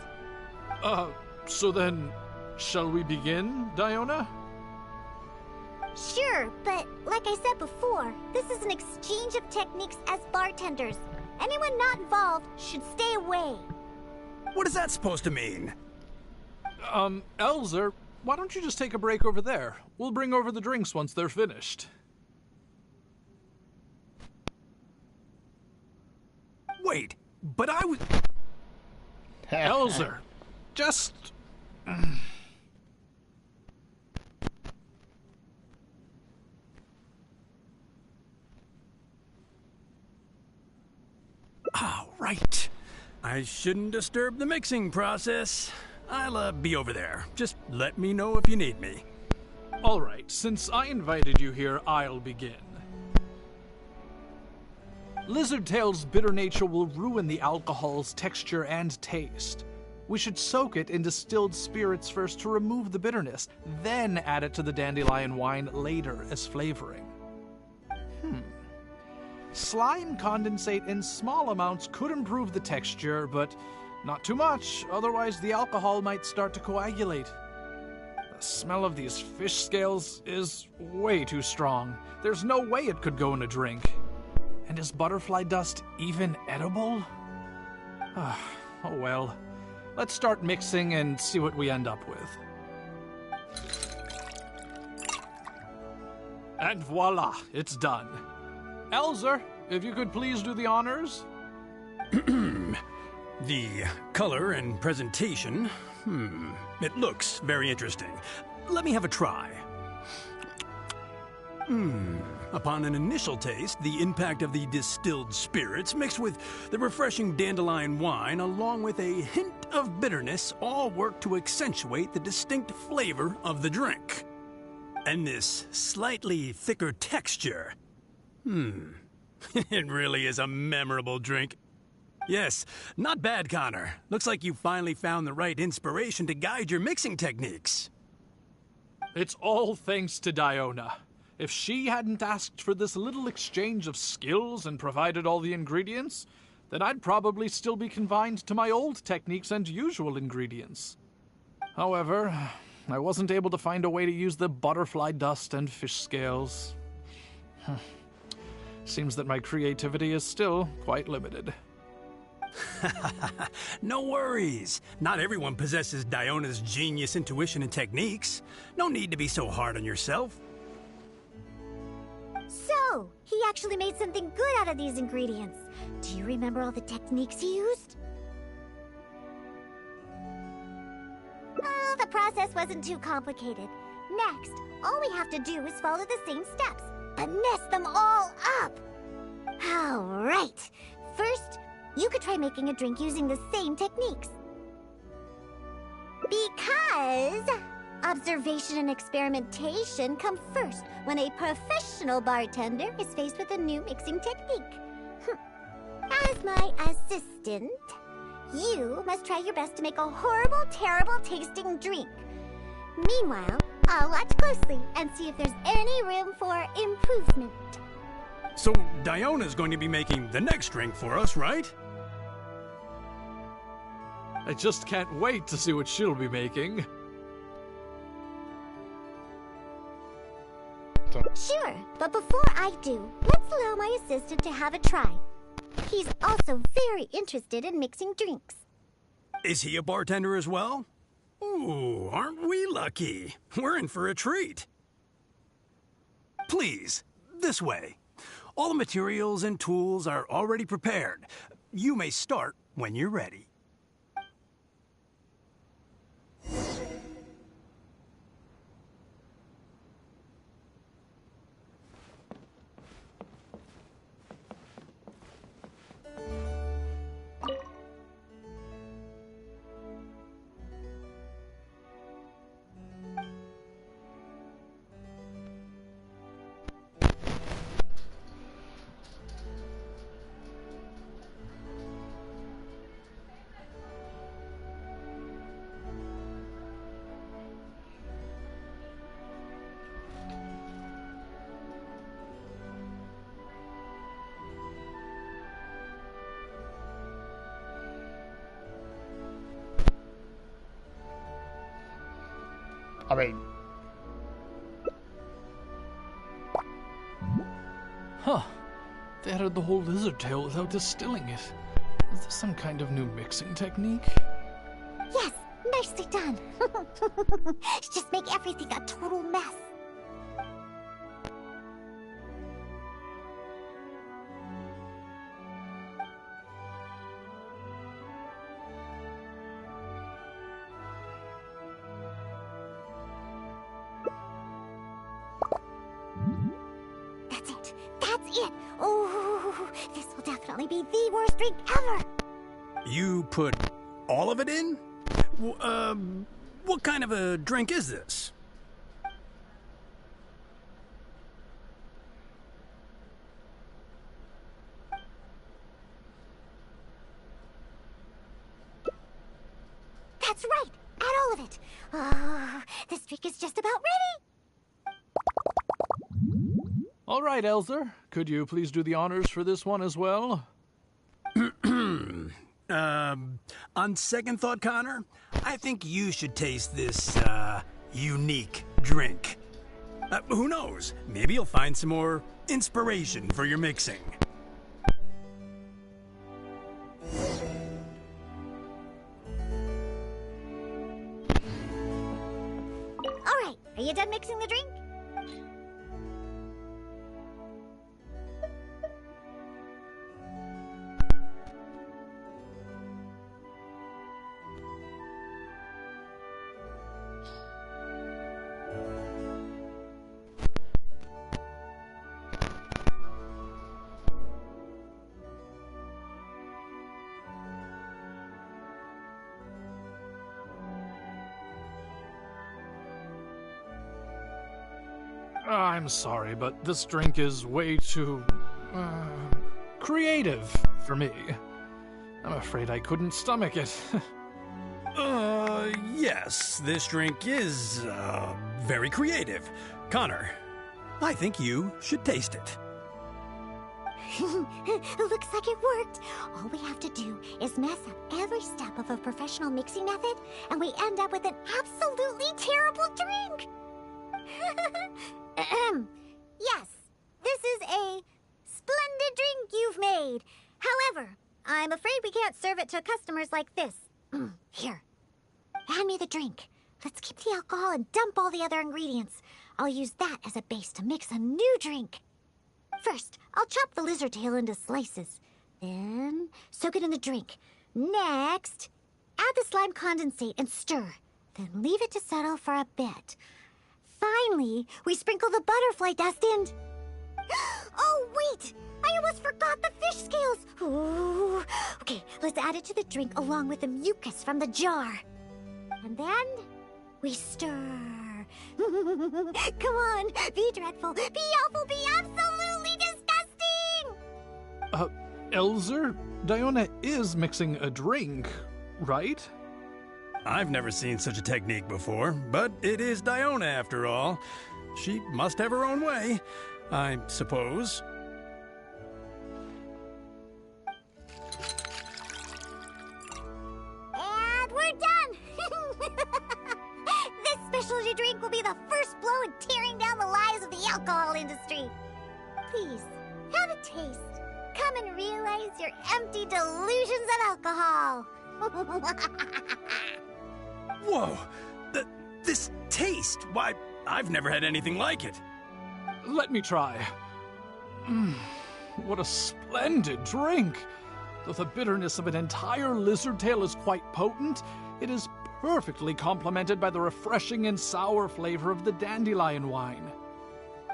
So then, shall we begin, Diona? Sure, but like I said before, this is an exchange of techniques as bartenders. Anyone not involved should stay away. What is that supposed to mean? Elzer, why don't you just take a break over there? We'll bring over the drinks once they're finished. Wait, but I was... Elzer, just... Oh, right. I shouldn't disturb the mixing process. I'll be over there. Just let me know if you need me. All right, since I invited you here, I'll begin. Lizardtail's bitter nature will ruin the alcohol's texture and taste. We should soak it in distilled spirits first to remove the bitterness, then add it to the dandelion wine later as flavoring. Slime condensate in small amounts could improve the texture, but not too much, otherwise the alcohol might start to coagulate. The smell of these fish scales is way too strong. There's no way it could go in a drink. And is butterfly dust even edible? Oh well. Let's start mixing and see what we end up with. And voila, it's done. Elzer, if you could please do the honors. The color and presentation, it looks very interesting. Let me have a try. Upon an initial taste, the impact of the distilled spirits mixed with the refreshing dandelion wine along with a hint of bitterness all work to accentuate the distinct flavor of the drink. And this slightly thicker texture. It really is a memorable drink. Yes, not bad, Connor. Looks like you finally found the right inspiration to guide your mixing techniques. It's all thanks to Diona. If she hadn't asked for this little exchange of skills and provided all the ingredients, then I'd probably still be confined to my old techniques and usual ingredients. However, I wasn't able to find a way to use the butterfly dust and fish scales. Seems that my creativity is still quite limited. No worries. Not everyone possesses Diona's genius intuition and techniques. No need to be so hard on yourself. So, he actually made something good out of these ingredients. Do you remember all the techniques he used? Well, the process wasn't too complicated. Next, all we have to do is follow the same steps, but mess them all up. All right. First, you could try making a drink using the same techniques. Because observation and experimentation come first when a professional bartender is faced with a new mixing technique. As my assistant, you must try your best to make a horrible, terrible tasting drink. Meanwhile, I'll watch closely and see if there's any room for improvement. So, Diona's going to be making the next drink for us, right? I just can't wait to see what she'll be making. Sure, but before I do, let's allow my assistant to have a try. He's also very interested in mixing drinks. Is he a bartender as well? Ooh, aren't we lucky? We're in for a treat. Please, this way. All the materials and tools are already prepared. You may start when you're ready. I mean... Huh. They added the whole lizard tail without distilling it. Is this some kind of new mixing technique? Yes, nicely done. Just make everything a total mess. That's it. Oh, this will definitely be the worst drink ever. You put all of it in? What kind of a drink is this? That's right. Add all of it. Oh, this drink is just about ready. All right, Elzer. Could you please do the honors for this one as well? On second thought, Connor, I think you should taste this, unique drink. Who knows? Maybe you'll find some more inspiration for your mixing. All right, are you done mixing the drink? I'm sorry, but this drink is way too... creative for me. I'm afraid I couldn't stomach it. Yes, this drink is, very creative. Connor, I think you should taste it. Looks like it worked. All we have to do is mess up every step of a professional mixing method, and we end up with an absolutely terrible drink. Yes, this is a splendid drink you've made. However, I'm afraid we can't serve it to customers like this. Here, hand me the drink. Let's keep the alcohol and dump all the other ingredients. I'll use that as a base to mix a new drink. First, I'll chop the lizard tail into slices. Then, soak it in the drink. Next, add the slime condensate and stir. Then leave it to settle for a bit. Finally, we sprinkle the butterfly dust in. Oh, wait! I almost forgot the fish scales! Ooh. Okay, let's add it to the drink along with the mucus from the jar. And then we stir. Come on, be dreadful, be awful, be absolutely disgusting! Elzer, Diona is mixing a drink, right? I've never seen such a technique before, but it is Diona after all. She must have her own way, I suppose. And we're done! This specialty drink will be the first blow in tearing down the lives of the alcohol industry. Please, have a taste. Come and realize your empty delusions of alcohol. Whoa! This taste! Why, I've never had anything like it. Let me try. What a splendid drink! Though the bitterness of an entire lizard tail is quite potent, it is perfectly complemented by the refreshing and sour flavor of the dandelion wine.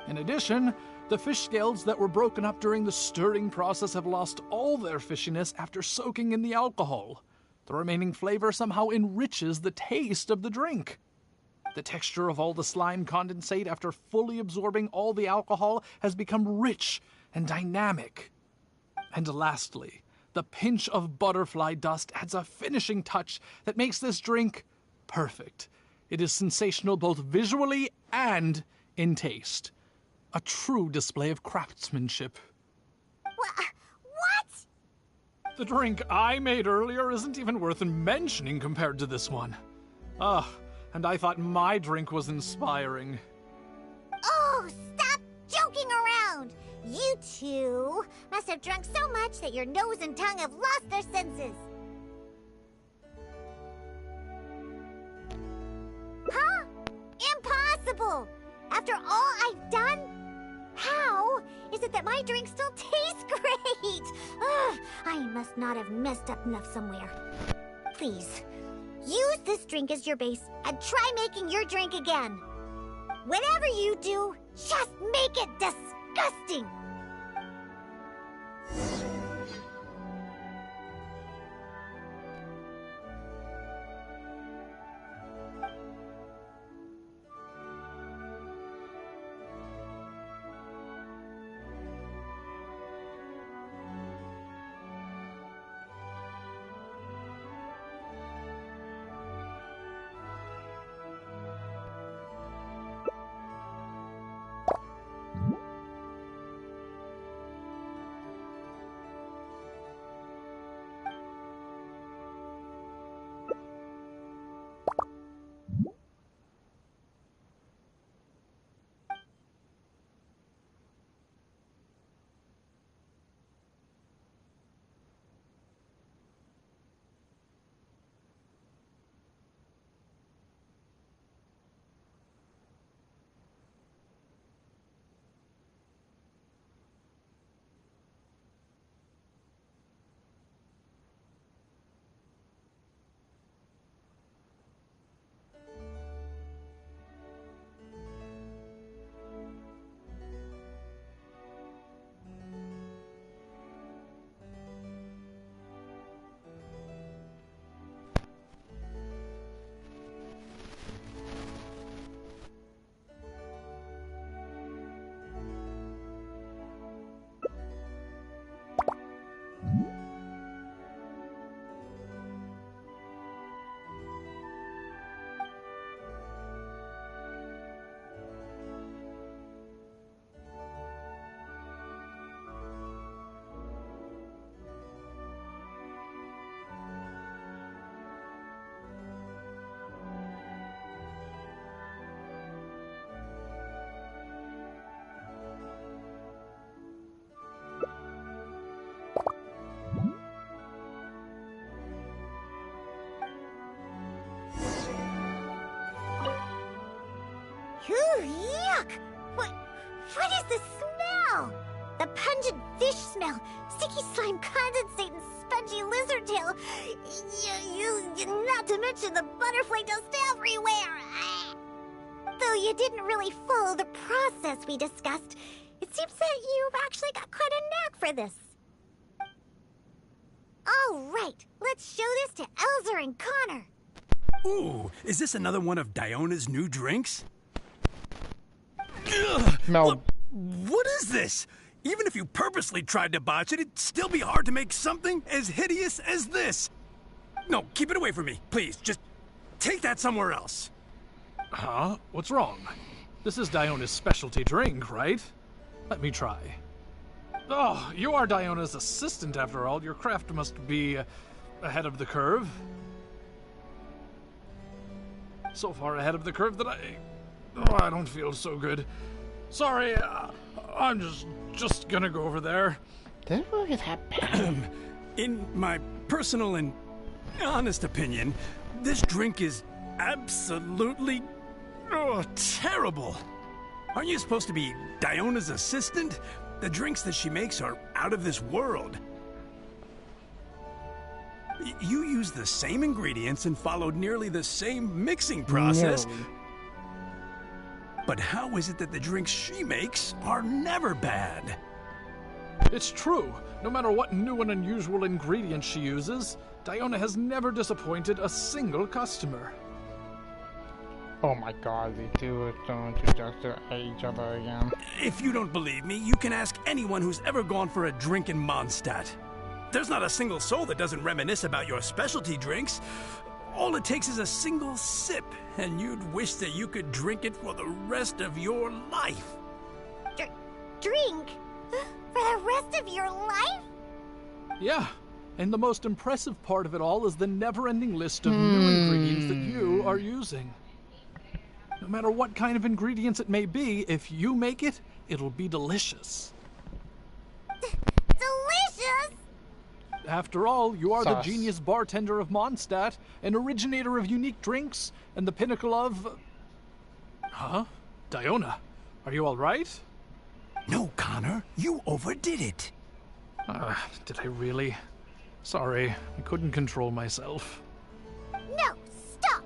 In addition, the fish scales that were broken up during the stirring process have lost all their fishiness after soaking in the alcohol. The remaining flavor somehow enriches the taste of the drink. The texture of all the slime condensate after fully absorbing all the alcohol has become rich and dynamic. And lastly, the pinch of butterfly dust adds a finishing touch that makes this drink perfect. It is sensational both visually and in taste. A true display of craftsmanship. What? The drink I made earlier isn't even worth mentioning compared to this one. And I thought my drink was inspiring. Oh, stop joking around! You two must have drunk so much that your nose and tongue have lost their senses. Huh? Impossible! After all I've done? How is it that my drink still tastes great? Ugh, I must not have messed up enough somewhere. Please, use this drink as your base and try making your drink again. Whatever you do, just make it disgusting! Ooh, yuck! What is the smell? The pungent fish smell, sticky slime condensate, and pudgy lizard tail. Not to mention the butterfly dust everywhere. Though you didn't really follow the process we discussed, it seems that you've actually got quite a knack for this. All right, let's show this to Elzer and Connor. Ooh, is this another one of Diona's new drinks? No. Look, what is this? Even if you purposely tried to botch it, it'd still be hard to make something as hideous as this. No, keep it away from me, please. Just take that somewhere else. Huh? What's wrong? This is Diona's specialty drink, right? Let me try. Oh, you are Diona's assistant after all. Your craft must be ahead of the curve. So far ahead of the curve that I don't feel so good. Sorry, I'm just gonna go over there. Did it really get that bad? In my personal and honest opinion, this drink is absolutely terrible. Aren't you supposed to be Diona's assistant? The drinks that she makes are out of this world. You use the same ingredients and followed nearly the same mixing process. No. But how is it that the drinks she makes are never bad? It's true. No matter what new and unusual ingredients she uses, Diona has never disappointed a single customer. Oh my god, they do it, don't you just at each other again. If you don't believe me, you can ask anyone who's ever gone for a drink in Mondstadt. There's not a single soul that doesn't reminisce about your specialty drinks. All it takes is a single sip, and you'd wish that you could drink it for the rest of your life. Drink? For the rest of your life? Yeah, and the most impressive part of it all is the never-ending list of new ingredients that you are using. No matter what kind of ingredients it may be, if you make it, it'll be delicious. Delicious? After all, you are the Sauce. genius bartender of Mondstadt, an originator of unique drinks, and the pinnacle of... Huh? Diona, are you all right? No, Connor, you overdid it. Did I really? Sorry, I couldn't control myself. No, stop!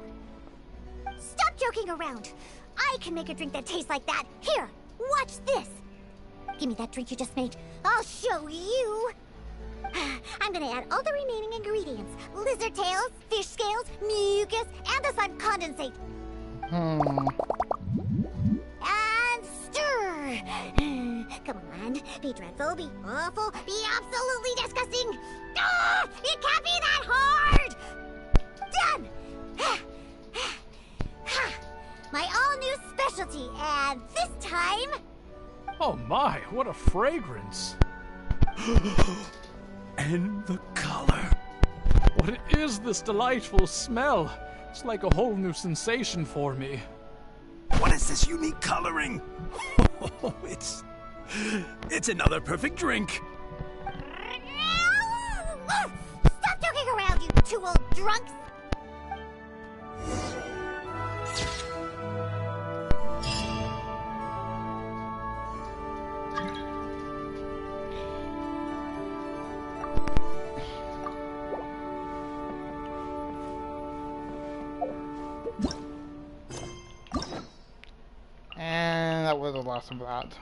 Stop joking around. I can make a drink that tastes like that. Here, watch this. Give me that drink you just made. I'll show you. I'm gonna add all the remaining ingredients. Lizard tails, fish scales, mucus, and the slime condensate. And stir. Come on, be dreadful, be awful, be absolutely disgusting. Ah, it can't be that hard. Done. My all-new specialty, and this time... Oh my, what a fragrance! And the color. What is this delightful smell? It's like a whole new sensation for me. What is this unique coloring? Oh, it's another perfect drink. Stop joking around, you two old drunks! And that was the last of that.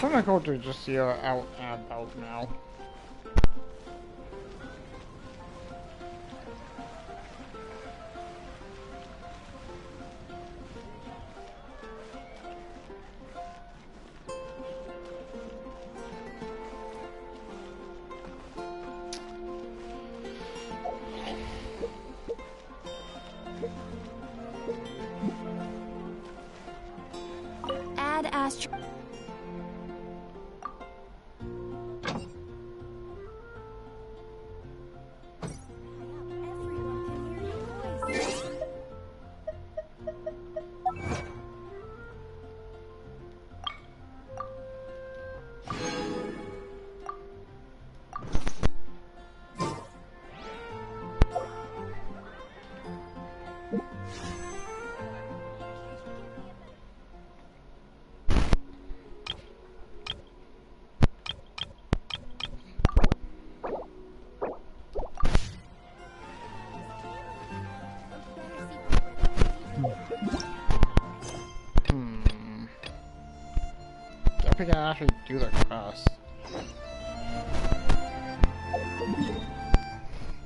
I'm gonna go to just see her out and about now. I think I actually do the quest.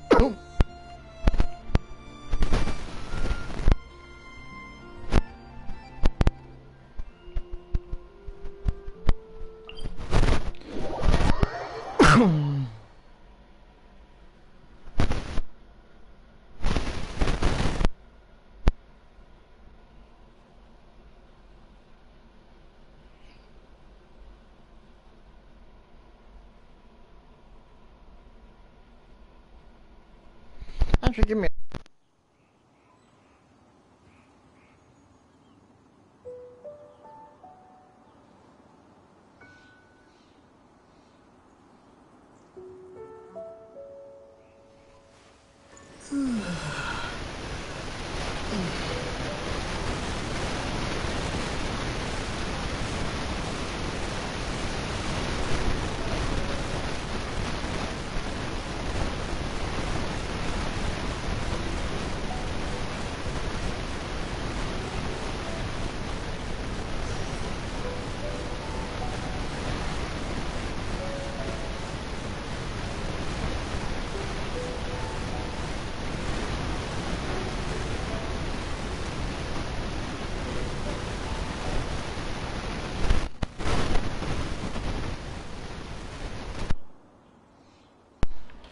Boom. Actually, give me.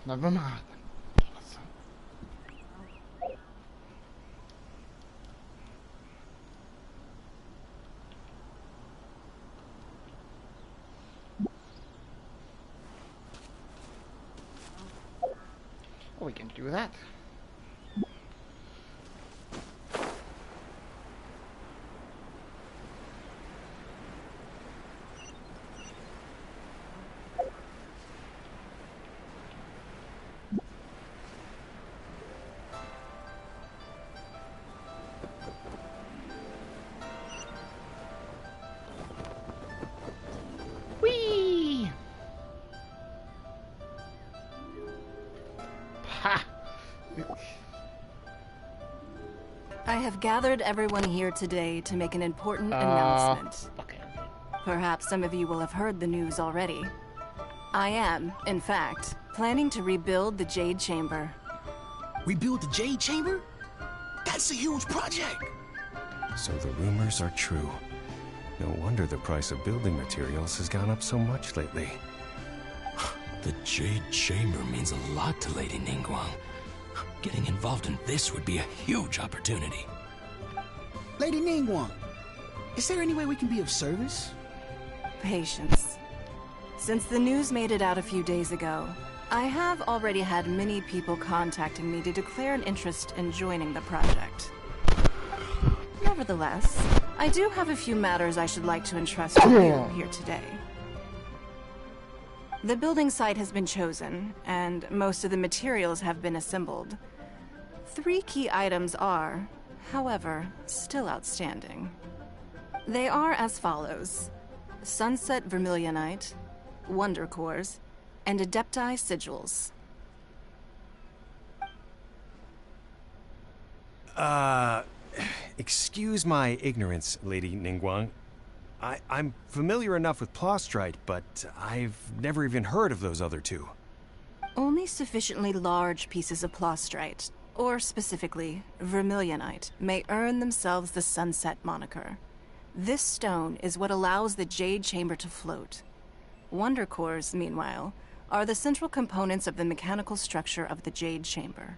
Never mind. Oh, we can do that. Whee! Ha! I have gathered everyone here today to make an important announcement. Okay. Perhaps some of you will have heard the news already. I am, in fact, planning to rebuild the Jade Chamber. Rebuild the Jade Chamber? That's a huge project! So the rumors are true. No wonder the price of building materials has gone up so much lately. The Jade Chamber means a lot to Lady Ningguang. Getting involved in this would be a huge opportunity. Lady Ningguang, is there any way we can be of service? Patience. Since the news made it out a few days ago, I have already had many people contacting me to declare an interest in joining the project. Nevertheless, I do have a few matters I should like to entrust to you here today. The building site has been chosen, and most of the materials have been assembled. 3 key items are, however, still outstanding. They are as follows: Sunset Vermilionite, Wonder Cores, and Adepti Sigils. Excuse my ignorance, Lady Ningguang. I'm familiar enough with Plostrite, but I've never even heard of those other 2. Only sufficiently large pieces of Plostrite, or specifically Vermilionite, may earn themselves the Sunset moniker. This stone is what allows the Jade Chamber to float. Wonder Cores, meanwhile, are the central components of the mechanical structure of the Jade Chamber.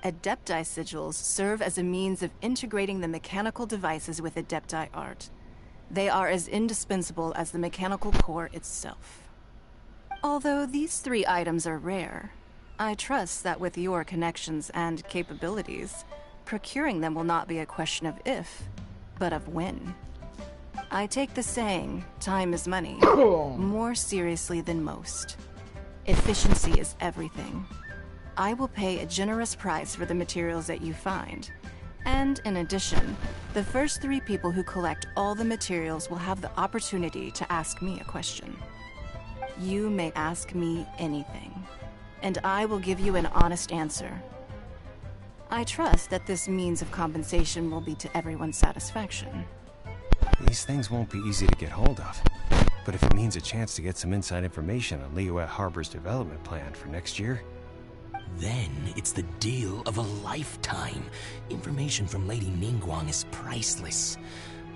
Adepti Sigils serve as a means of integrating the mechanical devices with Adepti art. They are as indispensable as the mechanical core itself. Although these 3 items are rare, I trust that with your connections and capabilities, procuring them will not be a question of if, but of when. I take the saying, time is money, more seriously than most. Efficiency is everything. I will pay a generous price for the materials that you find. And in addition, the first 3 people who collect all the materials will have the opportunity to ask me a question. You may ask me anything, and I will give you an honest answer. I trust that this means of compensation will be to everyone's satisfaction. These things won't be easy to get hold of. But if it means a chance to get some inside information on Liyue Harbor's development plan for next year... Then it's the deal of a lifetime. Information from Lady Ningguang is priceless.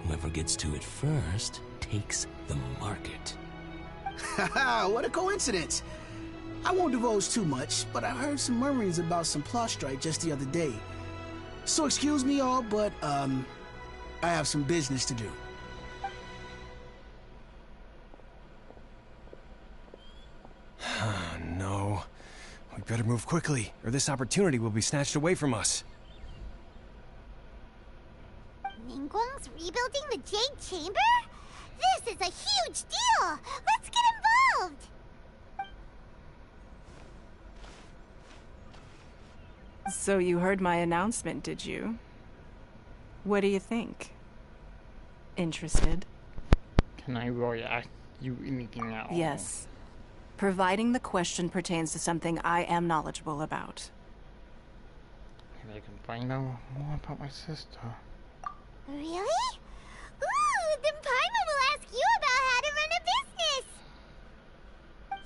Whoever gets to it first takes the market. Haha, what a coincidence. I won't divulge too much, but I heard some murmurings about some Plostrite just the other day. So excuse me all, but, I have some business to do. No. We better move quickly, or this opportunity will be snatched away from us. Ningguang's rebuilding the Jade Chamber? This is a huge deal! Let's get involved! So you heard my announcement, did you? What do you think? Interested? Can I really ask you anything else? Yes. Providing the question pertains to something I am knowledgeable about. Maybe I can find out more about my sister. Really? Ooh, then Paimon will ask you about how to run a business!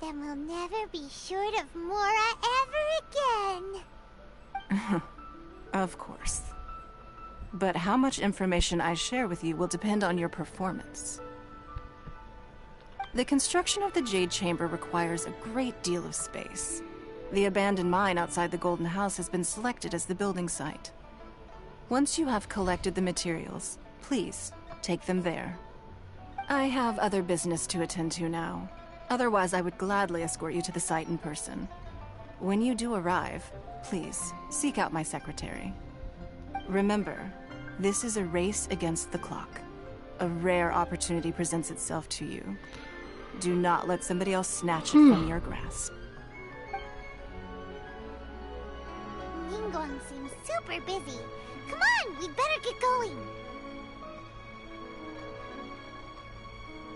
Then we'll never be short of Mora ever again! Of course. But how much information I share with you will depend on your performance. The construction of the Jade Chamber requires a great deal of space. The abandoned mine outside the Golden House has been selected as the building site. Once you have collected the materials, please take them there. I have other business to attend to now. Otherwise, I would gladly escort you to the site in person. When you do arrive, please seek out my secretary. Remember, this is a race against the clock. A rare opportunity presents itself to you. Do not let somebody else snatch it from your grasp. Ningguang seems super busy. Come on, we'd better get going.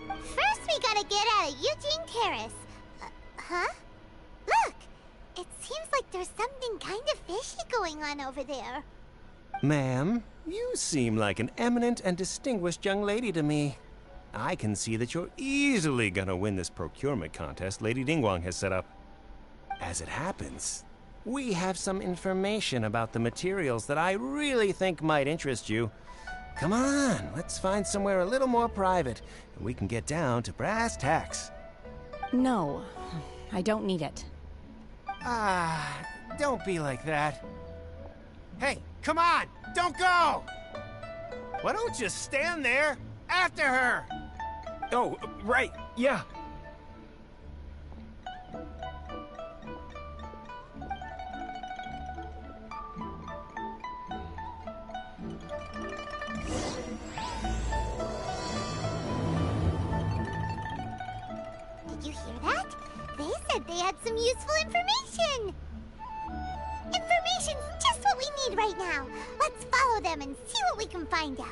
First, we gotta get out of Eugene Terrace. Huh? Look! It seems like there's something kind of fishy going on over there. Ma'am, you seem like an eminent and distinguished young lady to me. I can see that you're easily gonna win this procurement contest Lady Ningguang has set up. As it happens, we have some information about the materials that I really think might interest you. Come on, let's find somewhere a little more private, and we can get down to brass tacks. No, I don't need it. Ah, don't be like that. Hey, come on, don't go! Why don't you stand there after her? Oh, right, yeah. Did you hear that? They said they had some useful information. Information's just what we need right now. Let's follow them and see what we can find out.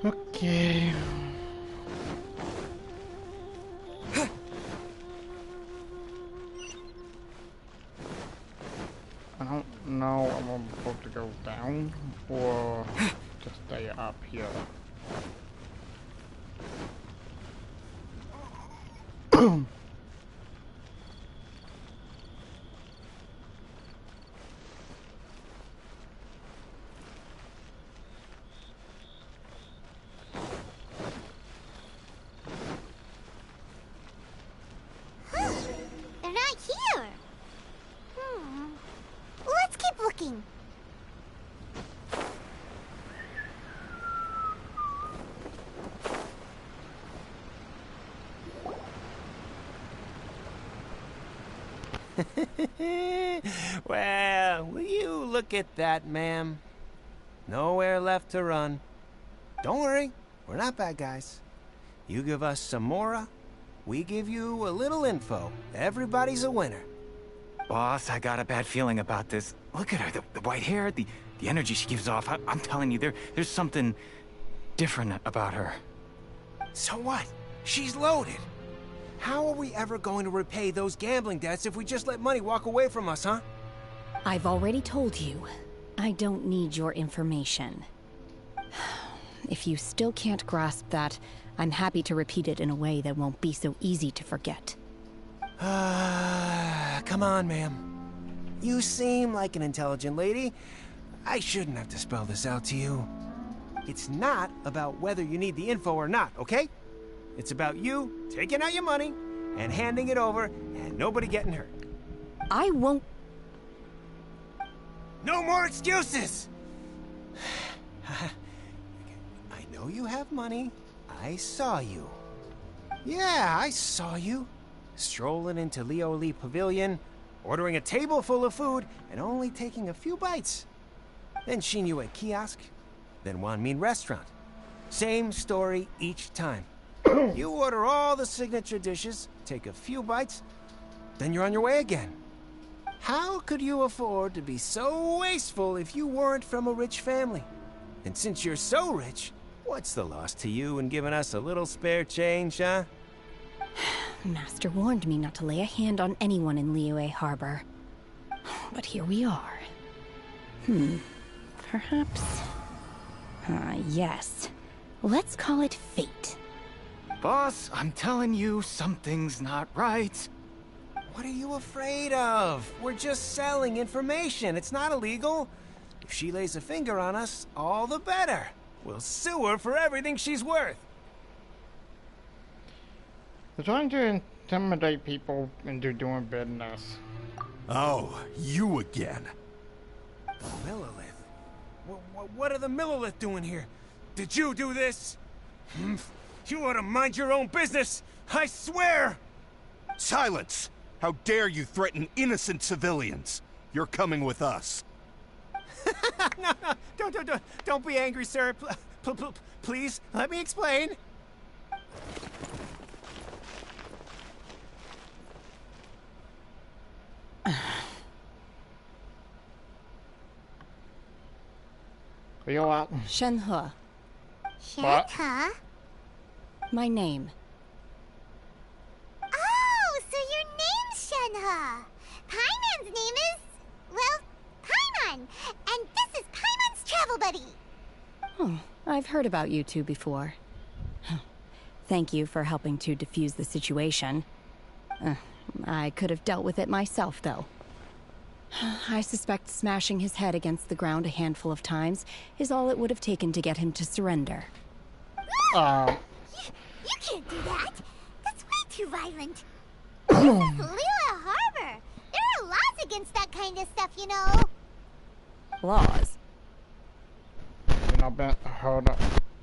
Okay. I don't know if I'm supposed to go down or just stay up here. They're not here. Let's keep looking. Well, will you look at that, ma'am? Nowhere left to run. Don't worry, we're not bad guys. You give us some mora, we give you a little info. Everybody's a winner. Boss, I got a bad feeling about this. Look at her, the white hair, the energy she gives off. I'm telling you, there's something different about her. So what? She's loaded. How are we ever going to repay those gambling debts if we just let money walk away from us, huh? I've already told you, I don't need your information. If you still can't grasp that, I'm happy to repeat it in a way that won't be so easy to forget. Come on, ma'am. You seem like an intelligent lady. I shouldn't have to spell this out to you. It's not about whether you need the info or not, okay? It's about you taking out your money and handing it over and nobody getting hurt. I won't... No more excuses! I know you have money. I saw you. Yeah, I saw you. Strolling into Leo Lee Pavilion, ordering a table full of food, and only taking a few bites. Then Shinyue Kiosk, then Wanmin Restaurant. Same story each time. You order all the signature dishes, take a few bites, then you're on your way again. How could you afford to be so wasteful if you weren't from a rich family? And since you're so rich, what's the loss to you in giving us a little spare change, huh? Master warned me not to lay a hand on anyone in Liyue Harbor. But here we are. Perhaps... yes. Let's call it fate. Boss, I'm telling you, something's not right. What are you afraid of? We're just selling information. It's not illegal. If she lays a finger on us, all the better. We'll sue her for everything she's worth. They're trying to intimidate people into doing business. Oh, you again. Millilith? What are the Millilith doing here? Did you do this? You ought to mind your own business! I swear! Silence! How dare you threaten innocent civilians? You're coming with us. No, don't be angry, sir. Please, let me explain. Shenhe. Shen, What? huh? My name. Oh, so your name's Shenhe. Paimon's name is, well, Paimon. And this is Paimon's travel buddy. Oh, I've heard about you two before. Thank you for helping to defuse the situation. I could have dealt with it myself, though. I suspect smashing his head against the ground a handful of times is all it would have taken to get him to surrender. You can't do that. That's way too violent. This is Liyue Harbor. There are laws against that kind of stuff, you know. Laws? You not been heard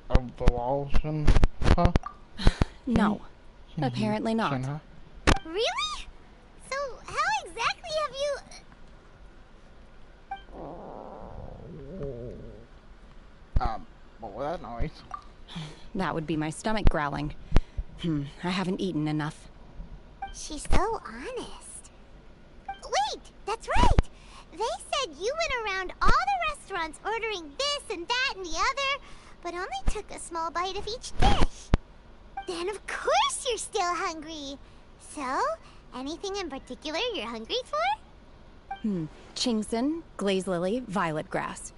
of the laws, huh? No. Apparently not. Really? So how exactly have you... What was that noise? That would be my stomach growling. I haven't eaten enough. She's so honest. Wait, that's right. They said you went around all the restaurants ordering this and that and the other, but only took a small bite of each dish. Then of course you're still hungry. So, anything in particular you're hungry for? Chingson, glaze lily, violet grass.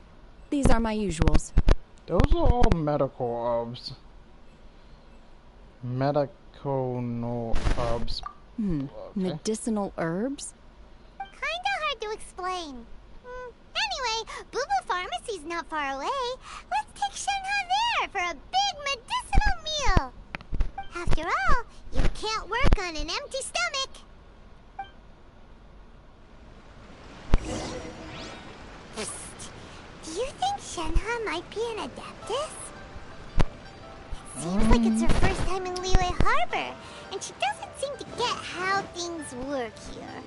These are my usuals. Those are all medical herbs. Medicinal herbs. Okay. Medicinal herbs? Kinda hard to explain. Anyway, Boo Boo Pharmacy's not far away. Let's take Shenhe there for a big medicinal meal. After all, you can't work on an empty stomach. Psst. Do you think Shenhe might be an Adeptus? It seems like it's her first time in Liyue Harbor, and she doesn't seem to get how things work here.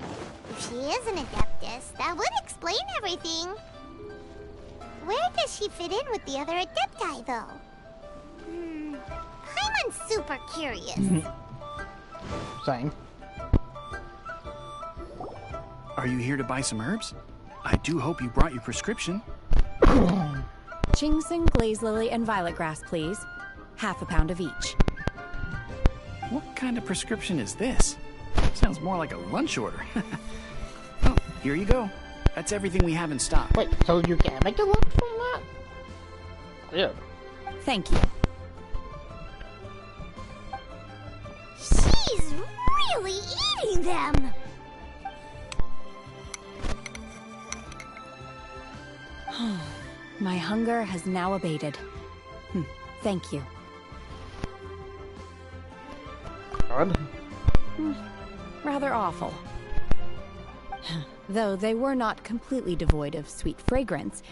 If she is an Adeptus, that would explain everything. Where does she fit in with the other Adepti, though? Paimon's super curious. Same. Are you here to buy some herbs? I do hope you brought your prescription. Chingson, glaze lily, and violet grass, please. Half a pound of each. What kind of prescription is this? Sounds more like a lunch order. Oh, here you go. That's everything we have in stock. Wait, so you can't make a lunch from that? Yeah. Thank you. She's really eating them! My hunger has now abated. Thank you. Good. Rather awful. Though they were not completely devoid of sweet fragrance.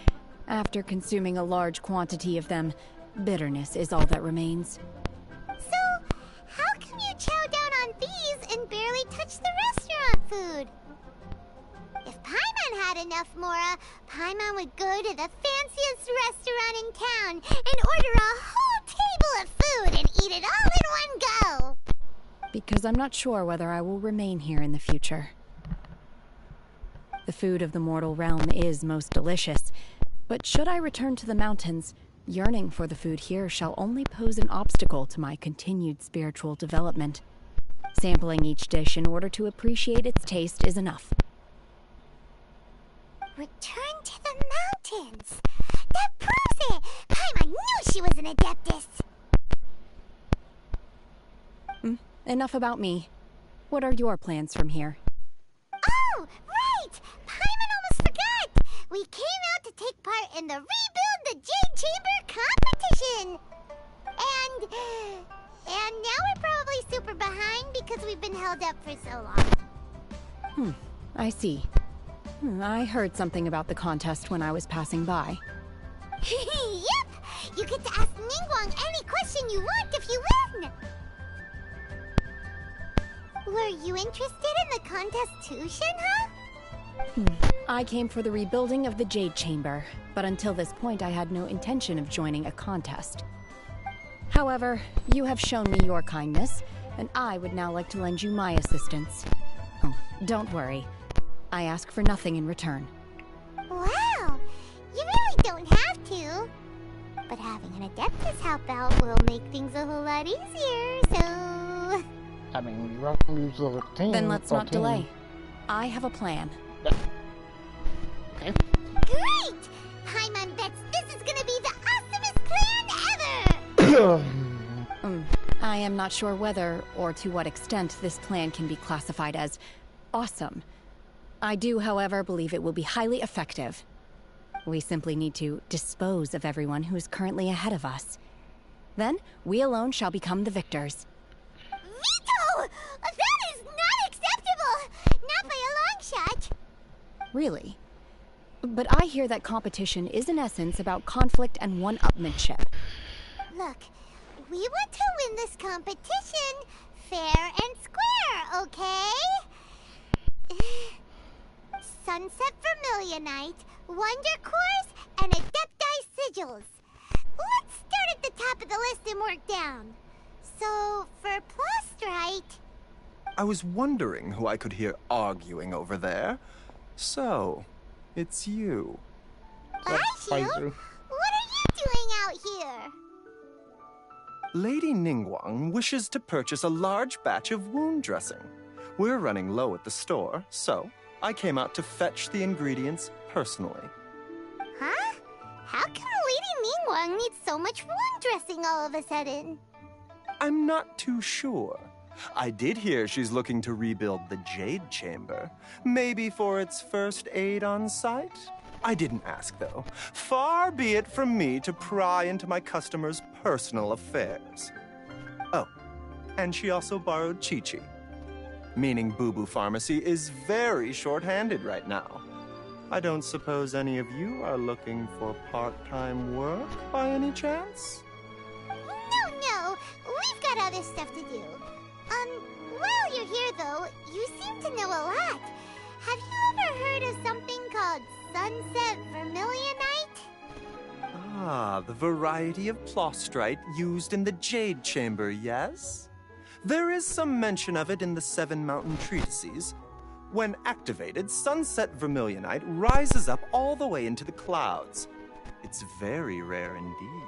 After consuming a large quantity of them, bitterness is all that remains. So, how come you chow down on these and barely touch the restaurant food? If Paimon had enough Mora, Paimon would go to the fanciest restaurant in town and order a whole table of food and eat it all in one go. Because I'm not sure whether I will remain here in the future. The food of the mortal realm is most delicious, but should I return to the mountains, yearning for the food here shall only pose an obstacle to my continued spiritual development. Sampling each dish in order to appreciate its taste is enough. Return to the mountains. That proves it. Paimon knew she was an Adeptus. Enough about me. What are your plans from here? Oh, right! Paimon almost forgot! We came out to take part in the Rebuild the Jade Chamber competition! And now we're probably super behind because we've been held up for so long. I see. I heard something about the contest when I was passing by. Yep! You get to ask Ningguang any question you want if you win! Were you interested in the contest too, Shenhe? I came for the rebuilding of the Jade Chamber, but until this point I had no intention of joining a contest. However, you have shown me your kindness, and I would now like to lend you my assistance. Oh, don't worry. I ask for nothing in return. Wow! You really don't have to. But having an Adeptus help out will make things a whole lot easier, so... I mean, you have to use the team. Then let's not delay. I have a plan. Okay. Great! Paimon bets this is gonna be the awesomest plan ever! I am not sure whether or to what extent this plan can be classified as awesome. I do, however, believe it will be highly effective. We simply need to dispose of everyone who is currently ahead of us. Then, we alone shall become the victors. Vito! That is not acceptable! Not by a long shot! Really? But I hear that competition is in essence about conflict and one-upmanship. Look, we want to win this competition fair and square, okay? Sunset Vermilionite, Wonder Cores, and Adepti Sigils. Let's start at the top of the list and work down. So, for Plostrite... I was wondering who I could hear arguing over there. So, it's you. Aishu? What are you doing out here? Lady Ningguang wishes to purchase a large batch of wound dressing. We're running low at the store, so I came out to fetch the ingredients personally. Huh? How come Lady Ningguang needs so much wound dressing all of a sudden? I'm not too sure. I did hear she's looking to rebuild the Jade Chamber. Maybe for its first aid on site? I didn't ask, though. Far be it from me to pry into my customers' personal affairs. Oh, and she also borrowed Chi-Chi. Meaning Boo Boo Pharmacy is very short-handed right now. I don't suppose any of you are looking for part-time work by any chance? No. We've got other stuff to do. While you're here, though, you seem to know a lot. Have you ever heard of something called Sunset Vermilionite? Ah, the variety of Plostrite used in the Jade Chamber, yes? There is some mention of it in the Seven Mountain Treatises. When activated, Sunset Vermilionite rises up all the way into the clouds. It's very rare indeed.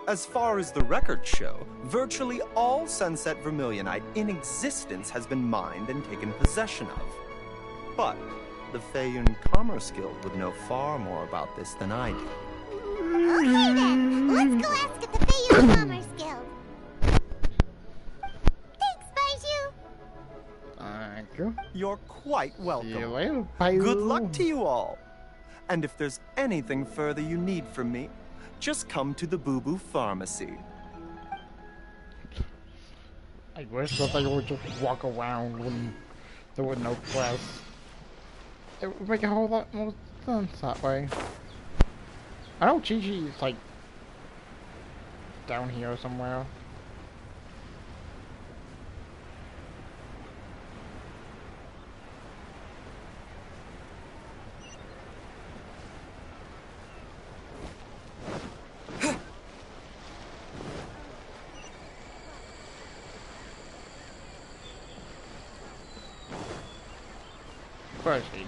As far as the records show, virtually all Sunset Vermilionite in existence has been mined and taken possession of. But the Feiyun Commerce Guild would know far more about this than I do. Okay then, let's go ask at the Feiyun Commerce Guild. Thanks, Baiju. Thank you. You're quite welcome. See you later, Baiju. Good luck to you all. And if there's anything further you need from me, just come to the Boo Boo Pharmacy. I wish that they would just walk around when there were no press. It would make a whole lot more sense that way. I know Chi-Chi is like down here somewhere. Where is he?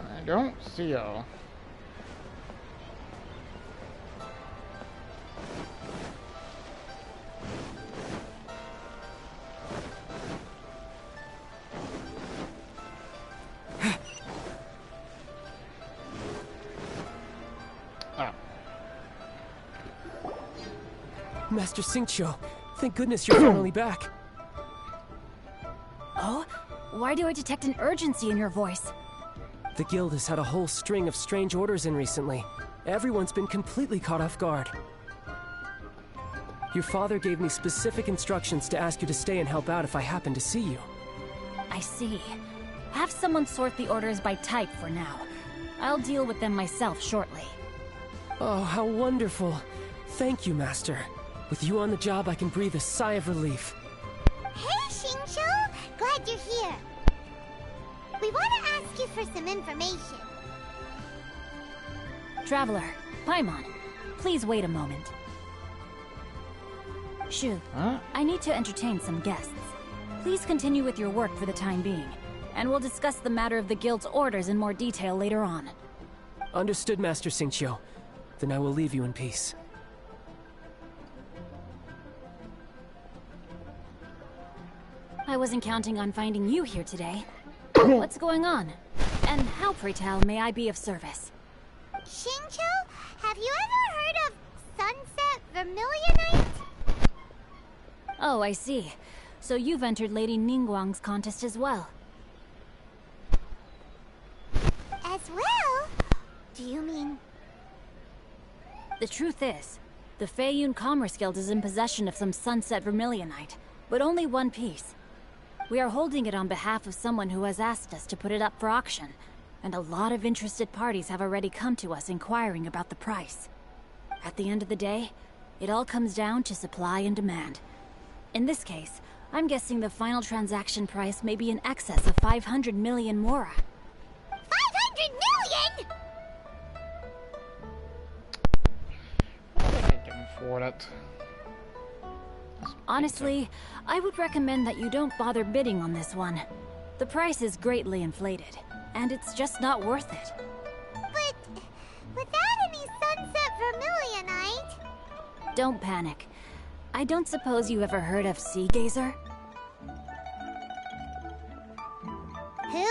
I don't see her. Master Xingqiu, thank goodness you're finally back. Oh? Why do I detect an urgency in your voice? The guild has had a whole string of strange orders in recently. Everyone's been completely caught off guard. Your father gave me specific instructions to ask you to stay and help out if I happen to see you. I see. Have someone sort the orders by type for now. I'll deal with them myself shortly. Oh, how wonderful. Thank you, Master. With you on the job, I can breathe a sigh of relief. Hey, Xingqiu! Glad you're here. We want to ask you for some information. Traveler, Paimon, please wait a moment. Shu, I need to entertain some guests. Please continue with your work for the time being, and we'll discuss the matter of the Guild's orders in more detail later on. Understood, Master Xingqiu. Then I will leave you in peace. I wasn't counting on finding you here today. What's going on? And how, pray tell, may I be of service? Xingqiu, have you ever heard of Sunset Vermilionite? Oh, I see. So you've entered Lady Ningguang's contest as well. As well? Do you mean... The truth is, the Feiyun Commerce Guild is in possession of some Sunset Vermilionite, but only one piece. We are holding it on behalf of someone who has asked us to put it up for auction, and a lot of interested parties have already come to us inquiring about the price. At the end of the day, it all comes down to supply and demand. In this case, I'm guessing the final transaction price may be in excess of 500 million mora. 500 million?! I can afford it. Honestly, I would recommend that you don't bother bidding on this one. The price is greatly inflated, and it's just not worth it. But without any Sunset Vermilionite... Don't panic. I don't suppose you ever heard of Sea Gazer? Who?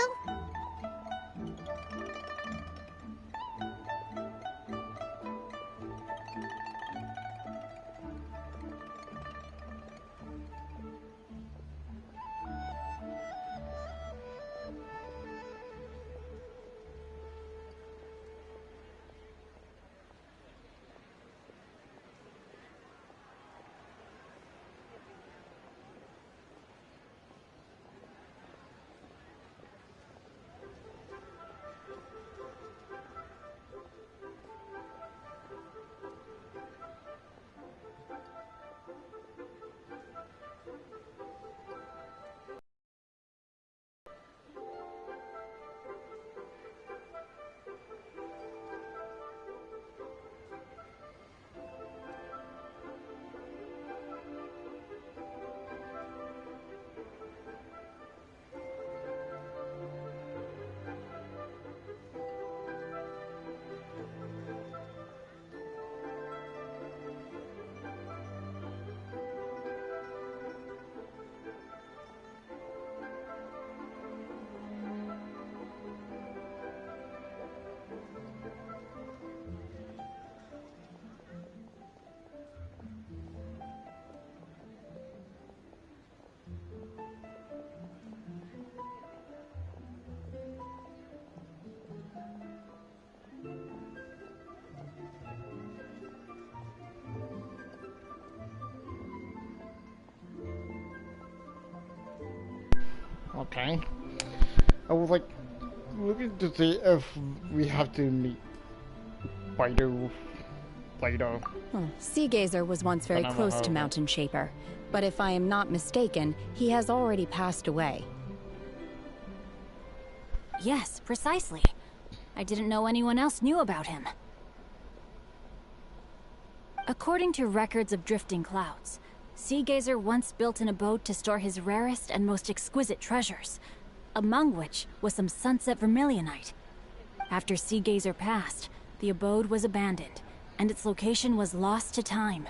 Okay. I was like looking to see if we have to meet Baidu later. Sea Gazer was once very close to Mountain Shaper, but if I am not mistaken, he has already passed away. Yes, precisely. I didn't know anyone else knew about him. According to records of drifting clouds, Sea Gazer once built an abode to store his rarest and most exquisite treasures, among which was some Sunset Vermilionite. After Sea Gazer passed, the abode was abandoned, and its location was lost to time.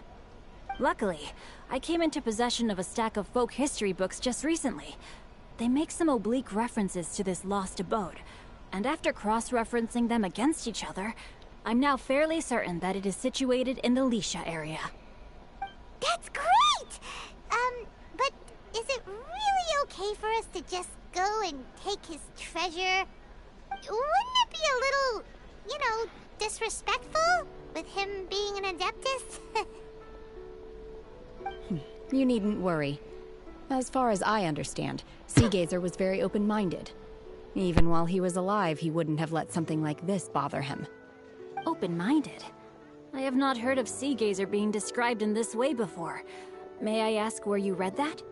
Luckily, I came into possession of a stack of folk history books just recently. They make some oblique references to this lost abode, and after cross-referencing them against each other, I'm now fairly certain that it is situated in the Lisha area. That's great! But is it really okay for us to just go and take his treasure? Wouldn't it be a little, you know, disrespectful with him being an Adeptus? You needn't worry. As far as I understand, Sea Gazer was very open-minded. Even while he was alive, he wouldn't have let something like this bother him. Open-minded? I have not heard of Sea Gazer being described in this way before. May I ask where you read that?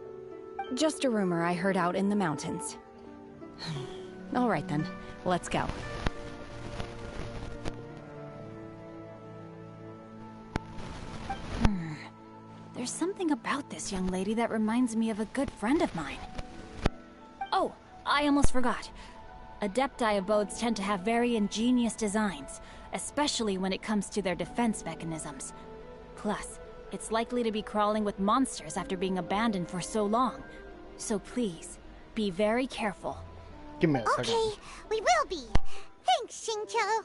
Just a rumor I heard out in the mountains. All right then, let's go. There's something about this young lady that reminds me of a good friend of mine. I almost forgot. Adepti abodes tend to have very ingenious designs, especially when it comes to their defense mechanisms. Plus, it's likely to be crawling with monsters after being abandoned for so long. So please, be very careful. Give me a second. Okay, we will be. Thanks, Xingqiu.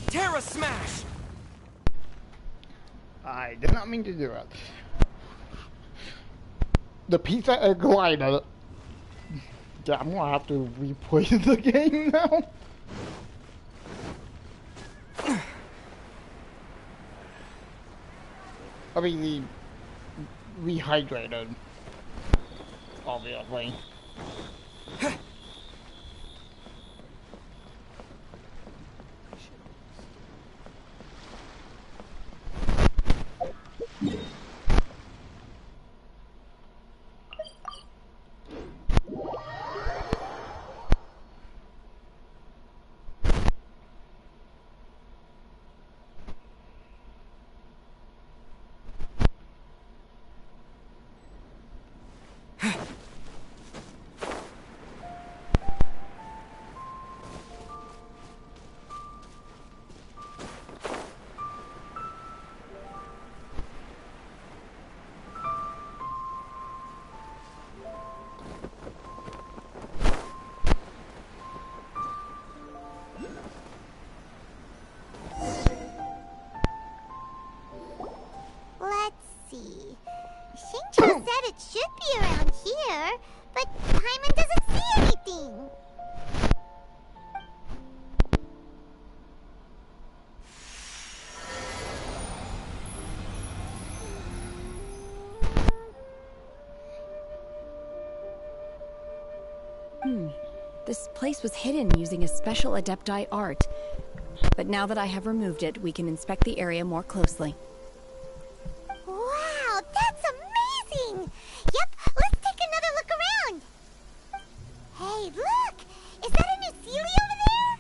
Terra Smash! I did not mean to do it. The pizza egg glider. Yeah, I'm gonna have to replay the game now. I mean, the rehydrated, obviously. This place was hidden using a special Adepti art. But now that I have removed it, we can inspect the area more closely. Wow, that's amazing! Yep, let's take another look around. Hey, look! Is that a new Sealy over there?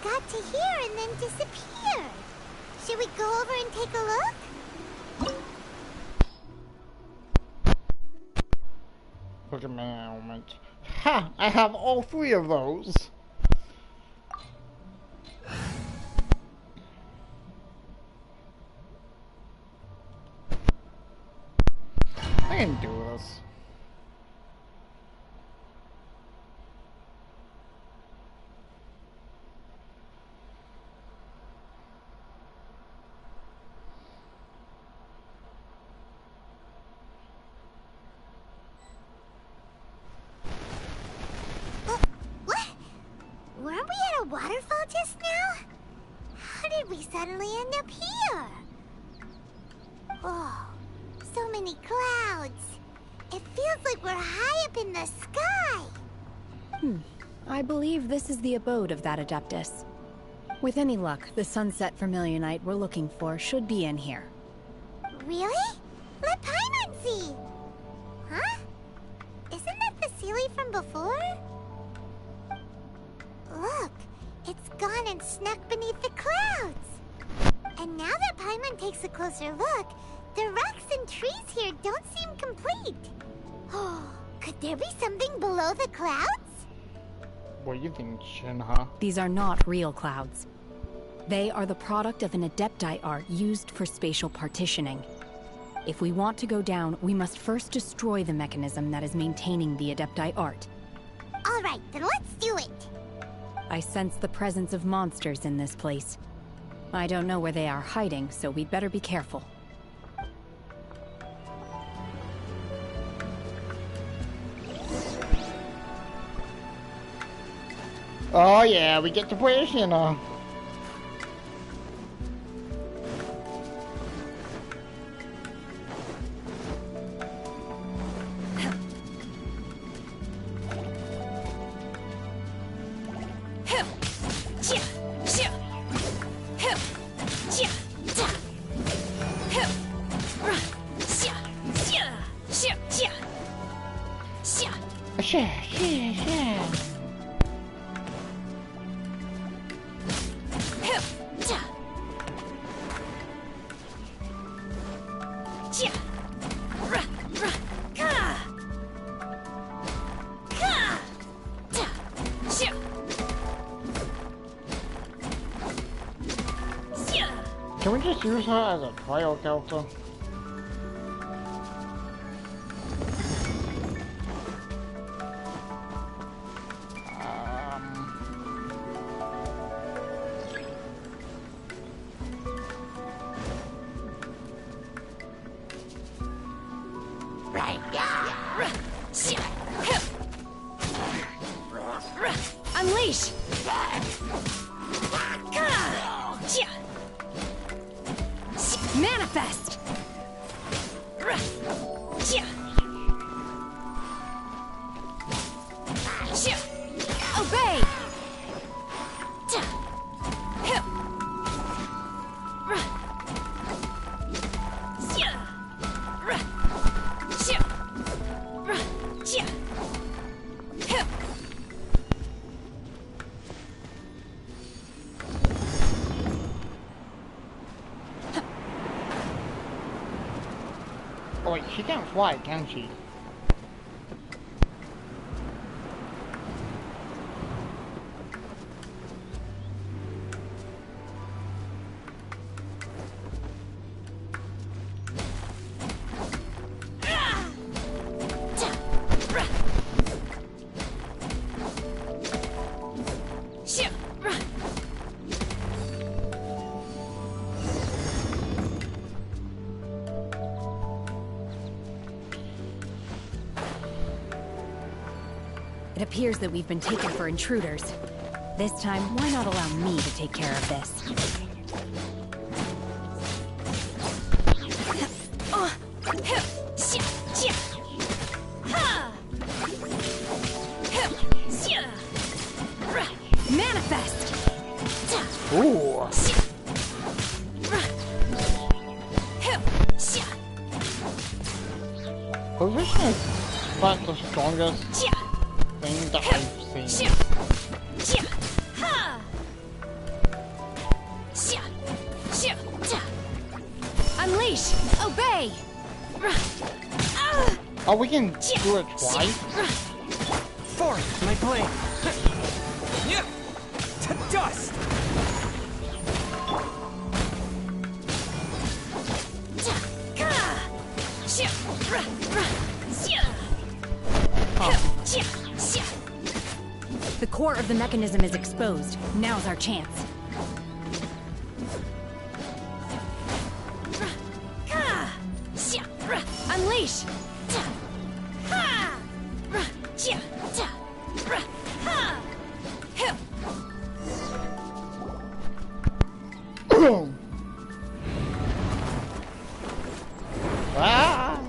Got to here and then disappeared. Should we go over and take a look? Look at my helmet. Ha! I have all 3 of those. I can do this. Weren't we at a waterfall just now? How did we suddenly end up here? Oh, so many clouds. It feels like we're high up in the sky. I believe this is the abode of that Adeptus. With any luck, the sunset Vermilionite we're looking for should be in here. Really? Let Paimon see. Huh? Isn't that the Sealy from before? Look, it's gone and snuck beneath the clouds. And now that Paimon takes a closer look, the rocks and trees here don't seem complete. Oh, could there be something below the clouds? What do you think, Shinha? These are not real clouds. They are the product of an Adepti art used for spatial partitioning. If we want to go down, we must first destroy the mechanism that is maintaining the Adepti art. All right, then let's do it. I sense the presence of monsters in this place. I don't know where they are hiding, so we'd better be careful. Oh yeah, we get to play Shinha. Can we just use her as a trial character? Unleash! Manifest! Obey! Oh wait, she can't fly, can she? It appears that we've been taken for intruders. This time, why not allow me to take care of this? Manifest! Ooh. Position is about the strongest thing that I've seen. Unleash! Obey! Oh, we can do it twice? Forth, my blade! To dust! The core of the mechanism is exposed. Now's our chance. Unleash! Ah!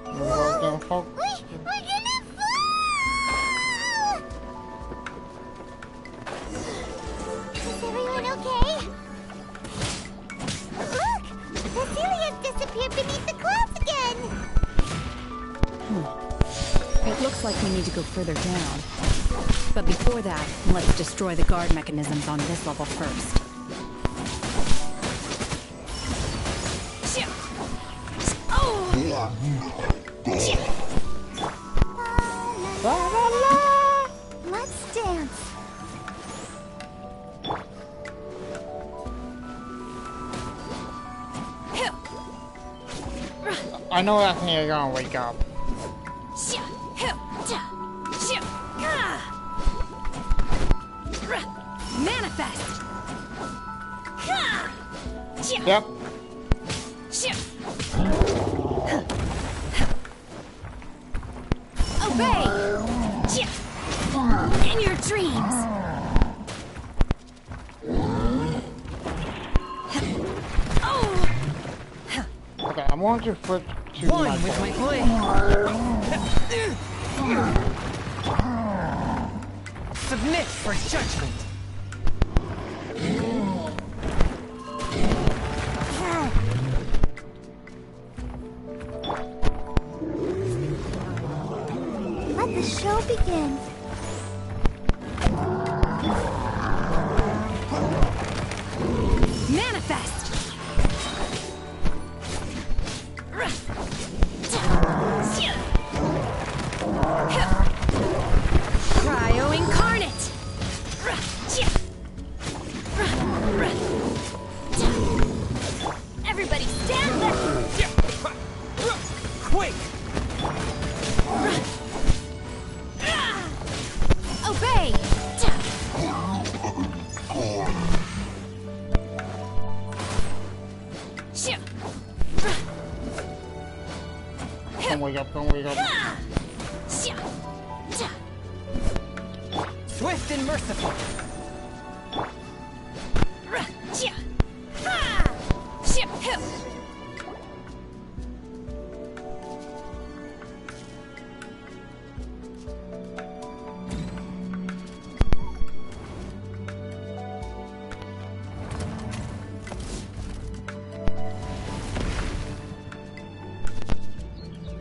We're gonna focus. Is everyone okay? Look! Cecilia's disappeared beneath the clouds again! It looks like we need to go further down. But before that, let's destroy the guard mechanisms on this level first. Let's dance. I know that thing is gonna wake up. Manifest! Yep. Obey! In your dreams! Okay, I want to flip to my with my blade! Submit for judgment! Let the show begin. Manifest! Cryo incarnate! Everybody stand there! Quick! Obey! Don't wake up, don't wake up. Swift and merciful!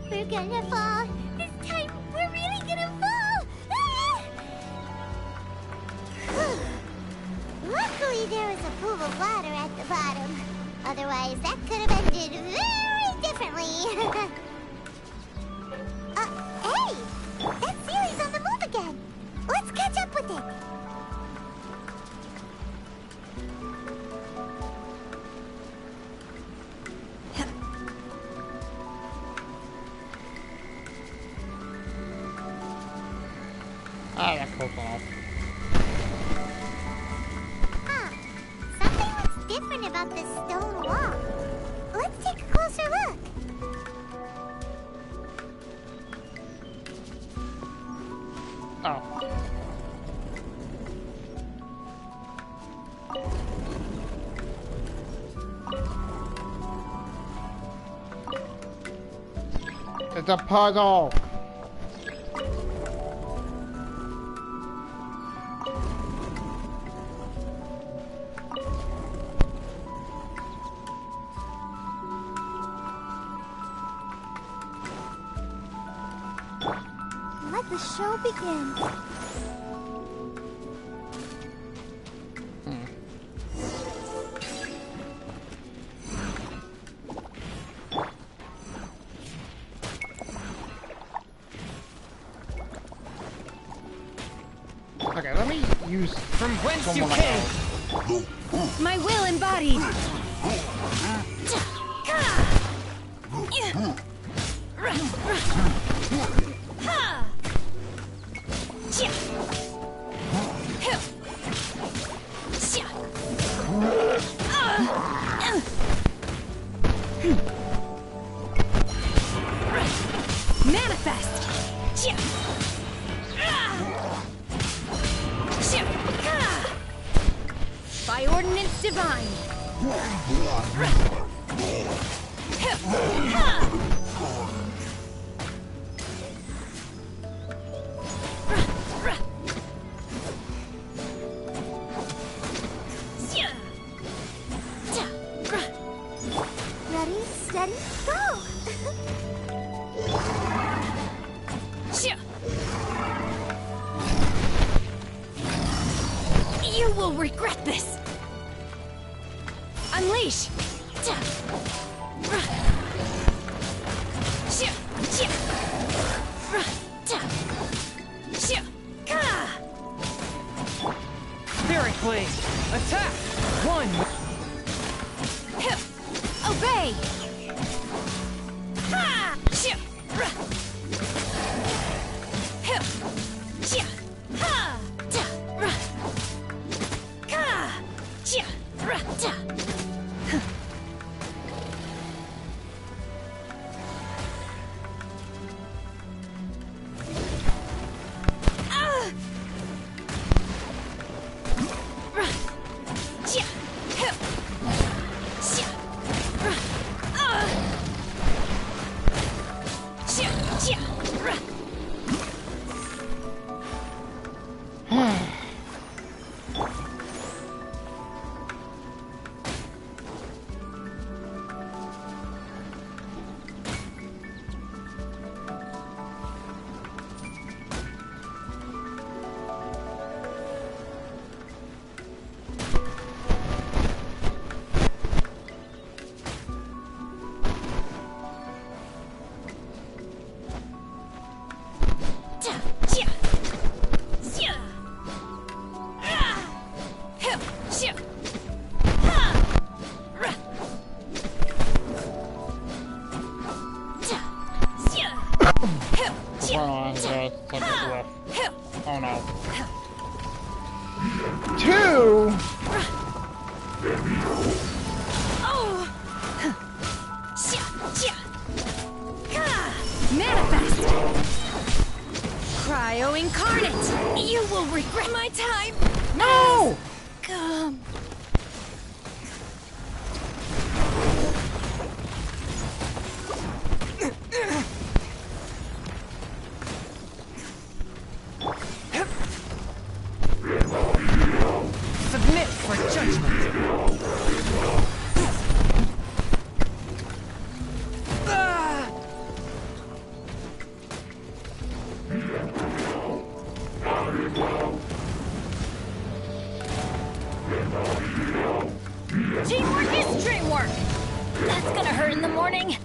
We're gonna fall. This time, we're really gonna fall. Luckily, there was a pool of water at the bottom. Otherwise, that could have ended very differently. Hey! That Sealy's on the move again. Let's catch up with it. Ah, that's close enough. Something looks different about this stone wall. Let's take a closer look. Oh. It's a puzzle. Let the show begin. Okay, let me use from whence you someone came. else. My will embodied. Manifest! By ordinance divine! Ready, steady, go! You will regret this! Unleash! Spirit Blade! Attack! One! Obey! Oh no. Two! Manifest! Cryo incarnate! You will regret my time! No! Come. Submit for judgment! Teamwork is dreamwork! That's gonna hurt in the morning.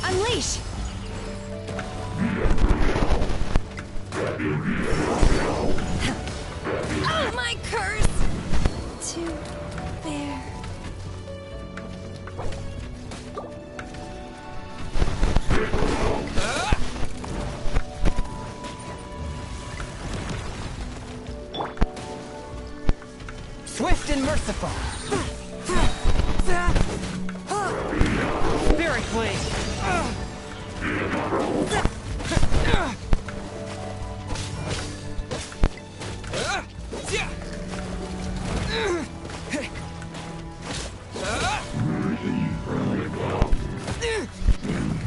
Unleash! Oh, my curse! Swift and merciful. Spirit blade.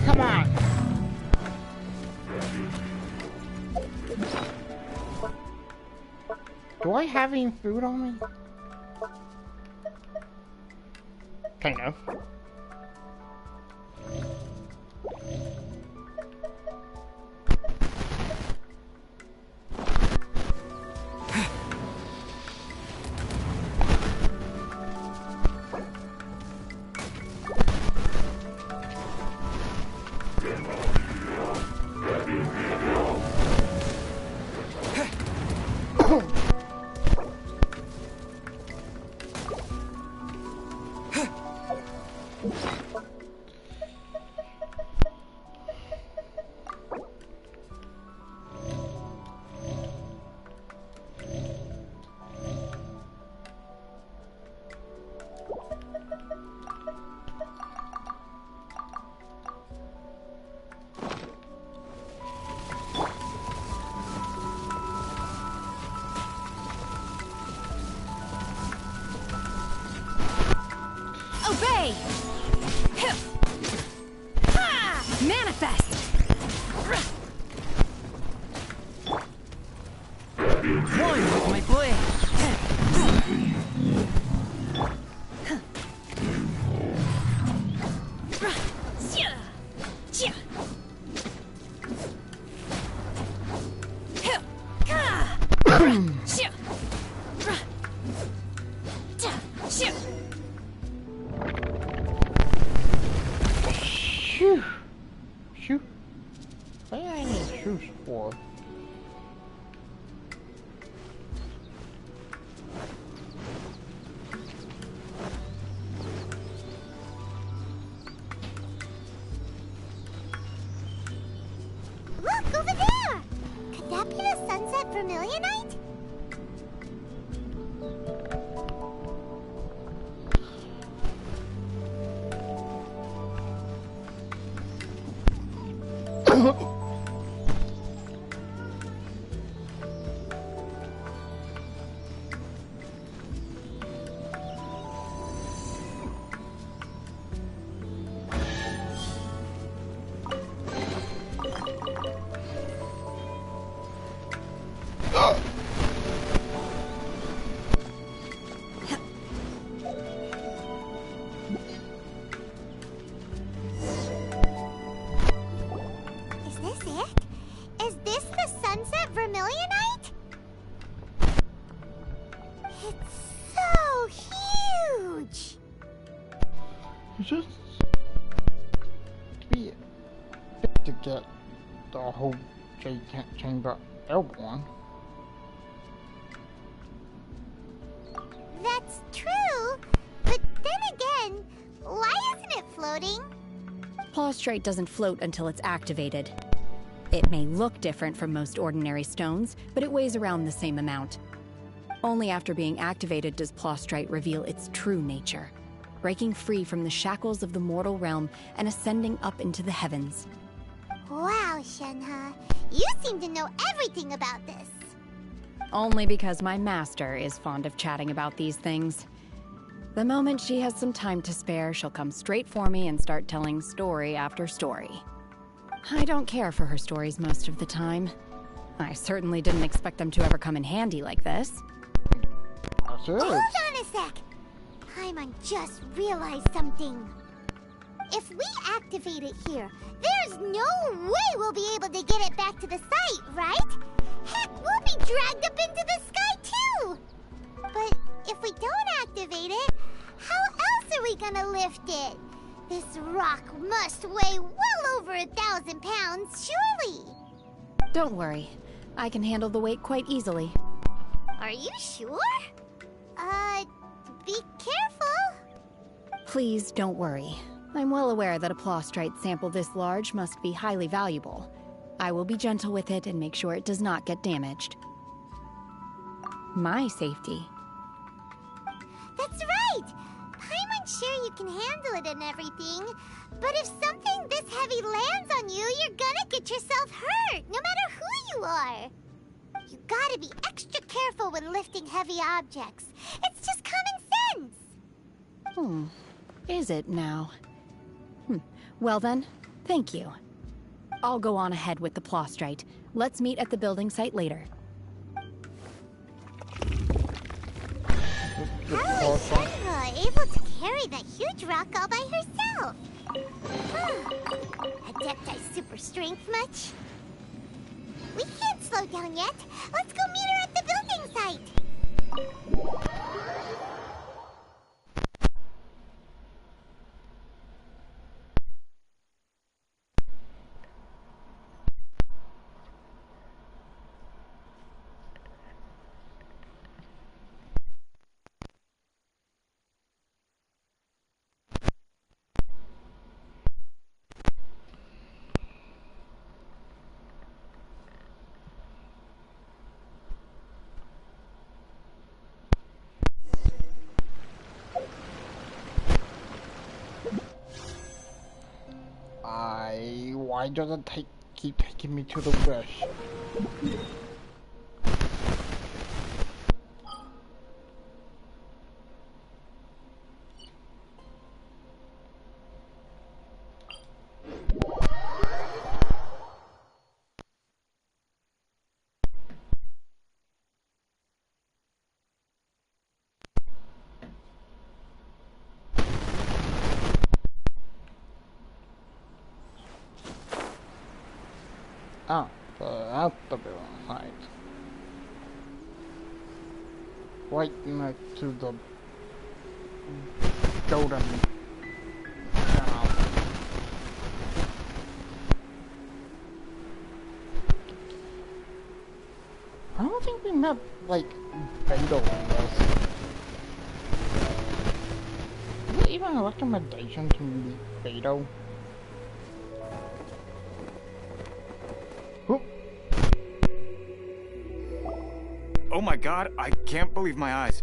Come on. Do I have any food on me? Kind of. Obey! Manifest! One with my blade. Phew. Phew. What do I need shoes for? Look, over there! Could that be the sunset vermilionite? Is this it? Is this the sunset vermilionite? It's so huge! It's just to be big to get the whole Jade Chamber airborne. That's true, but then again, why isn't it floating? Plaustrite doesn't float until it's activated. It may look different from most ordinary stones, but it weighs around the same amount. Only after being activated does Plaustrite reveal its true nature, breaking free from the shackles of the mortal realm and ascending up into the heavens. Wow, Shenhe, you seem to know everything about this. Only because my master is fond of chatting about these things. The moment she has some time to spare, she'll come straight for me and start telling story after story. I don't care for her stories most of the time. I certainly didn't expect them to ever come in handy like this. Hold on a sec! Paimon just realized something. If we activate it here, there's no way we'll be able to get it back to the site, right? Heck, we'll be dragged up into the sky too! But if we don't activate it, how else are we gonna lift it? This rock must weigh well over 1,000 pounds, surely! Don't worry. I can handle the weight quite easily. Are you sure? Be careful! Please don't worry. I'm well aware that a Plaustrite sample this large must be highly valuable. I will be gentle with it and make sure it does not get damaged. My safety That's right! Paimon's sure you can handle it and everything, but if something this heavy lands on you, you're gonna get yourself hurt, no matter who you are. You gotta be extra careful when lifting heavy objects. It's just common sense. Is it now? Well then, thank you. I'll go on ahead with the Plostrite. Let's meet at the building site later. How is Shenhe able to carry that huge rock all by herself? Adepti super strength much? We can't slow down yet. Let's go meet her at the building site. Why does it keep taking me to the wish? Oh, that's the building site. Right next to the golden channel. I don't think we met, like, Beto in this. Is it even a recommendation to meet Beto? Oh my god, I can't believe my eyes.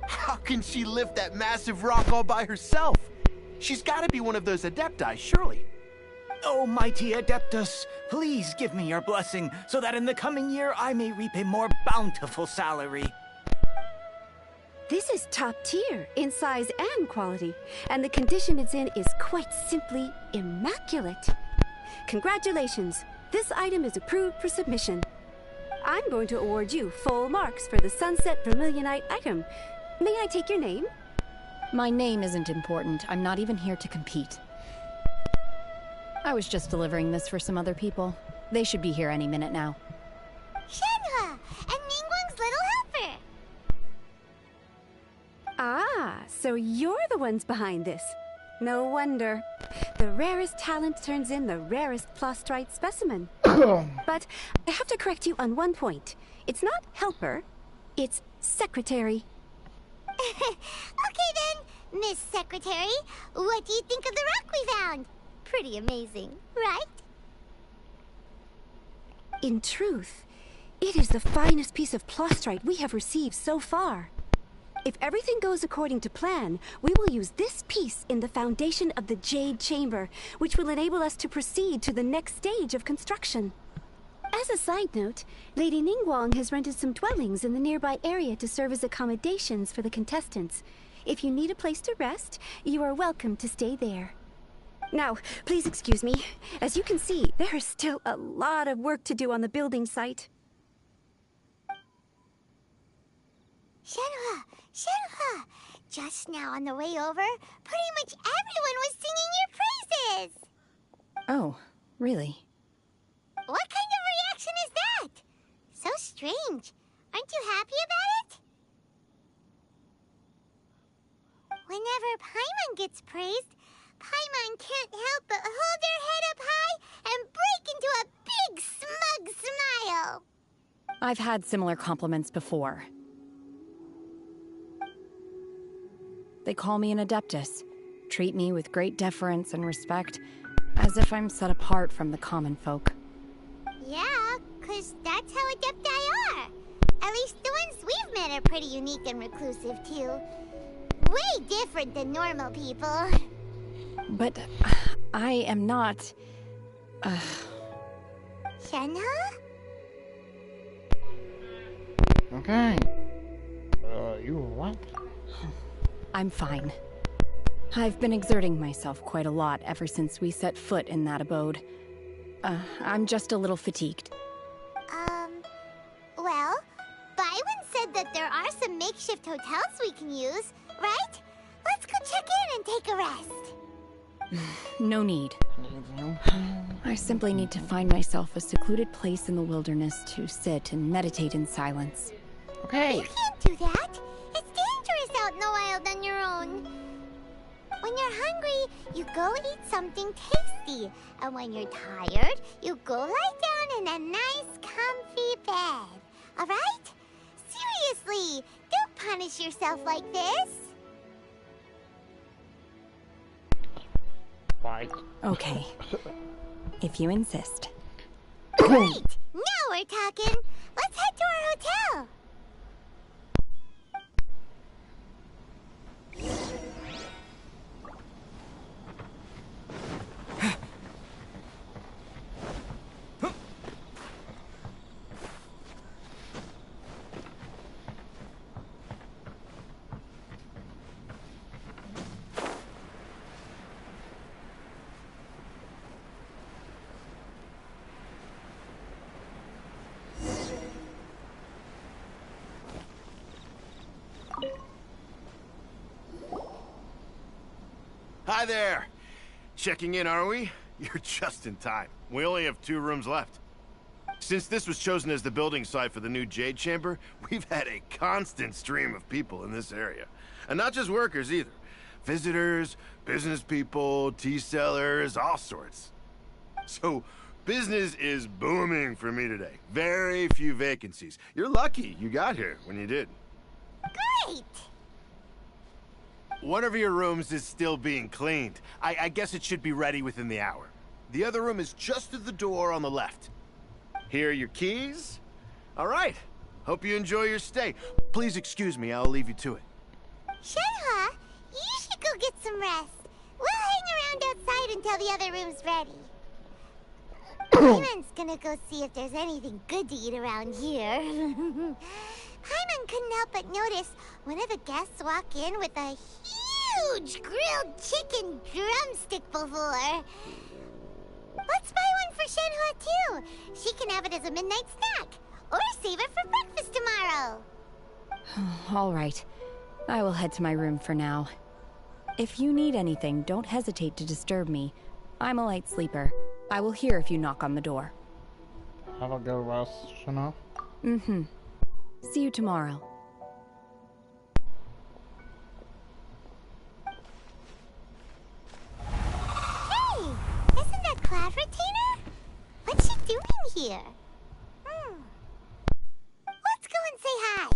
How can she lift that massive rock all by herself? She's gotta be one of those Adepti, surely. Oh, mighty Adeptus, please give me your blessing so that in the coming year I may reap a more bountiful salary. This is top tier in size and quality, and the condition it's in is quite simply immaculate. Congratulations, this item is approved for submission. I'm going to award you full marks for the Sunset Vermilionite item. May I take your name? My name isn't important. I'm not even here to compete. I was just delivering this for some other people. They should be here any minute now. Shenhe! And Ningguang's little helper! Ah, so you're the ones behind this. No wonder. The rarest talent turns in the rarest Plostrite specimen. But I have to correct you on one point. It's not helper, it's secretary. Okay then, Miss Secretary, what do you think of the rock we found? Pretty amazing, right? In truth, it is the finest piece of Plostrite we have received so far. If everything goes according to plan, we will use this piece in the foundation of the Jade Chamber, which will enable us to proceed to the next stage of construction. As a side note, Lady Ningguang has rented some dwellings in the nearby area to serve as accommodations for the contestants. If you need a place to rest, you are welcome to stay there. Now, please excuse me. As you can see, there is still a lot of work to do on the building site. Shenhe! Shenhe! Just now on the way over, pretty much everyone was singing your praises! Oh, really? What kind of reaction is that? So strange. Aren't you happy about it? Whenever Paimon gets praised, Paimon can't help but hold their head up high and break into a big smug smile. I've had similar compliments before. They call me an Adeptus, treat me with great deference and respect, as if I'm set apart from the common folk. Yeah, 'cause that's how Adepti are. At least the ones we've men are pretty unique and reclusive, too. Way different than normal people. But I am not... Shenhe? Okay. You what? I'm fine. I've been exerting myself quite a lot ever since we set foot in that abode. I'm just a little fatigued. Well, Byron said that there are some makeshift hotels we can use, right? Let's go check in and take a rest. No need. I simply need to find myself a secluded place in the wilderness to sit and meditate in silence. Okay. You can't do that. It's dangerous out in the wild on your own. When you're hungry, you go eat something tasty. And when you're tired, you go lie down in a nice, comfy bed. Alright? Seriously, don't punish yourself like this. Right. Okay. If you insist. Great! Now we're talking. Let's head to our hotel. Hi there. Checking in, are we? You're just in time. We only have 2 rooms left. Since this was chosen as the building site for the new Jade Chamber, we've had a constant stream of people in this area. And not just workers either. Visitors, business people, tea sellers, all sorts. So, business is booming for me today. Very few vacancies. You're lucky you got here when you did. Great! One of your rooms is still being cleaned. I guess it should be ready within the hour. The other room is just through the door on the left. Here are your keys. All right. Hope you enjoy your stay. Please excuse me, I'll leave you to it. Shenhe, you should go get some rest. We'll hang around outside until the other room's ready. Hyman's gonna go see if there's anything good to eat around here. Hyman couldn't help but notice one of the guests walk in with a huge grilled chicken drumstick before. Let's buy one for Shenhe too. She can have it as a midnight snack. Or save it for breakfast tomorrow. All right. I will head to my room for now. If you need anything, don't hesitate to disturb me. I'm a light sleeper. I will hear if you knock on the door. Have a good rest, Shenhe. Mm-hmm. See you tomorrow. Hey! Isn't that Cloud Retainer? What's she doing here? Let's go and say hi.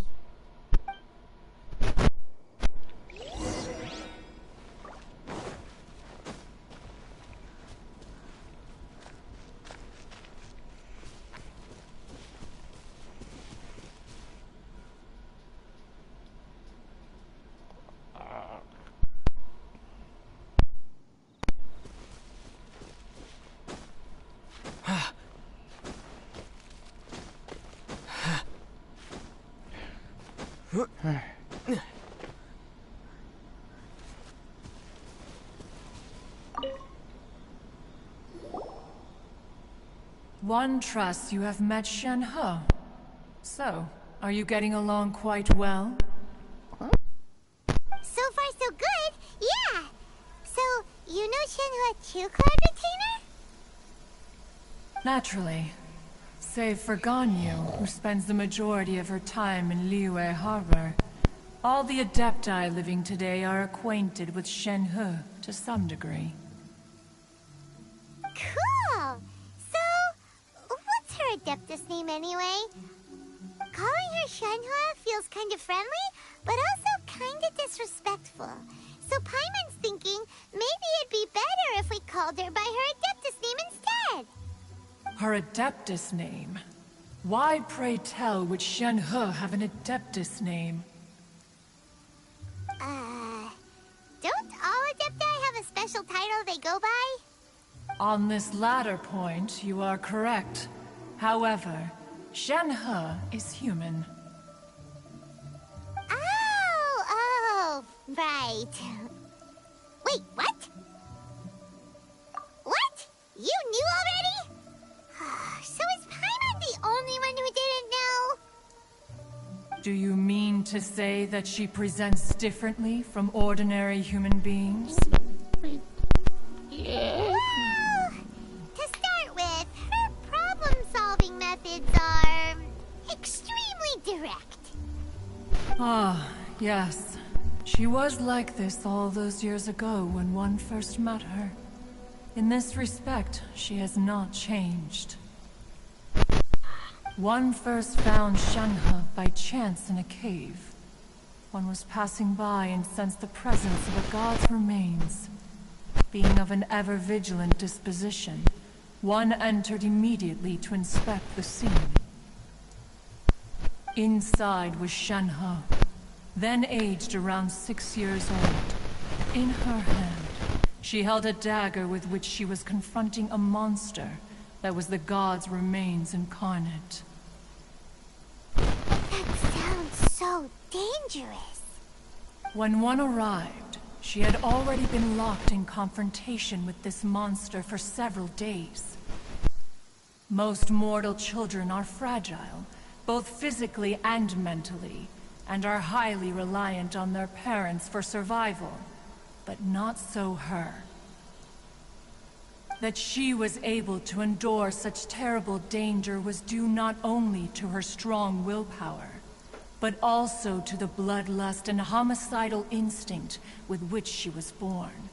One trusts you have met Shenhe. So, are you getting along quite well? So far, so good. Yeah. So, you know Shenhe too, Cloud Retainer? Naturally. Save for Ganyu, who spends the majority of her time in Liyue Harbor. All the Adepti living today are acquainted with Shenhe to some degree. Cool. So, what's her Adeptus name anyway? Calling her Shenhe feels kind of friendly, but also kind of disrespectful. So Paimon's thinking maybe it'd be better if we called her by her Adeptus name instead. Her Adeptus name? Why, pray tell, would Shen He have an Adeptus name? Don't all Adepti have a special title they go by? On this latter point, you are correct. However, Shen He is human. Oh, right. Wait, what? What? You knew already? So is Paimon the only one who didn't know? Do you mean to say that she presents differently from ordinary human beings? Well, to start with, her problem-solving methods are extremely direct. Ah, yes. She was like this all those years ago when one first met her. In this respect, she has not changed. One first found Shen He by chance in a cave. One was passing by and sensed the presence of a god's remains. Being of an ever-vigilant disposition, one entered immediately to inspect the scene. Inside was Shen He, then aged around 6 years old. In her hand, she held a dagger with which she was confronting a monster that was the god's remains incarnate. That sounds so dangerous. When one arrived, she had already been locked in confrontation with this monster for several days. Most mortal children are fragile, both physically and mentally, and are highly reliant on their parents for survival. But not so her. That she was able to endure such terrible danger was due not only to her strong willpower, but also to the bloodlust and homicidal instinct with which she was born.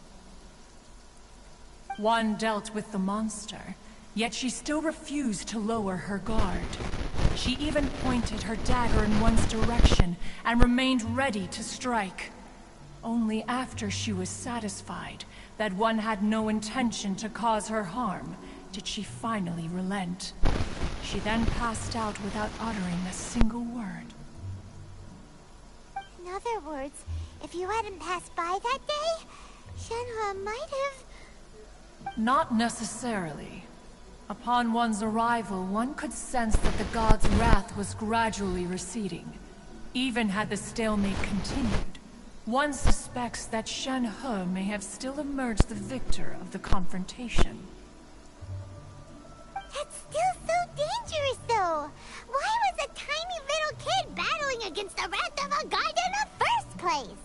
One dealt with the monster, yet she still refused to lower her guard. She even pointed her dagger in one's direction and remained ready to strike. Only after she was satisfied that one had no intention to cause her harm did she finally relent. She then passed out without uttering a single word. In other words, if you hadn't passed by that day, Shenhe might have... Not necessarily. Upon one's arrival, one could sense that the god's wrath was gradually receding. Even had the stalemate continued, one suspects that Shen He may have still emerged the victor of the confrontation. That's still so dangerous, though. Why was a tiny little kid battling against the wrath of a god in the first place?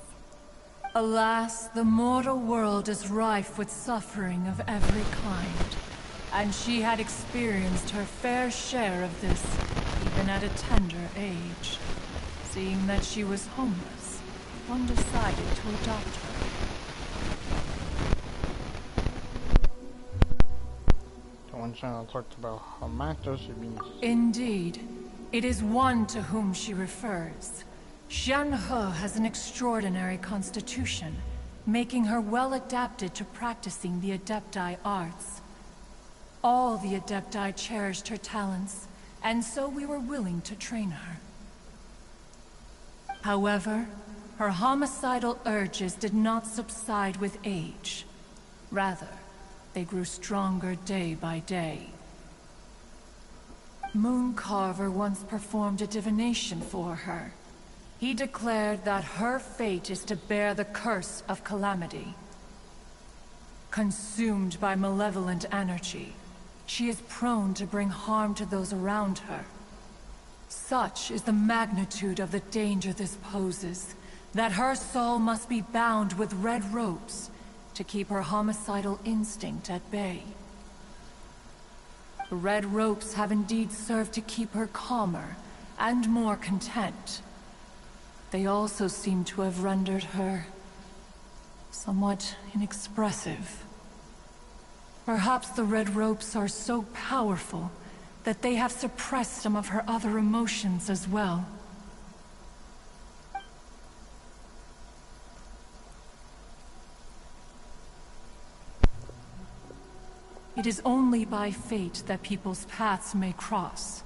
Alas, the mortal world is rife with suffering of every kind, and she had experienced her fair share of this, even at a tender age. Seeing that she was homeless, one decided to adopt her. The one channel talked about her master, she means... Indeed. It is one to whom she refers. Shen He has an extraordinary constitution, making her well adapted to practicing the Adepti arts. All the Adepti cherished her talents, and so we were willing to train her. However, her homicidal urges did not subside with age. Rather, they grew stronger day by day. Mooncarver once performed a divination for her. He declared that her fate is to bear the curse of calamity. Consumed by malevolent energy, she is prone to bring harm to those around her. Such is the magnitude of the danger this poses, that her soul must be bound with red ropes to keep her homicidal instinct at bay. The red ropes have indeed served to keep her calmer and more content. They also seem to have rendered her somewhat inexpressive. Perhaps the red ropes are so powerful that they have suppressed some of her other emotions as well. It is only by fate that people's paths may cross.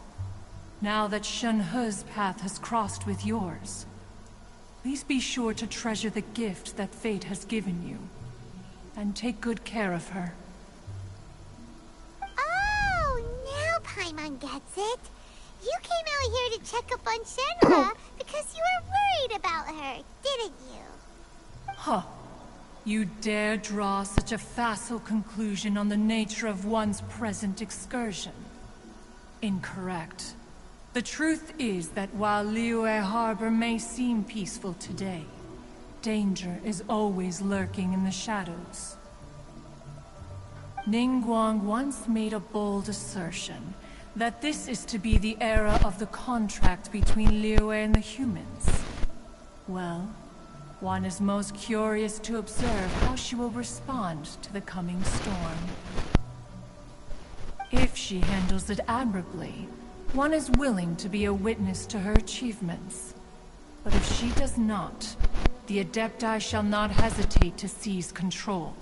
Now that Shen-He's path has crossed with yours, please be sure to treasure the gift that fate has given you, and take good care of her. Oh, now Paimon gets it. You came out here to check up on Shenhe because you were worried about her, didn't you? Huh. You dare draw such a facile conclusion on the nature of one's present excursion? Incorrect. The truth is that while Liyue Harbor may seem peaceful today, danger is always lurking in the shadows. Ningguang once made a bold assertion that this is to be the era of the contract between Liyue and the humans. Well, one is most curious to observe how she will respond to the coming storm. If she handles it admirably, one is willing to be a witness to her achievements. But if she does not, the Adepti shall not hesitate to seize control.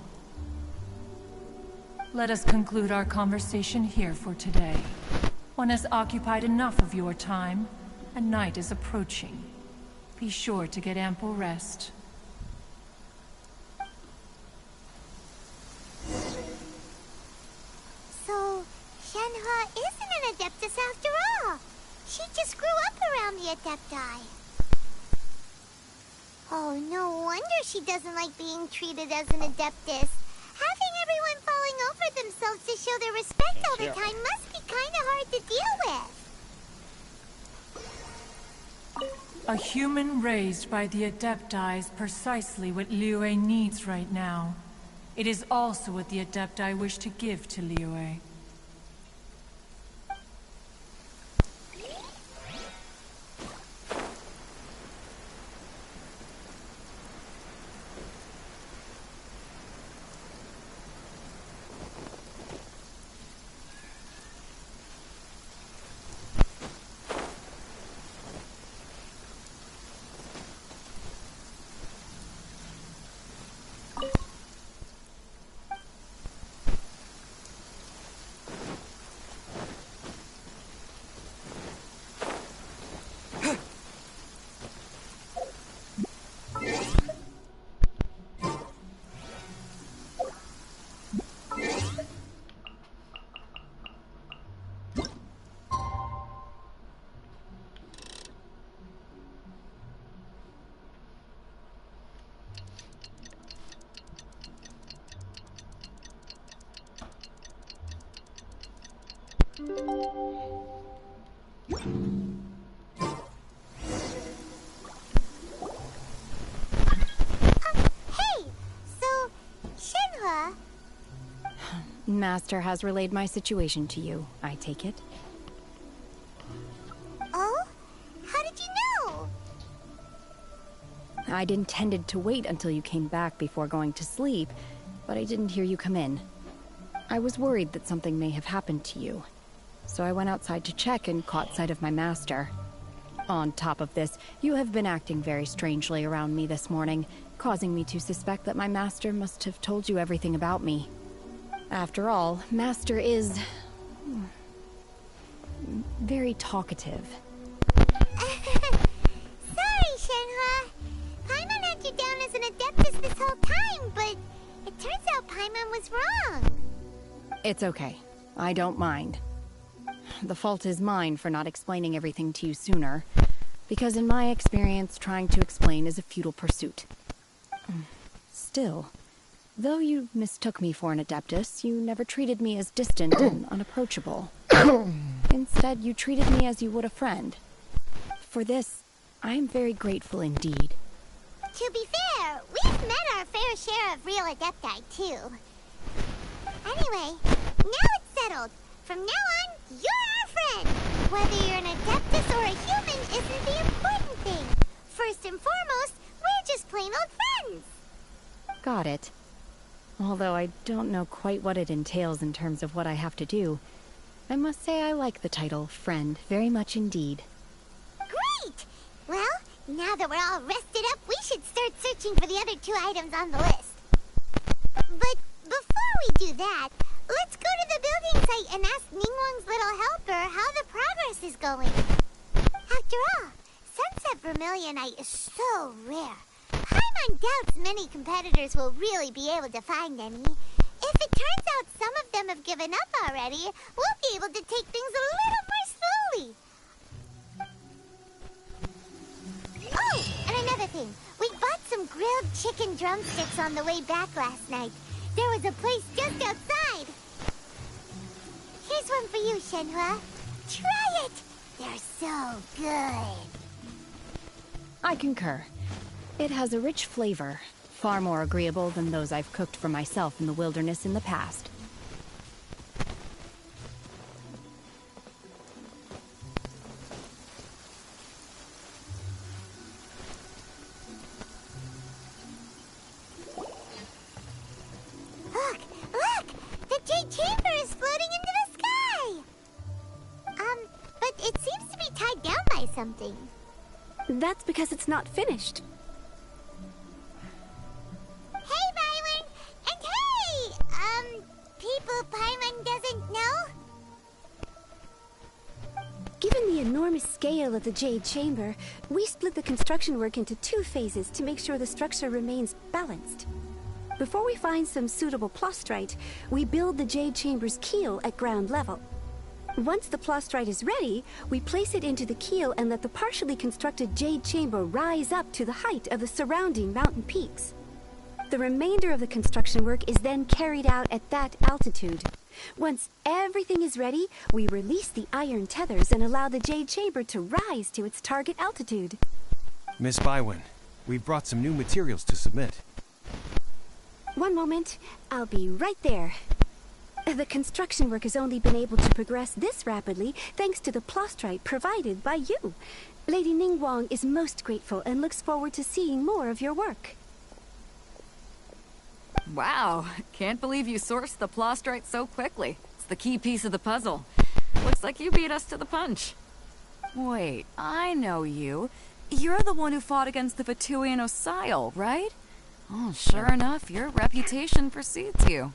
Let us conclude our conversation here for today. One has occupied enough of your time, and night is approaching. Be sure to get ample rest. So, Shenhe isn't an Adeptus after all. She just grew up around the Adepti. Oh, no wonder she doesn't like being treated as an Adeptus. Having everyone falling over themselves to show their respect all the time must be kind of hard to deal with. A human raised by the Adepti is precisely what Liyue needs right now. It is also what the Adepti wish to give to Liyue. Master has relayed my situation to you, I take it. Oh? How did you know? I'd intended to wait until you came back before going to sleep, but I didn't hear you come in. I was worried that something may have happened to you, so I went outside to check and caught sight of my master. On top of this, you have been acting very strangely around me this morning, causing me to suspect that my master must have told you everything about me. After all, Master is very talkative. Sorry, Shenhe. Paimon had you down as an Adeptus this whole time, but it turns out Paimon was wrong. It's okay. I don't mind. The fault is mine for not explaining everything to you sooner, because in my experience, trying to explain is a futile pursuit. Still, though you mistook me for an Adeptus, you never treated me as distant and unapproachable. Instead, you treated me as you would a friend. For this, I am very grateful indeed. To be fair, we've met our fair share of real Adepti, too. Anyway, now it's settled. From now on, you're our friend. Whether you're an Adeptus or a human isn't the important thing. First and foremost, we're just plain old friends. Got it. Although I don't know quite what it entails in terms of what I have to do, I must say I like the title friend very much indeed. Great! Well, now that we're all rested up, we should start searching for the other 2 items on the list. But before we do that, Let's go to the building site and ask Ningguang's little helper how the progress is going. After all, Sunset Vermilionite is so rare. Paimon doubts many competitors will really be able to find any. If it turns out some of them have given up already, we'll be able to take things a little more slowly. Oh, and another thing. We bought some grilled chicken drumsticks on the way back last night. There was a place just outside. Here's one for you, Shenhua. Try it! They're so good. I concur. It has a rich flavor, far more agreeable than those I've cooked for myself in the wilderness in the past. Look! The Jade Chamber is floating into the sky! But it seems to be tied down by something. That's because it's not finished. Hey, Byron! And hey! People Paimon doesn't know? Given the enormous scale of the Jade Chamber, we split the construction work into 2 phases to make sure the structure remains balanced. Before we find some suitable plastrite, we build the Jade Chamber's keel at ground level. Once the plastrite is ready, we place it into the keel and let the partially constructed Jade Chamber rise up to the height of the surrounding mountain peaks. The remainder of the construction work is then carried out at that altitude. Once everything is ready, we release the iron tethers and allow the Jade Chamber to rise to its target altitude. Miss Bywin, we've brought some new materials to submit. One moment, I'll be right there. The construction work has only been able to progress this rapidly thanks to the plastrite provided by you. Lady Ningguang is most grateful and looks forward to seeing more of your work. Wow, can't believe you sourced the plastrite so quickly. It's the key piece of the puzzle. Looks like you beat us to the punch. Wait, I know you. You're the one who fought against the Vatuian Osile, right? Oh, sure enough, your reputation precedes you.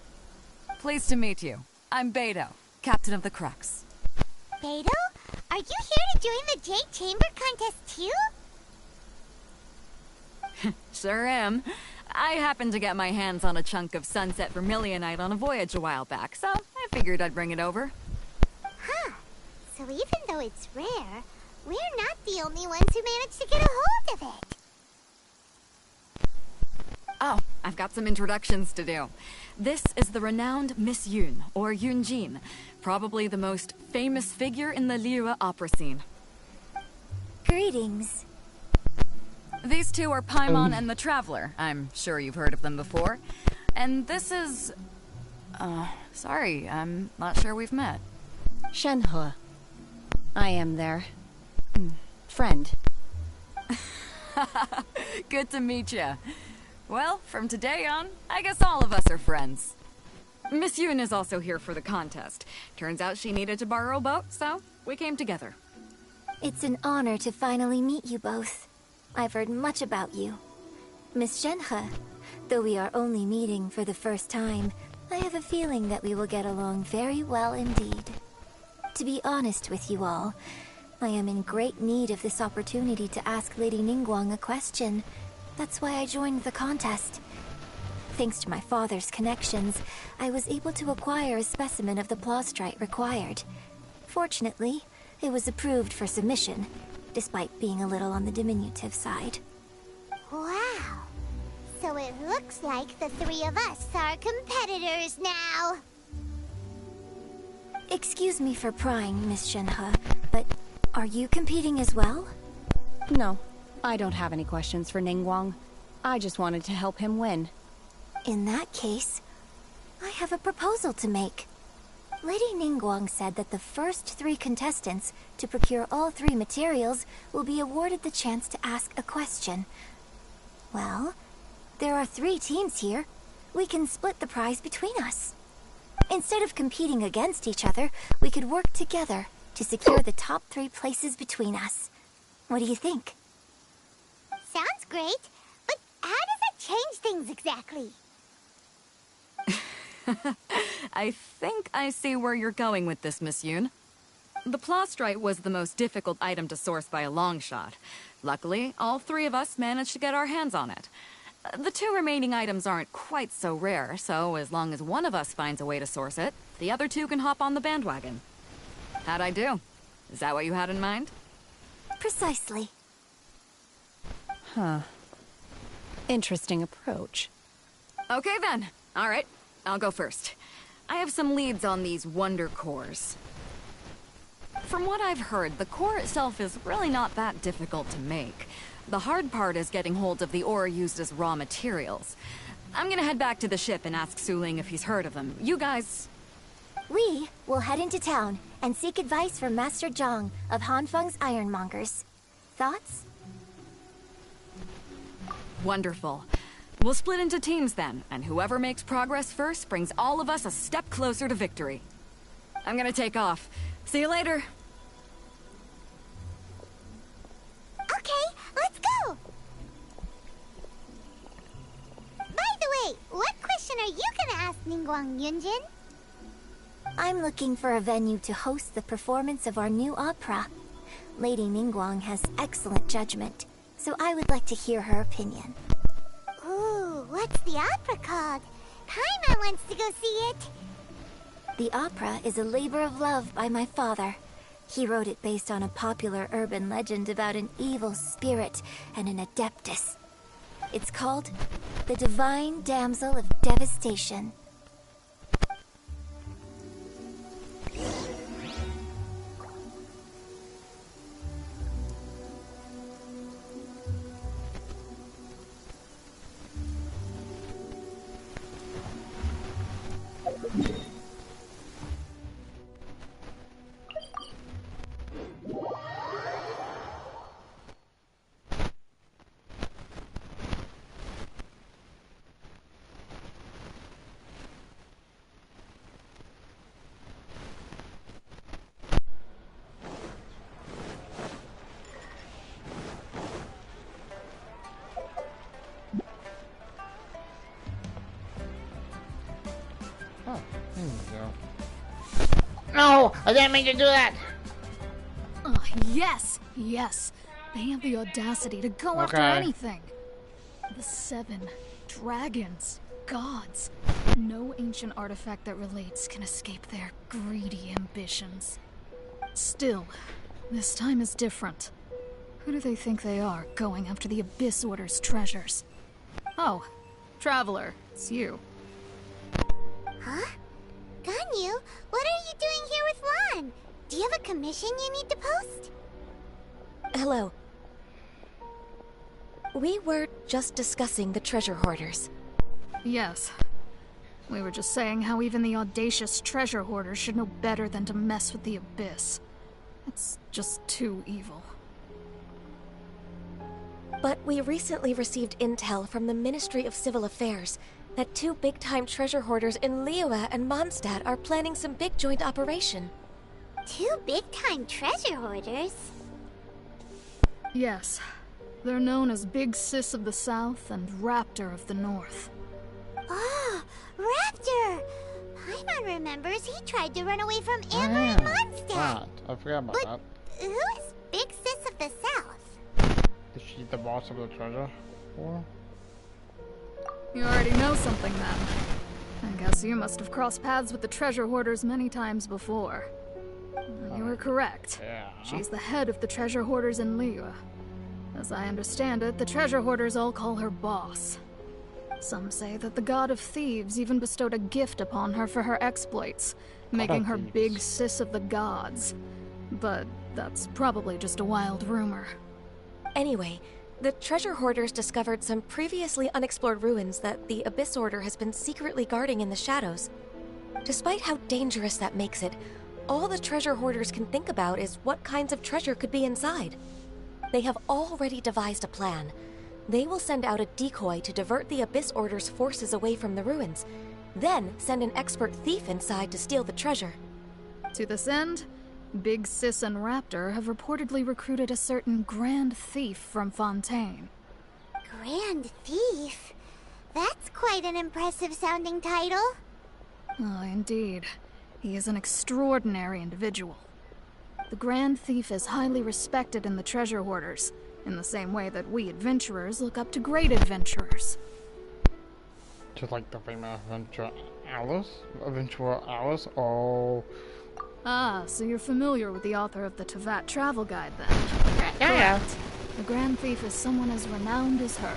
Pleased to meet you. I'm Beto, captain of the Crux. Beto? Are you here to join the Jade Chamber contest too? Sure am. I happened to get my hands on a chunk of Sunset Vermilionite on a voyage a while back, so I figured I'd bring it over. Huh. So even though it's rare, we're not the only ones who managed to get a hold of it. Oh, I've got some introductions to do. This is the renowned Miss Yun, or Yunjin, probably the most famous figure in the Liyue opera scene. Greetings. These two are Paimon and the Traveler. I'm sure you've heard of them before. And this is... sorry, I'm not sure we've met. Shenhua. I am their... friend. Good to meet you. Well, from today on, I guess all of us are friends. Miss Yun is also here for the contest. Turns out she needed to borrow a boat, so we came together. It's an honor to finally meet you both. I've heard much about you. Miss Shenhe, though we are only meeting for the first time, I have a feeling that we will get along very well indeed. To be honest with you all, I am in great need of this opportunity to ask Lady Ningguang a question. That's why I joined the contest. Thanks to my father's connections, I was able to acquire a specimen of the plastrite required. Fortunately, it was approved for submission, despite being a little on the diminutive side. Wow. So it looks like the 3 of us are competitors now. Excuse me for prying, Miss Shenhe, but are you competing as well? No, I don't have any questions for Ningguang. I just wanted to help him win. In that case, I have a proposal to make. Lady Ningguang said that the first 3 contestants to procure all 3 materials will be awarded the chance to ask a question. Well, there are 3 teams here. We can split the prize between us. Instead of competing against each other, we could work together to secure the top 3 places between us. What do you think? Sounds great, but how does it change things exactly? I think I see where you're going with this, Miss Yoon. The plastrite was the most difficult item to source by a long shot. Luckily, all three of us managed to get our hands on it. The two remaining items aren't quite so rare, so as long as one of us finds a way to source it, the other two can hop on the bandwagon. How'd I do? Is that what you had in mind? Precisely. Huh. Interesting approach. Okay then. Alright, I'll go first. I have some leads on these wonder cores. From what I've heard, the core itself is really not that difficult to make. The hard part is getting hold of the ore used as raw materials. I'm gonna head back to the ship and ask Su Ling if he's heard of them. You guys... We will head into town and seek advice from Master Zhang of Hanfeng's Ironmongers. Thoughts? Wonderful. We'll split into teams then, and whoever makes progress first brings all of us a step closer to victory. I'm gonna take off. See you later. Okay, let's go! By the way, what question are you gonna ask Ningguang, Yunjin? I'm looking for a venue to host the performance of our new opera. Lady Ningguang has excellent judgment, so I would like to hear her opinion. Ooh, what's the opera called? Paimon wants to go see it. The opera is a labor of love by my father. He wrote it based on a popular urban legend about an evil spirit and an adeptus. It's called The Divine Damsel of Devastation. There you go. No! I didn't mean to do that! Oh, yes! Yes! They have the audacity to go after anything. The 7 dragons, gods. No ancient artifact that relates can escape their greedy ambitions. Still, this time is different. Who do they think they are, going after the Abyss Order's treasures? Oh, Traveler, it's you. Huh? Ganyu, what are you doing here with Lan? Do you have a commission you need to post? Hello. We were just discussing the treasure hoarders. Yes. We were just saying how even the audacious treasure hoarders should know better than to mess with the Abyss. It's just too evil. But we recently received intel from the Ministry of Civil Affairs that 2 big-time treasure hoarders in Liyue and Mondstadt are planning some big joint operation. 2 big-time treasure hoarders? Yes. They're known as Big Sis of the South and Raptor of the North. Oh, Raptor! Paimon remembers he tried to run away from Amber and Mondstadt. I forgot about that. Who is Big Sis of the South? Is she the boss of the treasure? Or? You already know something then. I guess you must have crossed paths with the treasure hoarders many times before. You were correct. Yeah. She's the head of the treasure hoarders in Liyue. As I understand it, the treasure hoarders all call her boss. Some say that the god of thieves even bestowed a gift upon her for her exploits, making her Big Sis of the gods. But that's probably just a wild rumor. Anyway, the treasure hoarders discovered some previously unexplored ruins that the Abyss Order has been secretly guarding in the shadows. Despite how dangerous that makes it, all the treasure hoarders can think about is what kinds of treasure could be inside. They have already devised a plan. They will send out a decoy to divert the Abyss Order's forces away from the ruins, then send an expert thief inside to steal the treasure. To this end, Big Sis and Raptor have reportedly recruited a certain Grand Thief from Fontaine. Grand Thief? That's quite an impressive sounding title. Ah, indeed. He is an extraordinary individual. The Grand Thief is highly respected in the treasure hoarders, in the same way that we adventurers look up to great adventurers. Just like the famous Adventurer Alice? Oh. Ah, so you're familiar with the author of the Tevat Travel Guide, then? Yeah. Correct. The Grand Thief is someone as renowned as her.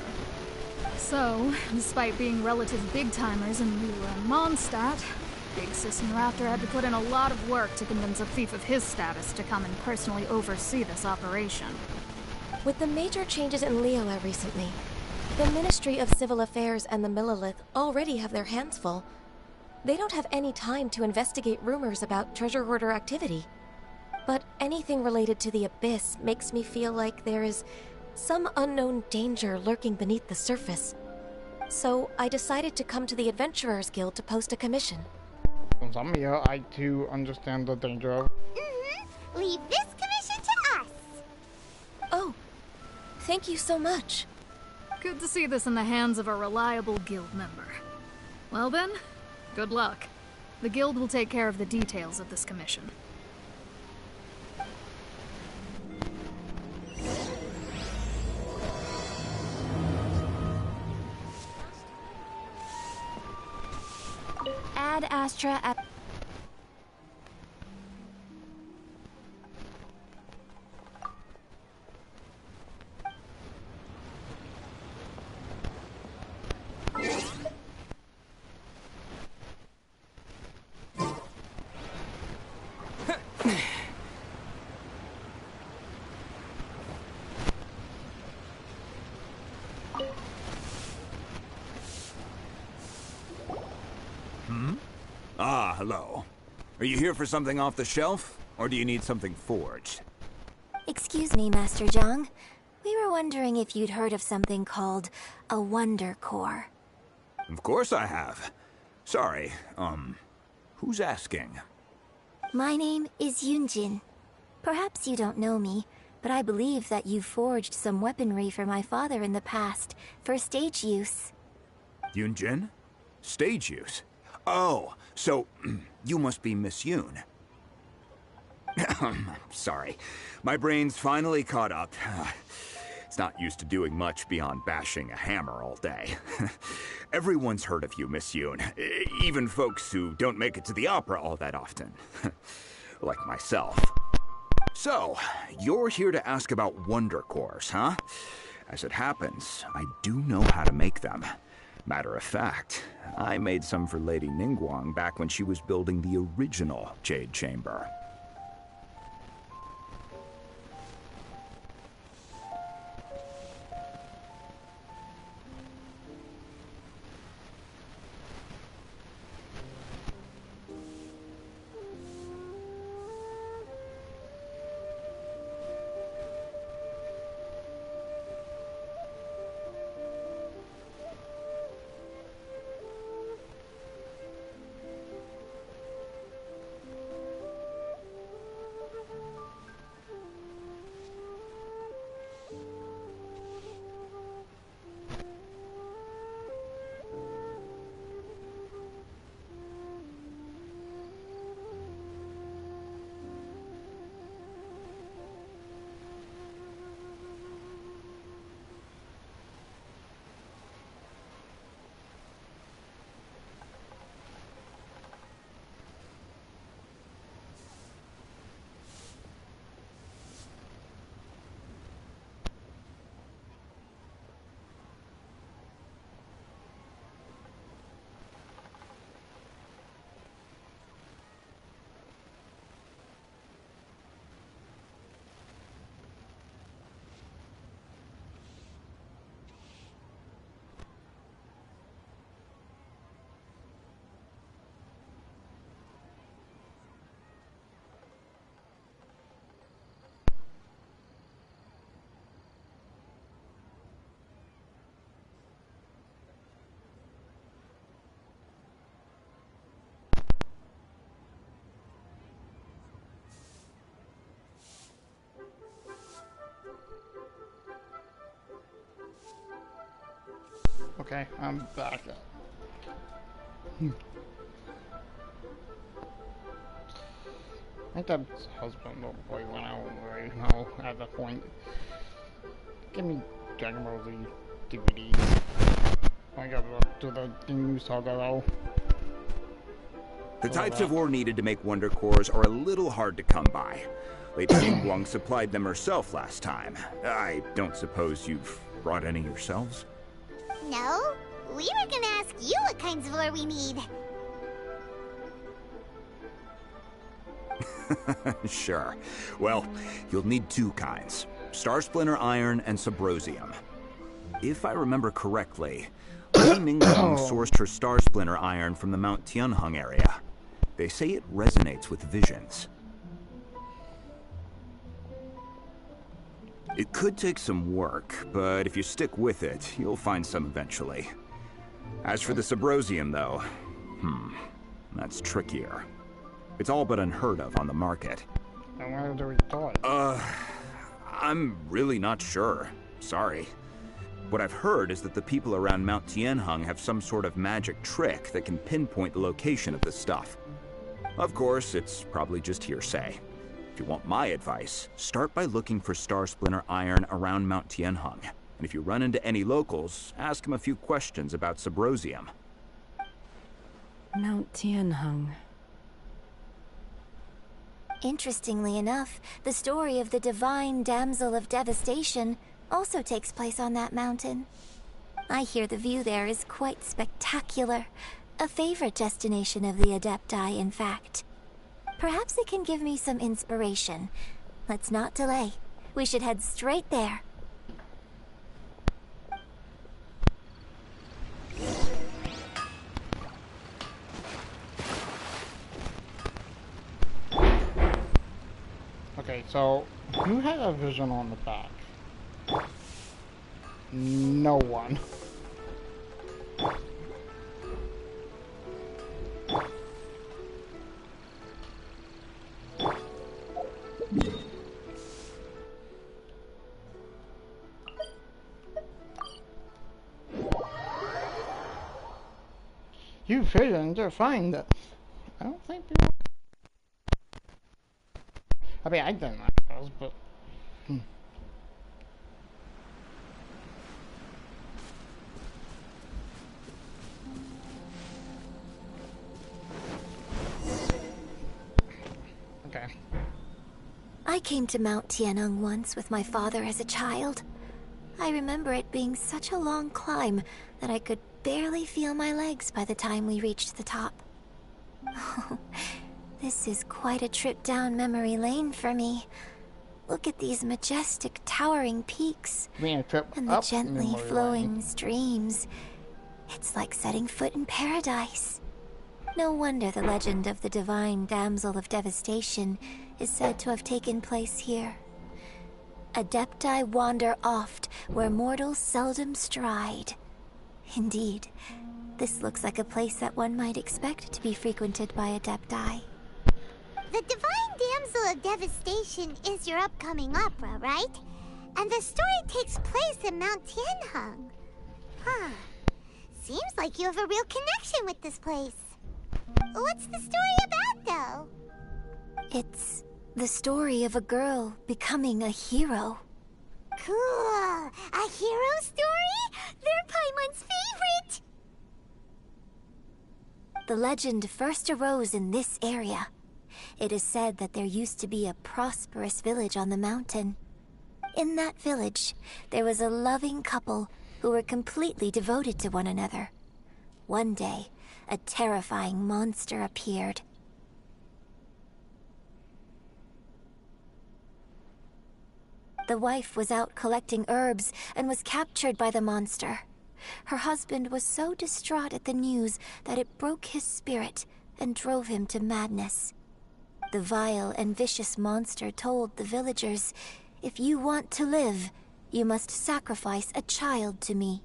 So, despite being relative big-timers in Liyue and Mondstadt, Big Sis and Raptor had to put in a lot of work to convince a thief of his status to come and personally oversee this operation. With the major changes in Liyue recently, the Ministry of Civil Affairs and the Millelith already have their hands full. They don't have any time to investigate rumors about treasure hoarder activity. But anything related to the Abyss makes me feel like there is some unknown danger lurking beneath the surface. So I decided to come to the Adventurers Guild to post a commission. Since I'm here, I too understand the danger of... Leave this commission to us! Oh, thank you so much. Good to see this in the hands of a reliable guild member. Well then, good luck. The guild will take care of the details of this commission. Ad Astra at... Ah, hello. Are you here for something off the shelf, or do you need something forged? Excuse me, Master Zhang. We were wondering if you'd heard of something called a Wonder Core. Of course I have. Sorry, who's asking? My name is Yunjin. Perhaps you don't know me, but I believe that you forged some weaponry for my father in the past, for stage use. Yunjin? Stage use? Oh, so you must be Miss Yoon. Sorry, my brain's finally caught up. It's not used to doing much beyond bashing a hammer all day. Everyone's heard of you, Miss Yoon. Even folks who don't make it to the opera all that often. Like myself. So, you're here to ask about Wonder Cores, huh? As it happens, I do know how to make them. Matter of fact, I made some for Lady Ningguang back when she was building the original Jade Chamber. Okay, I'm back. I think that's husband or boyfriend, I don't really know at that point. Give me Dragon Ball Z DVDs. I gotta do the new saga though. The types of ore needed to wonder cores are a little hard to come by. Lady Ningguang supplied them herself last time. I don't suppose you've brought any yourselves? No, we were gonna ask you what kinds of ore we need. Sure. Well, you'll need two kinds. Star Splinter Iron and Subrosium. If I remember correctly, Lady Ningguang sourced her Star Splinter Iron from the Mount Tianheng area. They say it resonates with visions. It could take some work, but if you stick with it, you'll find some eventually. As for the Subrosium, though, that's trickier. It's all but unheard of on the market. And where do we start? I'm really not sure. Sorry. What I've heard is that the people around Mount Tianheng have some sort of magic trick that can pinpoint the location of the stuff. Of course, it's probably just hearsay. If you want my advice, start by looking for Star Splinter Iron around Mount Tianheng. And if you run into any locals, ask them a few questions about Subrosium. Mount Tianheng. Interestingly enough, the story of the divine damsel of devastation also takes place on that mountain. I hear the view there is quite spectacular. A favorite destination of the Adepti, in fact. Perhaps it can give me some inspiration. Let's not delay. We should head straight there. Okay, so who had a vision on the back? No one. You vision, you're fine. That I don't think people. I mean, I didn't like those, but. Okay. I came to Mount Tianheng once with my father as a child. I remember it being such a long climb that I could barely feel my legs by the time we reached the top. Oh, this is quite a trip down memory lane for me. Look at these majestic, towering peaks and the gently flowing streams. It's like setting foot in paradise. No wonder the legend of the divine damsel of devastation is said to have taken place here. Adepti wander oft where mortals seldom stride. Indeed, this looks like a place that one might expect to be frequented by Adepti. The Divine Damsel of Devastation is your upcoming opera, right? And the story takes place in Mount Tianheng. Huh. Seems like you have a real connection with this place. What's the story about, though? It's the story of a girl becoming a hero. Cool. A hero story? They're Paimon's favorite! The legend first arose in this area. It is said that there used to be a prosperous village on the mountain. In that village, there was a loving couple who were completely devoted to one another. One day, a terrifying monster appeared. The wife was out collecting herbs and was captured by the monster. Her husband was so distraught at the news that it broke his spirit and drove him to madness. The vile and vicious monster told the villagers, "If you want to live, you must sacrifice a child to me."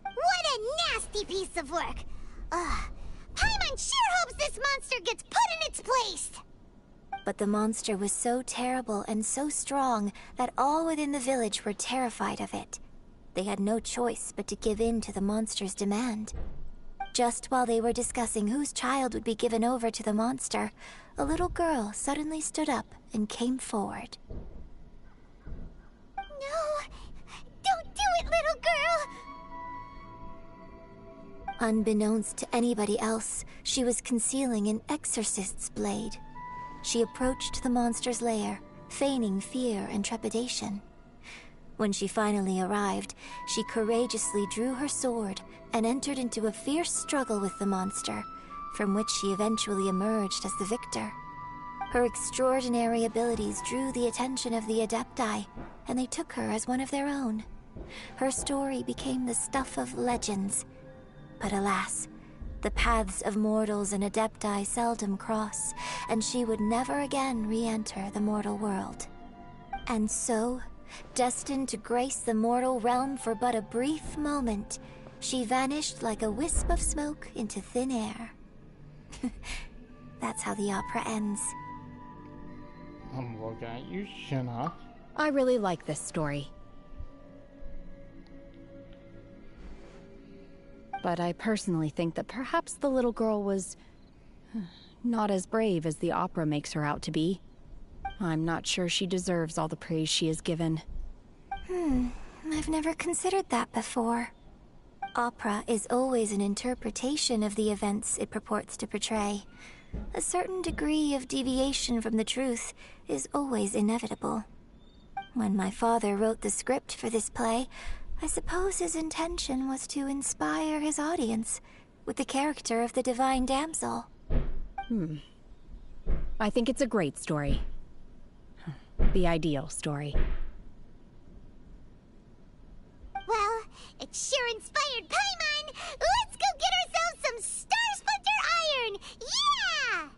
What a nasty piece of work! Ugh. Paimon sure hopes this monster gets put in its place! But the monster was so terrible and so strong that all within the village were terrified of it. They had no choice but to give in to the monster's demand. Just while they were discussing whose child would be given over to the monster, a little girl suddenly stood up and came forward. No! Don't do it, little girl! Unbeknownst to anybody else, she was concealing an exorcist's blade. She approached the monster's lair, feigning fear and trepidation. When she finally arrived, she courageously drew her sword and entered into a fierce struggle with the monster, from which she eventually emerged as the victor. Her extraordinary abilities drew the attention of the Adepti, and they took her as one of their own. Her story became the stuff of legends. But alas, the paths of mortals and Adepti seldom cross, and she would never again re-enter the mortal world. And so, destined to grace the mortal realm for but a brief moment, she vanished like a wisp of smoke into thin air. That's how the opera ends. I'm looking at you, Shinna. I really like this story. But I personally think that perhaps the little girl was not as brave as the opera makes her out to be. I'm not sure she deserves all the praise she is given. I've never considered that before. Opera is always an interpretation of the events it purports to portray. A certain degree of deviation from the truth is always inevitable. When my father wrote the script for this play, I suppose his intention was to inspire his audience with the character of the divine damsel. I think it's a great story. The ideal story. Well, it sure inspired Paimon! Let's go get ourselves some Star Splinter Iron! Yeah!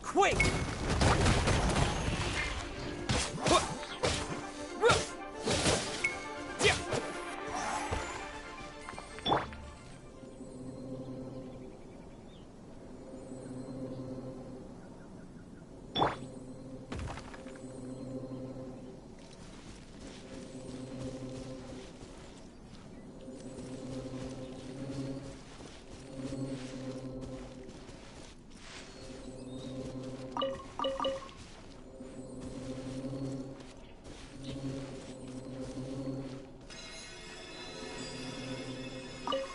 Quick!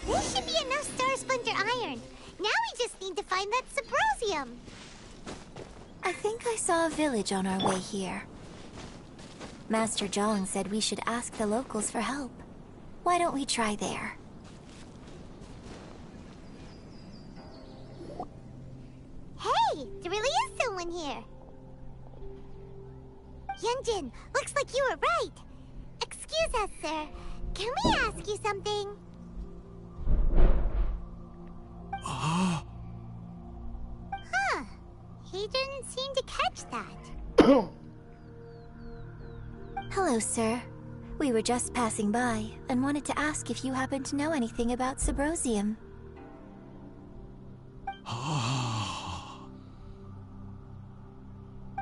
This should be enough Star Splinter Iron. Now we just need to find that Subrosium. I think I saw a village on our way here. Master Zhang said we should ask the locals for help. Why don't we try there? Hey, there really is someone here. Yunjin, looks like you were right. Excuse us, sir. Can we ask you something? didn't seem to catch that. Hello, sir. We were just passing by and wanted to ask if you happen to know anything about Subrosium.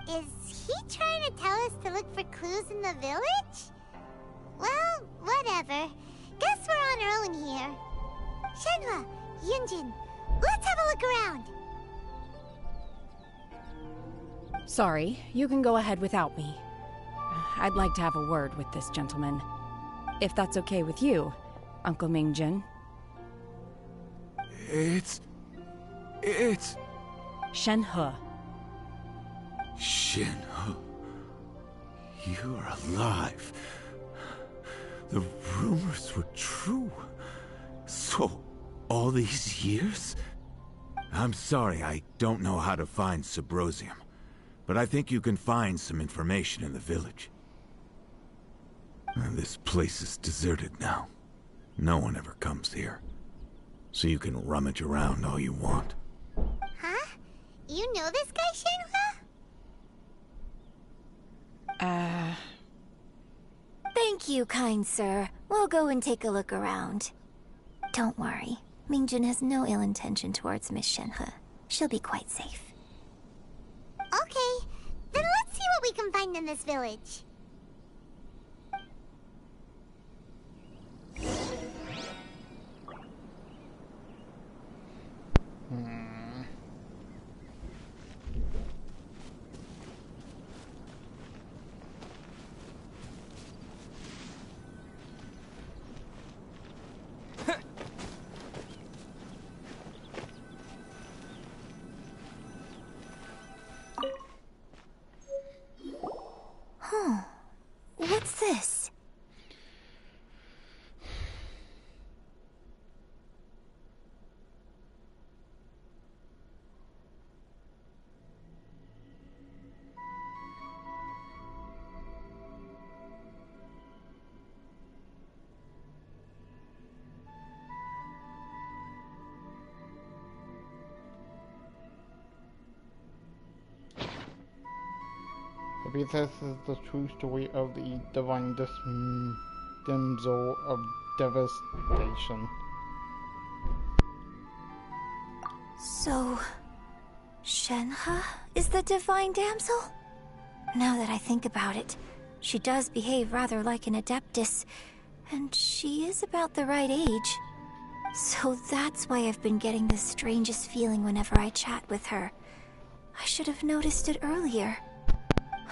Is he trying to tell us to look for clues in the village? Well, whatever. Guess we're on our own here. Shenhua, Yunjin, let's have a look around. Sorry, you can go ahead without me. I'd like to have a word with this gentleman. If that's okay with you, Uncle Mingjin. It's... Shenhe. Shenhe. You're alive. The rumors were true. So, all these years? I'm sorry, I don't know how to find Subrosium. But I think you can find some information in the village. This place is deserted now. No one ever comes here. So you can rummage around all you want. Huh? You know this guy, Shenhua? Thank you, kind sir. We'll go and take a look around. Don't worry. Mingjin has no ill intention towards Miss Shenhe. She'll be quite safe. Okay, then let's see what we can find in this village. Huh. What's this? Maybe this is the true story of the divine damsel of devastation. So, Shenhe is the divine damsel? Now that I think about it, she does behave rather like an adeptus, and she is about the right age. So that's why I've been getting the strangest feeling whenever I chat with her. I should have noticed it earlier.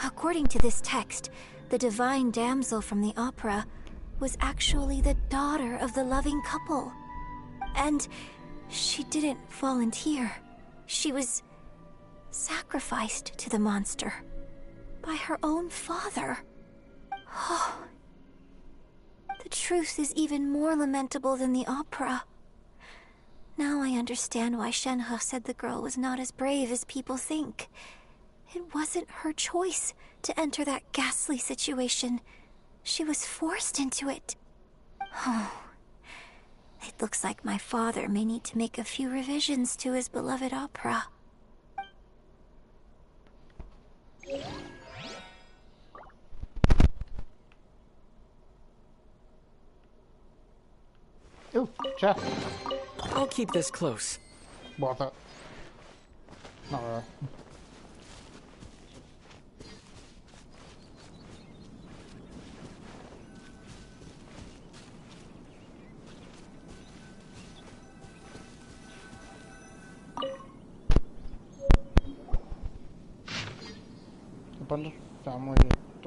According to this text, the divine damsel from the opera was actually the daughter of the loving couple. And she didn't volunteer. She was sacrificed to the monster by her own father. Oh, the truth is even more lamentable than the opera. Now I understand why Shenhe said the girl was not as brave as people think. It wasn't her choice to enter that ghastly situation. She was forced into it. Oh, it looks like my father may need to make a few revisions to his beloved opera. Ooh, chest. I'll keep this close. What's that? Not really.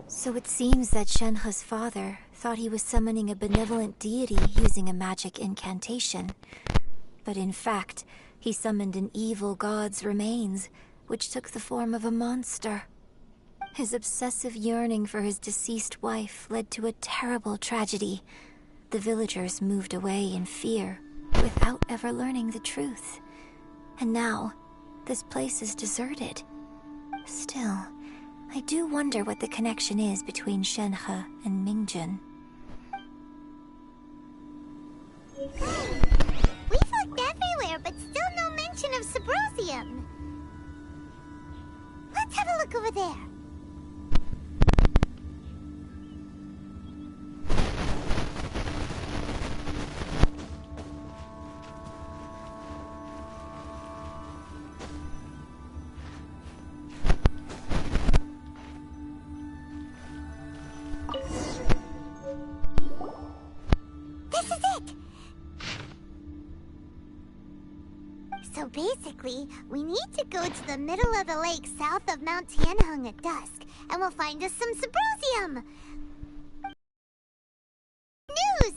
So it seems that Shenhe's father thought he was summoning a benevolent deity using a magic incantation. But in fact, he summoned an evil god's remains, which took the form of a monster. His obsessive yearning for his deceased wife led to a terrible tragedy. The villagers moved away in fear, without ever learning the truth. And now, this place is deserted. Still, I do wonder what the connection is between Shenhe and Mingjin. We've looked everywhere, but still no mention of Subrosium. look over there. So basically, we need to go to the middle of the lake south of Mount Tianheng at dusk, and we'll find us some Symposium! News!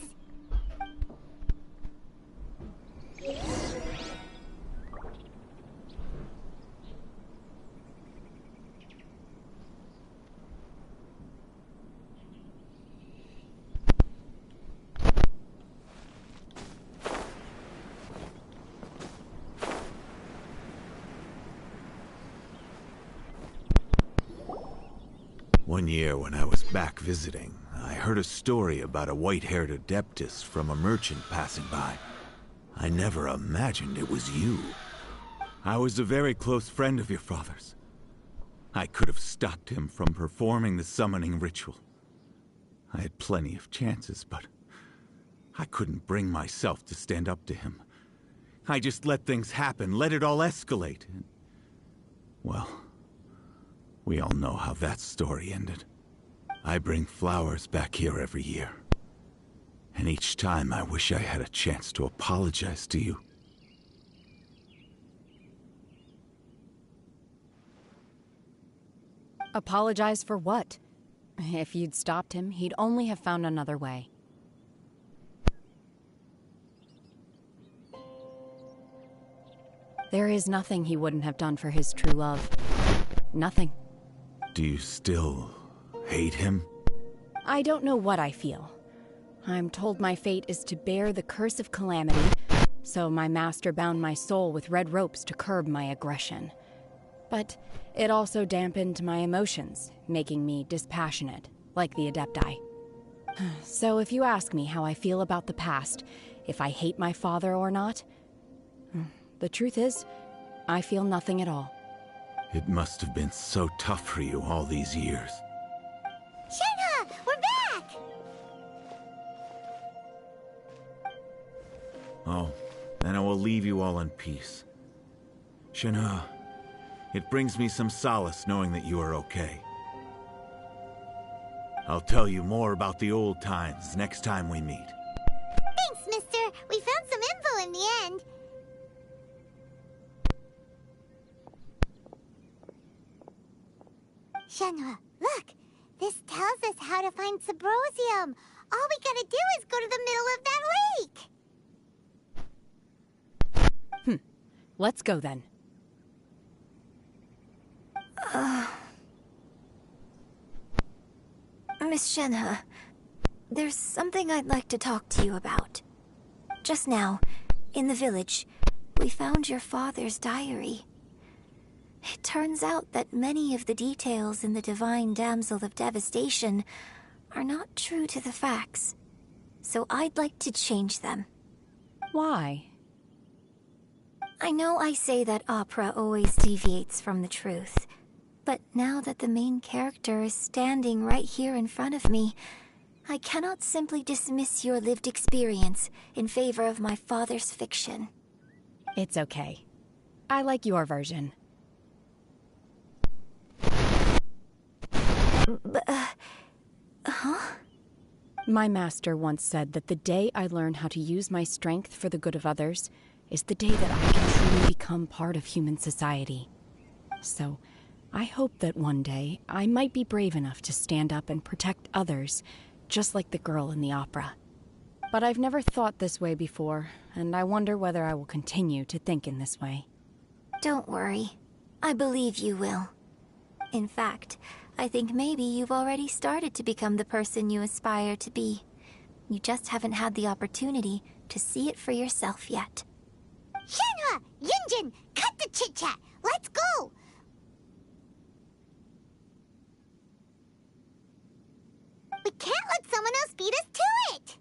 One year when I was back visiting, I heard a story about a white-haired adeptus from a merchant passing by. I never imagined it was you. I was a very close friend of your father's. I could have stopped him from performing the summoning ritual. I had plenty of chances, but I couldn't bring myself to stand up to him. I just let things happen, let it all escalate. And, well, we all know how that story ended. I bring flowers back here every year. And each time I wish I had a chance to apologize to you. Apologize for what? If you'd stopped him, he'd only have found another way. There is nothing he wouldn't have done for his true love. Nothing. Do you still hate him? I don't know what I feel. I'm told my fate is to bear the curse of calamity, so my master bound my soul with red ropes to curb my aggression. But it also dampened my emotions, making me dispassionate, like the Adepti. So if you ask me how I feel about the past, if I hate my father or not, the truth is, I feel nothing at all. It must have been so tough for you all these years. Shenhe! We're back! Oh, then I will leave you all in peace. Shenhe, it brings me some solace knowing that you are okay. I'll tell you more about the old times next time we meet. Thanks, mister. We found some info in the end. Shenhe, look! This tells us how to find Symposium. All we gotta do is go to the middle of that lake! Let's go then. Miss Shenhe, there's something I'd like to talk to you about. Just now, in the village, we found your father's diary. It turns out that many of the details in the Divine Damsel of Devastation are not true to the facts. So I'd like to change them. Why? I know I say that opera always deviates from the truth, but now that the main character is standing right here in front of me, I cannot simply dismiss your lived experience in favor of my father's fiction. It's okay. I like your version. Huh? My master once said that the day I learn how to use my strength for the good of others is the day that I can truly become part of human society. So, I hope that one day I might be brave enough to stand up and protect others, just like the girl in the opera. But I've never thought this way before, and I wonder whether I will continue to think in this way. Don't worry. I believe you will. In fact, I think maybe you've already started to become the person you aspire to be. You just haven't had the opportunity to see it for yourself yet. Shenhe! Yunjin! Cut the chit-chat! Let's go! We can't let someone else beat us to it!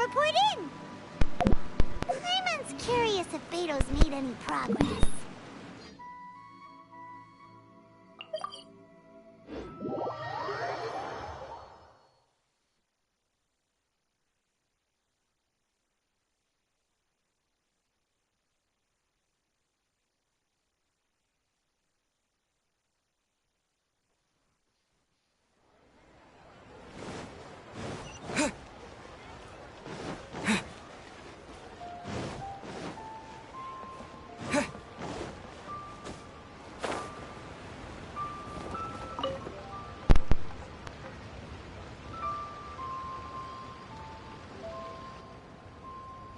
report in. Hyman's curious if Beto's made any progress.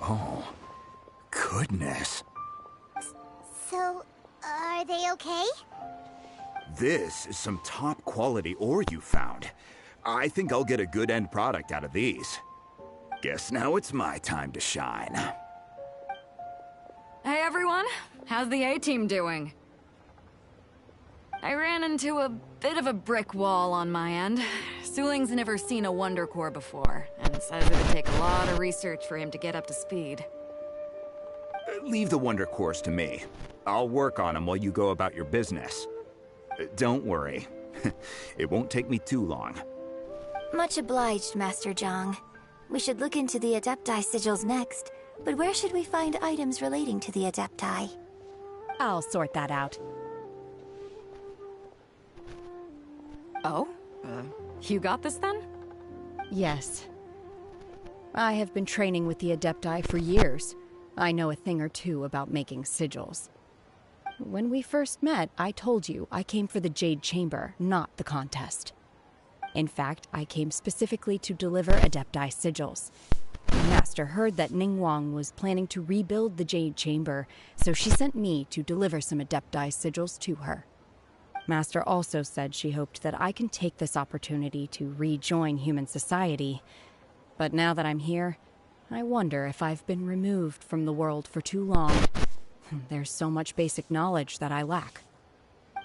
Oh, goodness. So, are they okay? This is some top quality ore you found. I think I'll get a good end product out of these. Guess now it's my time to shine. Hey everyone, how's the A-team doing? I ran into a bit of a brick wall on my end. Suling's never seen a Wonder Core before, and says it would take a lot of research for him to get up to speed. Leave the Wonder Cores to me. I'll work on them while you go about your business. Don't worry. It won't take me too long. Much obliged, Master Zhang. We should look into the Adepti sigils next, but where should we find items relating to the Adepti? I'll sort that out. Oh? You got this then? Yes. I have been training with the Adepti for years. I know a thing or two about making sigils. When we first met, I told you I came for the Jade Chamber, not the contest. In fact, I came specifically to deliver Adepti sigils. The Master heard that Ningguang was planning to rebuild the Jade Chamber, so she sent me to deliver some Adepti sigils to her. Master also said she hoped that I can take this opportunity to rejoin human society. But now that I'm here, I wonder if I've been removed from the world for too long. There's so much basic knowledge that I lack.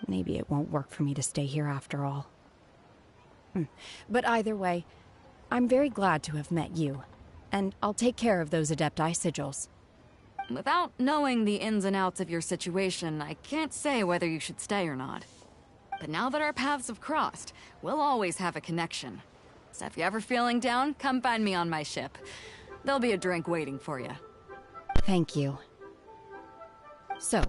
Maybe it won't work for me to stay here after all. But either way, I'm very glad to have met you, and I'll take care of those Adepti sigils. Without knowing the ins and outs of your situation, I can't say whether you should stay or not. But now that our paths have crossed, we'll always have a connection. So if you're ever feeling down, come find me on my ship. There'll be a drink waiting for you. Thank you. So,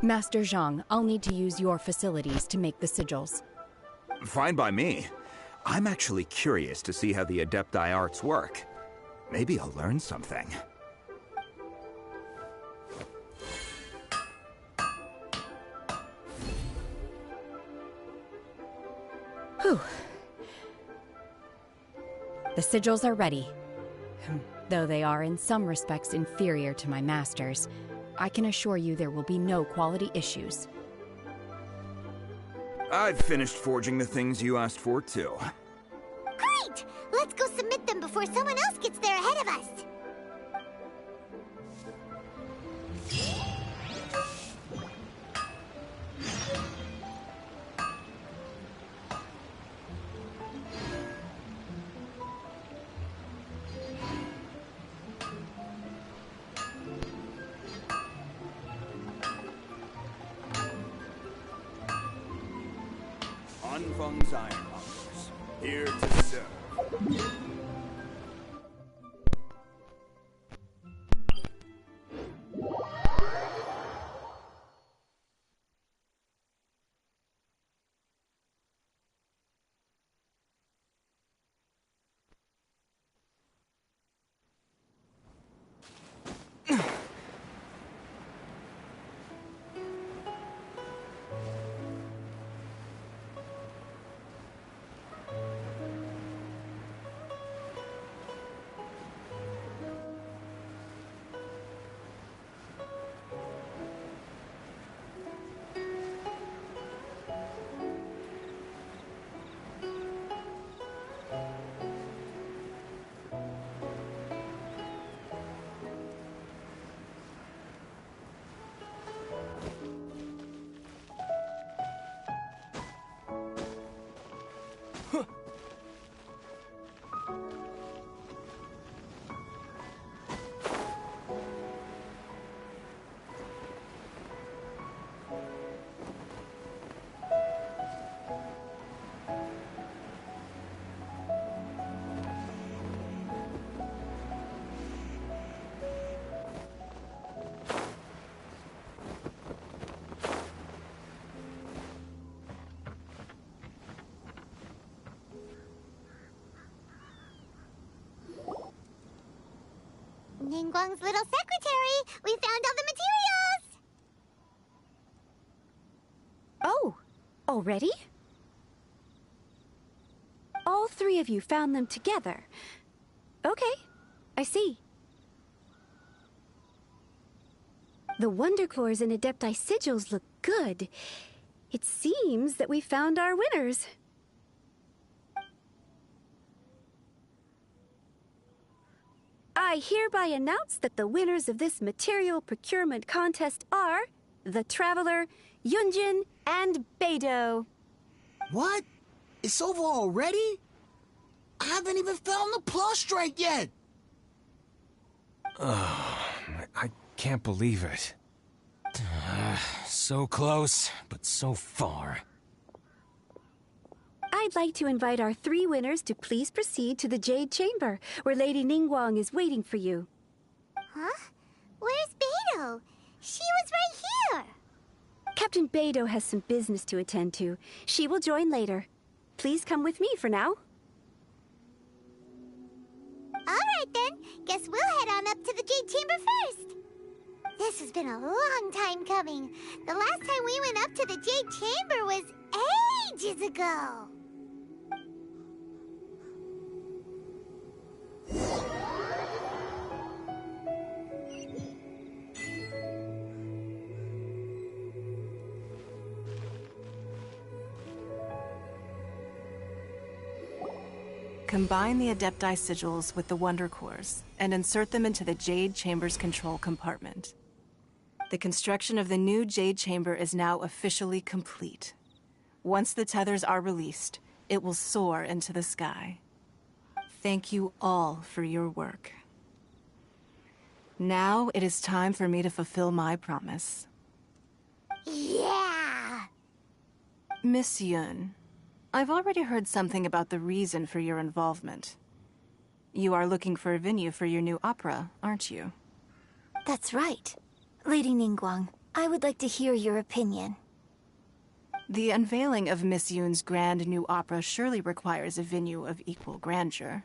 Master Zhang, I'll need to use your facilities to make the sigils. Fine by me. I'm actually curious to see how the Adepti arts work. Maybe I'll learn something. Whew. The sigils are ready. Though they are in some respects inferior to my master's, I can assure you there will be no quality issues. I've finished forging the things you asked for, too. Great! Let's go submit them before someone else gets there ahead of us. Unfung's Ironmongers, here to serve. Ningguang's little secretary. We found all the materials. Oh, already? All three of you found them together. Okay, I see. The Wonder Cores and Adepti sigils look good. It seems that we found our winners. I hereby announce that the winners of this material procurement contest are the Traveler, Yunjin, and Beidou. What? It's over already? I haven't even found the Plostrite yet! I can't believe it. So close, but so far. I'd like to invite our three winners to please proceed to the Jade Chamber, where Lady Ningguang is waiting for you. Huh? Where's Beidou? She was right here. Captain Beidou has some business to attend to. She will join later. Please come with me for now. Alright then, guess we'll head on up to the Jade Chamber first. This has been a long time coming. The last time we went up to the Jade Chamber was ages ago. Combine the Adepti sigils with the Wonder Cores and insert them into the Jade Chamber's control compartment. The construction of the new Jade Chamber is now officially complete. Once the tethers are released, it will soar into the sky. Thank you all for your work. Now it is time for me to fulfill my promise. Yeah! Miss Yun, I've already heard something about the reason for your involvement. You are looking for a venue for your new opera, aren't you? That's right. Lady Ningguang, I would like to hear your opinion. The unveiling of Miss Yun's grand new opera surely requires a venue of equal grandeur.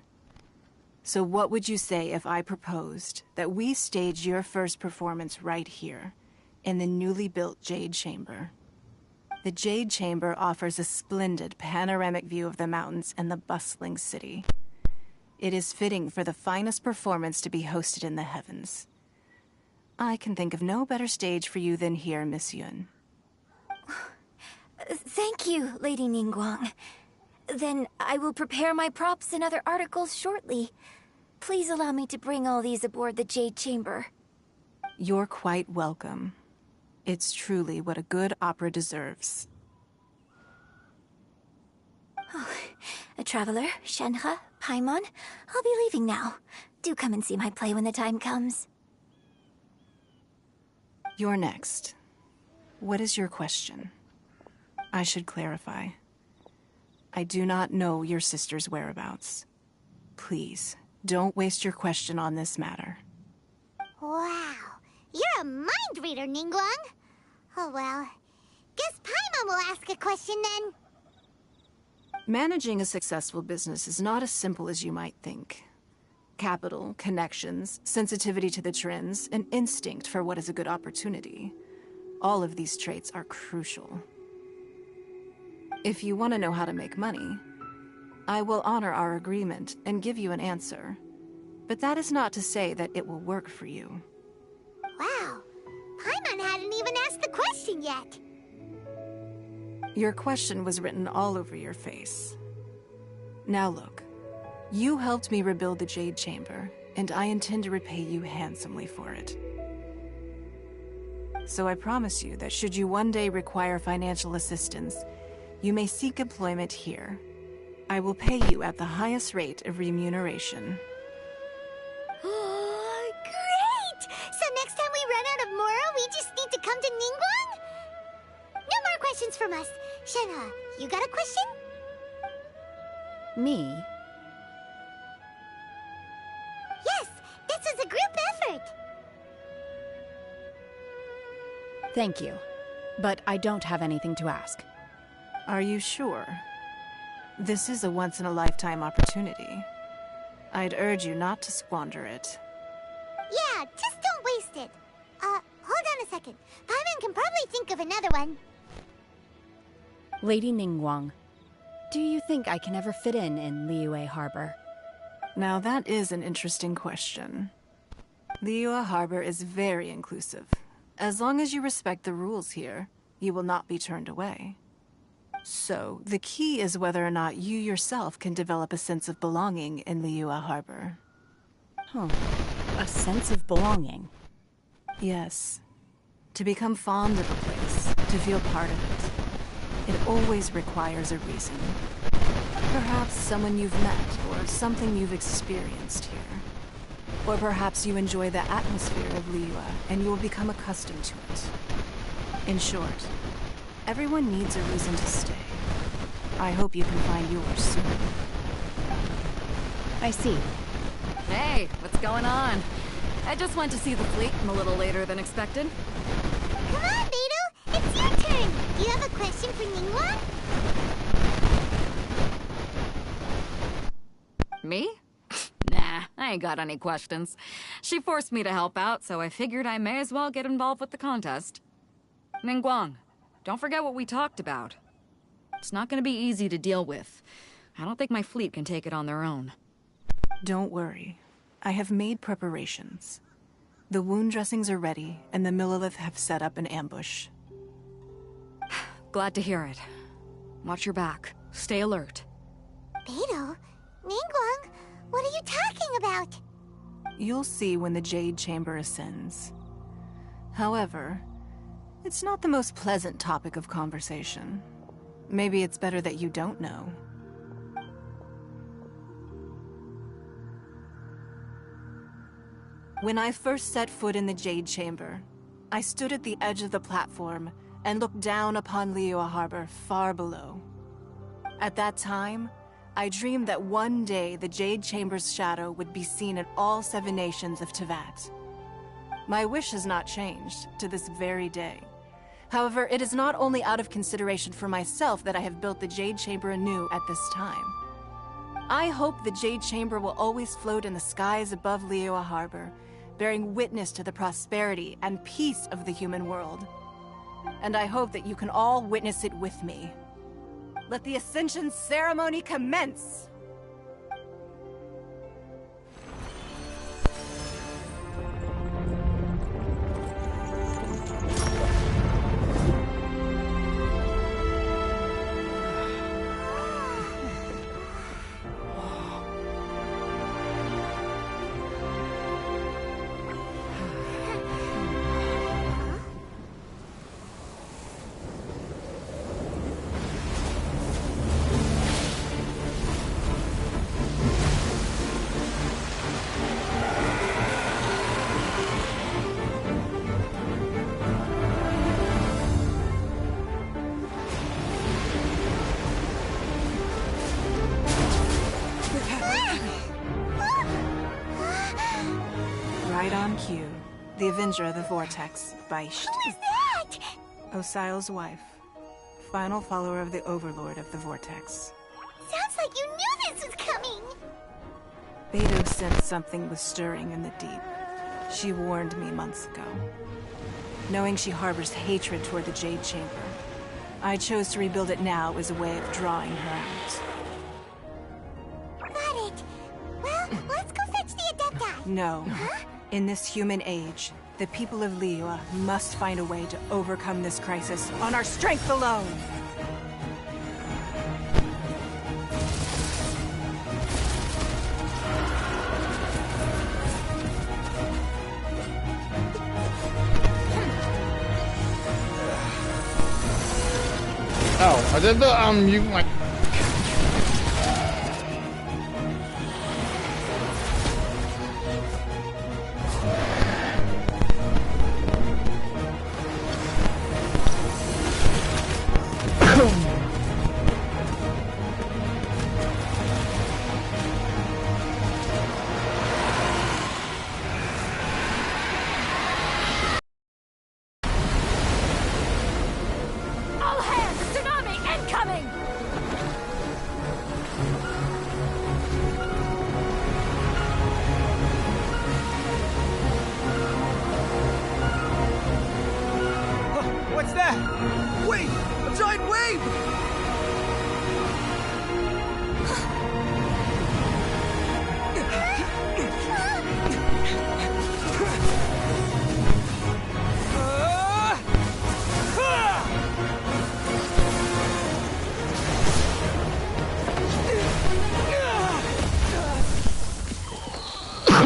So what would you say if I proposed that we stage your first performance right here, in the newly built Jade Chamber? The Jade Chamber offers a splendid panoramic view of the mountains and the bustling city. It is fitting for the finest performance to be hosted in the heavens. I can think of no better stage for you than here, Miss Yun. Thank you, Lady Ningguang. Then I will prepare my props and other articles shortly. Please allow me to bring all these aboard the Jade Chamber. You're quite welcome. It's truly what a good opera deserves. A traveler, Shenhe, Paimon, I'll be leaving now. Do come and see my play when the time comes. You're next. What is your question? I should clarify. I do not know your sister's whereabouts. Please, don't waste your question on this matter. Wow, you're a mind reader, Ningguang. Oh well, guess Paimon will ask a question then. Managing a successful business is not as simple as you might think. Capital, connections, sensitivity to the trends, and instinct for what is a good opportunity. All of these traits are crucial. If you want to know how to make money, I will honor our agreement and give you an answer. But that is not to say that it will work for you. Wow, Paimon hadn't even asked the question yet. Your question was written all over your face. Now look, you helped me rebuild the Jade Chamber, and I intend to repay you handsomely for it. So I promise you that should you one day require financial assistance, you may seek employment here. I will pay you at the highest rate of remuneration. Oh, great! So next time we run out of Mora, we just need to come to Ningguang? No more questions from us. Shenhe, you got a question? Me? Yes, this was a group effort. Thank you. But I don't have anything to ask. Are you sure? This is a once-in-a-lifetime opportunity. I'd urge you not to squander it. Yeah, Yeah, just don't waste it. Hold on a second. Paimon can probably think of another one. Lady Ningguang, do you think I can ever fit in Liyue Harbor? Now that is an interesting question. Liyue Harbor is very inclusive. As long as you respect the rules here, you will not be turned away. So, the key is whether or not you yourself can develop a sense of belonging in Liyue Harbor. Huh. A sense of belonging? Yes. To become fond of a place, to feel part of it, it always requires a reason. Perhaps someone you've met, or something you've experienced here. Or perhaps you enjoy the atmosphere of Liyue, and you will become accustomed to it. In short, everyone needs a reason to stay. I hope you can find yours soon. I see. Hey, what's going on? I just went to see the fleet a little later than expected. Come on, Beidou! It's your turn! Do you have a question for Ningguang? Me? Nah, I ain't got any questions. She forced me to help out, so I figured I may as well get involved with the contest. Ningguang, don't forget what we talked about. It's not gonna be easy to deal with. I don't think my fleet can take it on their own. Don't worry. I have made preparations. The wound dressings are ready, and the Millelith have set up an ambush. Glad to hear it. Watch your back. Stay alert. Beidou? Ningguang? What are you talking about? You'll see when the Jade Chamber ascends. However, it's not the most pleasant topic of conversation. Maybe it's better that you don't know. When I first set foot in the Jade Chamber, I stood at the edge of the platform and looked down upon Liyue Harbor far below. At that time, I dreamed that one day the Jade Chamber's shadow would be seen in all 7 nations of Teyvat. My wish has not changed to this very day. However, it is not only out of consideration for myself that I have built the Jade Chamber anew at this time. I hope the Jade Chamber will always float in the skies above Liyue Harbor, bearing witness to the prosperity and peace of the human world. And I hope that you can all witness it with me. Let the Ascension ceremony commence! Right on cue. The Avenger of the Vortex, Beisht. Who is that? Osial's wife. Final follower of the Overlord of the Vortex. Sounds like you knew this was coming! Beidou sensed something was stirring in the deep. She warned me months ago. Knowing she harbors hatred toward the Jade Chamber, I chose to rebuild it now as a way of drawing her out. Got it. Well, let's go fetch the Adepti. No. Huh? In this human age, the people of Liyue must find a way to overcome this crisis on our strength alone! Oh, I did the mute my.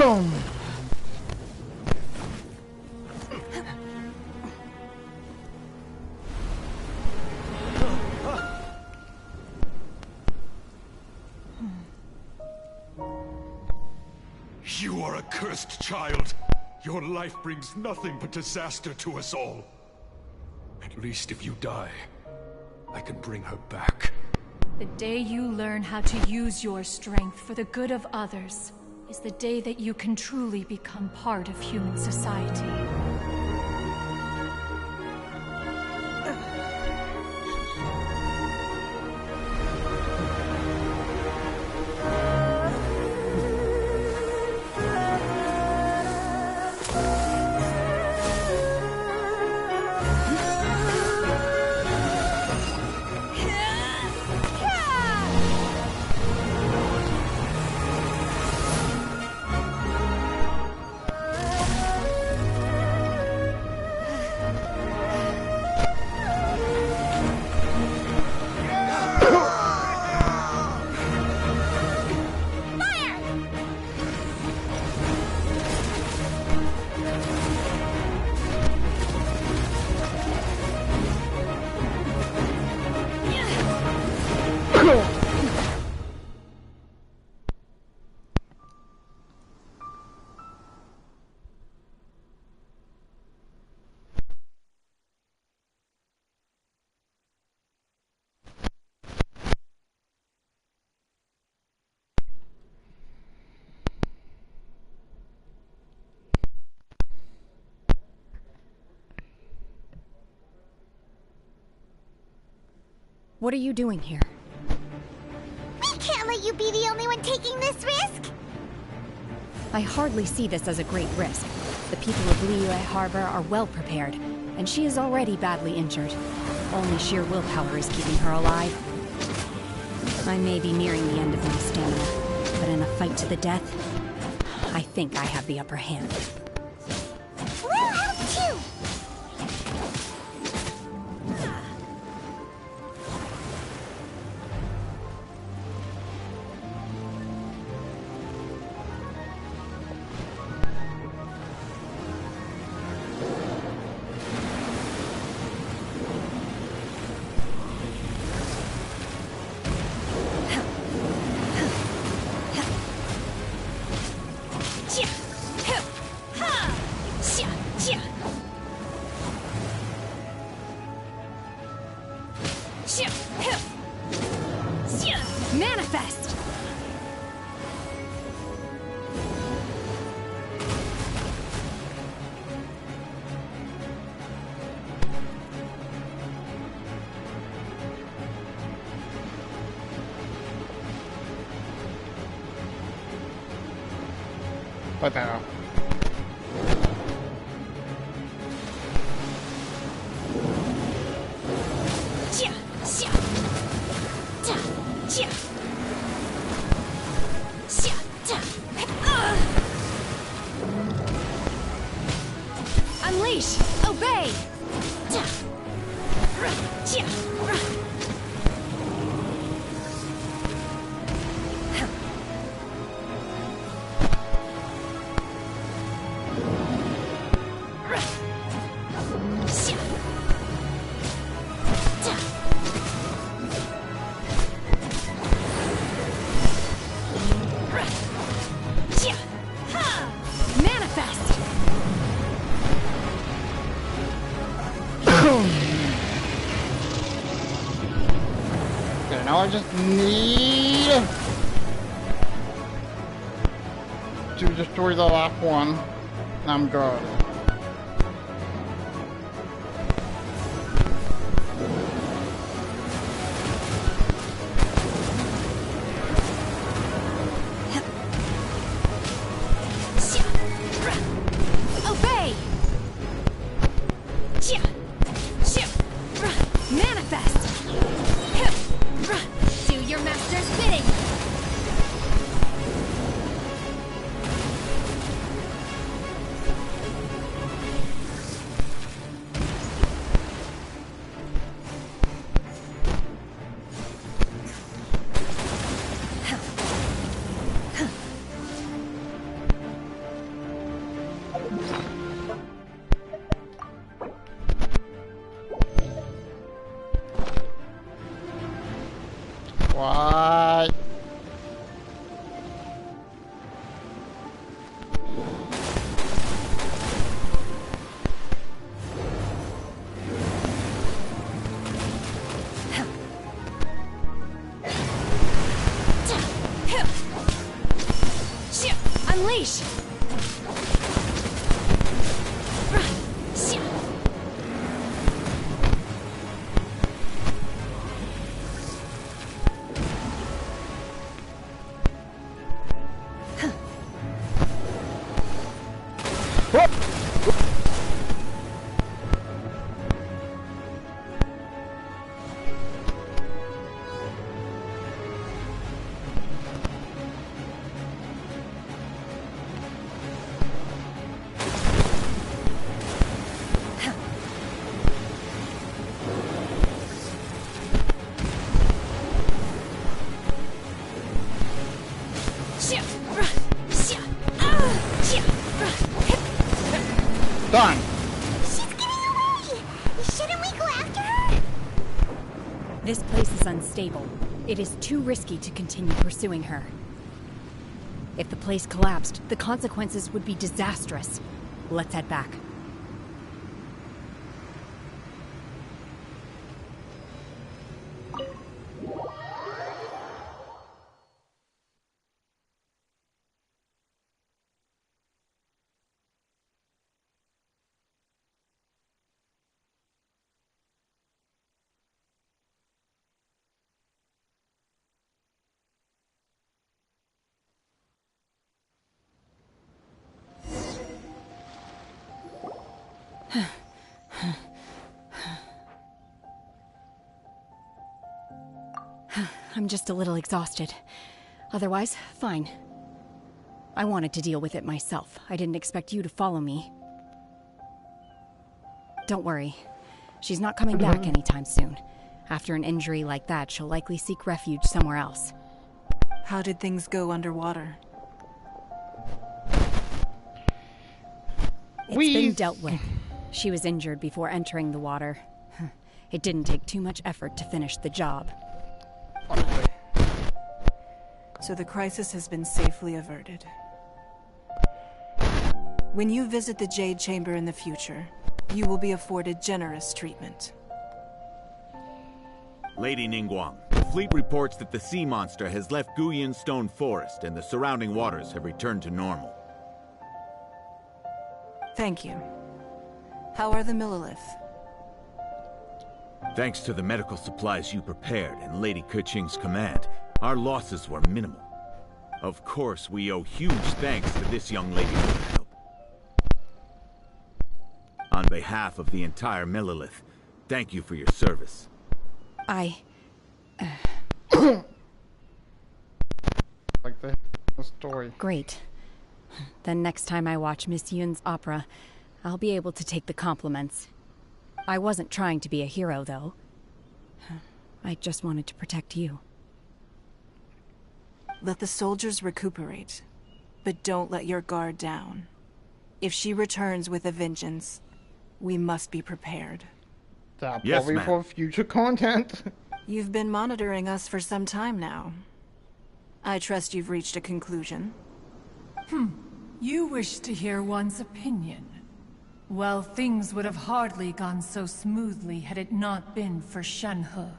You are a cursed child. Your life brings nothing but disaster to us all. At least if you die, I can bring her back. The day you learn how to use your strength for the good of others is the day that you can truly become part of human society. What are you doing here? We can't let you be the only one taking this risk! I hardly see this as a great risk. The people of Liyue Harbor are well prepared, and she is already badly injured. Only sheer willpower is keeping her alive. I may be nearing the end of my stamina, but in a fight to the death, I think I have the upper hand. We'll help too! Manifest! What the hell? Unleash! Obey! Manifest! Okay, now I just need to destroy the last one, and I'm good. Obey! Manifest! Do your master's bidding! What? Unleash! Done. She's getting away! Shouldn't we go after her? This place is unstable. It is too risky to continue pursuing her. If the place collapsed, the consequences would be disastrous. Let's head back. I'm just a little exhausted. Otherwise, fine. I wanted to deal with it myself. I didn't expect you to follow me. Don't worry. She's not coming back anytime soon. After an injury like that, she'll likely seek refuge somewhere else. How did things go underwater? It's been dealt with. She was injured before entering the water. It didn't take too much effort to finish the job. So the crisis has been safely averted. When you visit the Jade Chamber in the future, you will be afforded generous treatment. Lady Ningguang, the fleet reports that the sea monster has left Guyan Stone Forest and the surrounding waters have returned to normal. Thank you. How are the Millilith? Thanks to the medical supplies you prepared and Lady Keqing's command, our losses were minimal. Of course, we owe huge thanks to this young lady for her help. On behalf of the entire Millilith, thank you for your service. Like the story. Great. Then next time I watch Miss Yun's opera, I'll be able to take the compliments. I wasn't trying to be a hero, though. I just wanted to protect you. Let the soldiers recuperate, but don't let your guard down. If she returns with a vengeance, we must be prepared. That probably for future content. You've been monitoring us for some time now. I trust you've reached a conclusion. You wish to hear one's opinion. Well, things would have hardly gone so smoothly had it not been for Shenhe.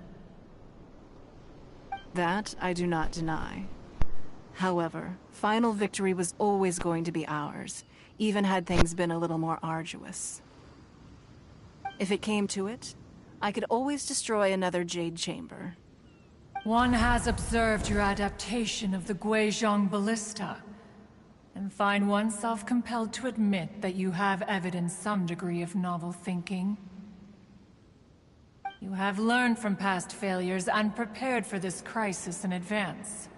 That I do not deny. However, final victory was always going to be ours, even had things been a little more arduous. If it came to it, I could always destroy another Jade Chamber. One has observed your adaptation of the Guizhong Ballista, and find oneself compelled to admit that you have evidenced some degree of novel thinking. You have learned from past failures and prepared for this crisis in advance.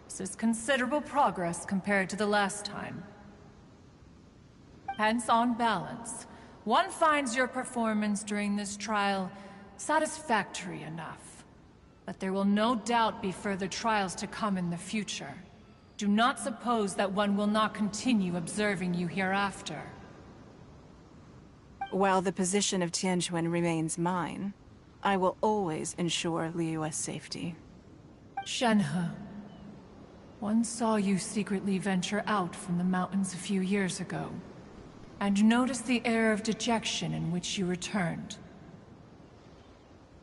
This is considerable progress compared to the last time. Hence, on balance, one finds your performance during this trial satisfactory enough. But there will no doubt be further trials to come in the future. Do not suppose that one will not continue observing you hereafter. While the position of Tianquan remains mine, I will always ensure Liyue's safety. Shenhe. One saw you secretly venture out from the mountains a few years ago, and noticed the air of dejection in which you returned.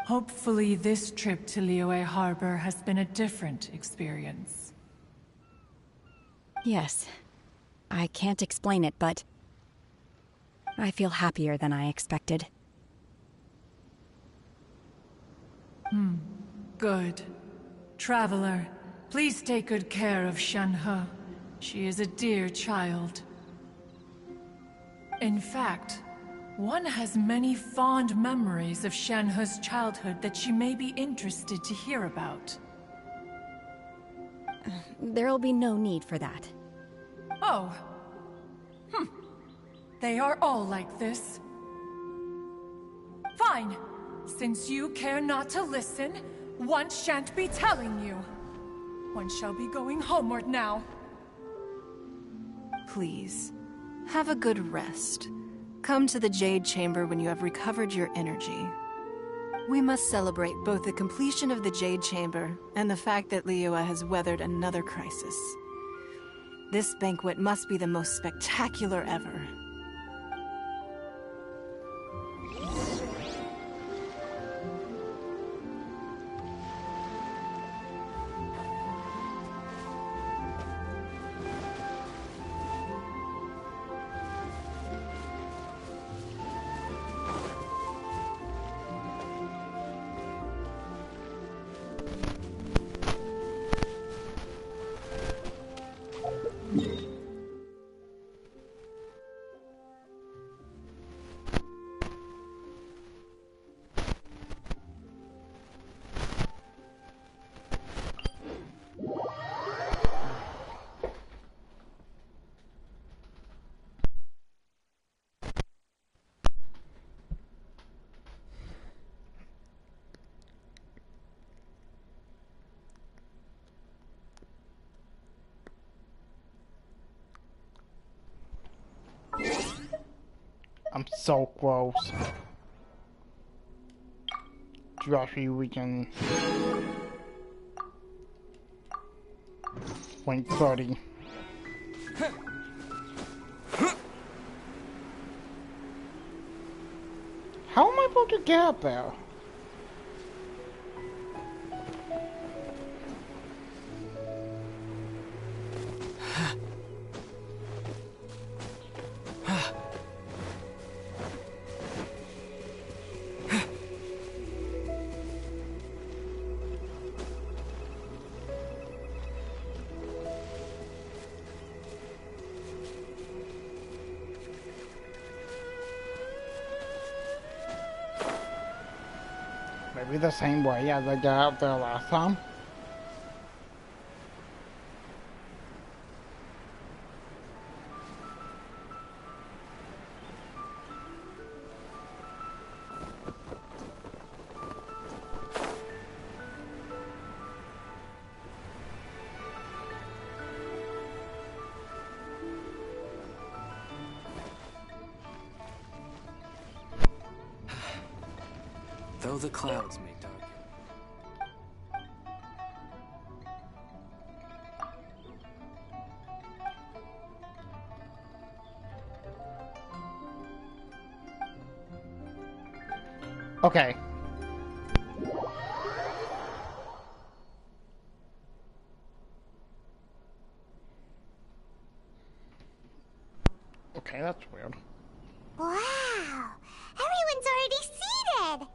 Hopefully this trip to Liyue Harbor has been a different experience. Yes. I can't explain it, but I feel happier than I expected. Good. Traveler, please take good care of Shenhe. She is a dear child. In fact, one has many fond memories of Shenhe's childhood that she may be interested to hear about. There'll be no need for that. Oh. They are all like this. Fine. Since you care not to listen, one shan't be telling you. One shall be going homeward now. Please, have a good rest. Come to the Jade Chamber when you have recovered your energy. We must celebrate both the completion of the Jade Chamber and the fact that Liyue has weathered another crisis. This banquet must be the most spectacular ever. I'm so close. Joshy, we can wait 30. How am I supposed to get up there? Maybe the same way as I got up there last time. Though the clouds may darken. Okay. Okay, that's weird. Wow! Everyone's already seated!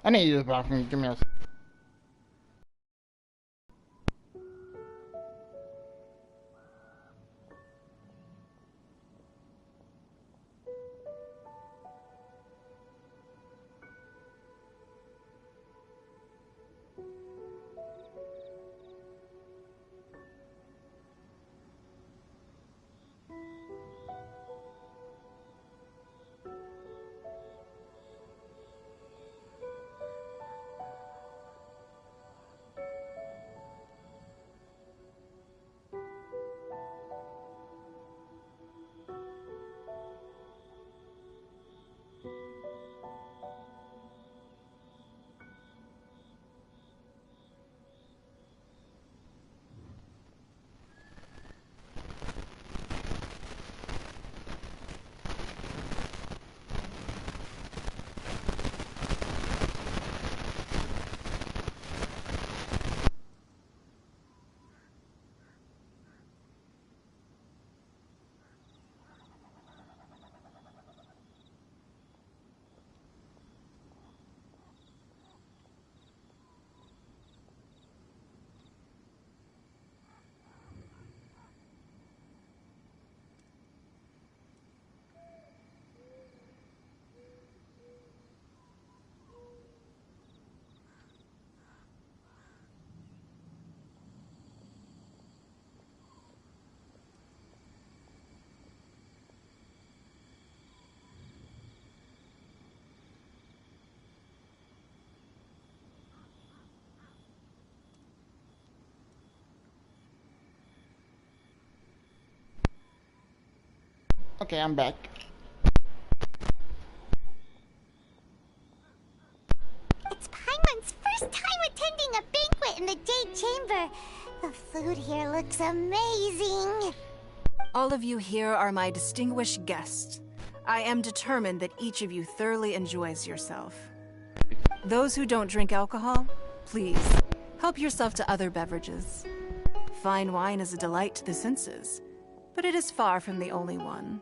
I need to use the bathroom. Give me a... Okay, I'm back. It's Paimon's first time attending a banquet in the Jade Chamber. The food here looks amazing. All of you here are my distinguished guests. I am determined that each of you thoroughly enjoys yourself. Those who don't drink alcohol, please, help yourself to other beverages. Fine wine is a delight to the senses, but it is far from the only one.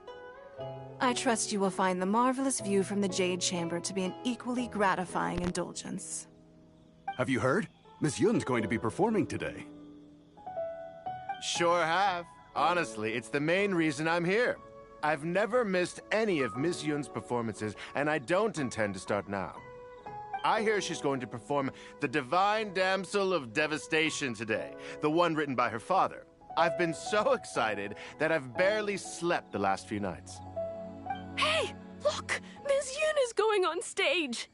I trust you will find the marvelous view from the Jade Chamber to be an equally gratifying indulgence. Have you heard? Miss Yun's going to be performing today. Sure have. Honestly, it's the main reason I'm here. I've never missed any of Miss Yun's performances, and I don't intend to start now. I hear she's going to perform The Divine Damsel of Devastation today, the one written by her father. I've been so excited that I've barely slept the last few nights. Hey, look! Miss Yun is going on stage!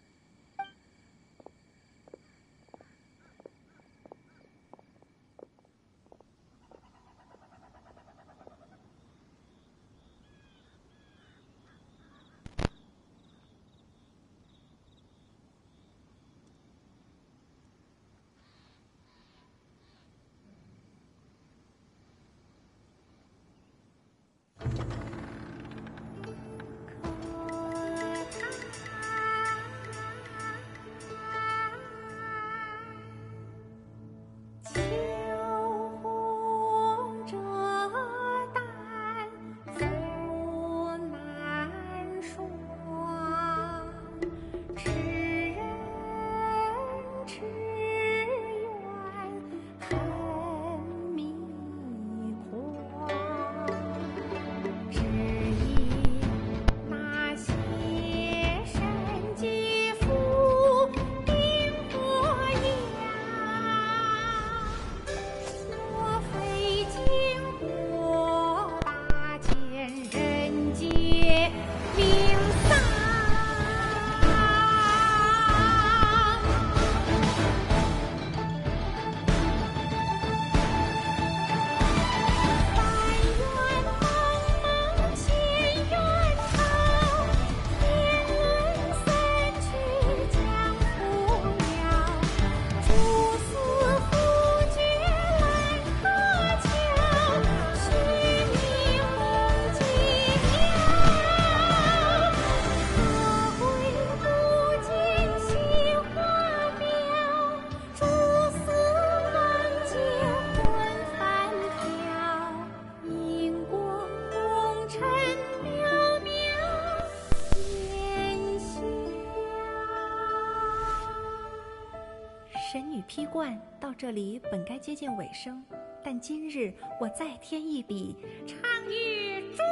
神女披冠到这里本该接近尾声，但今日我再添一笔，唱与诸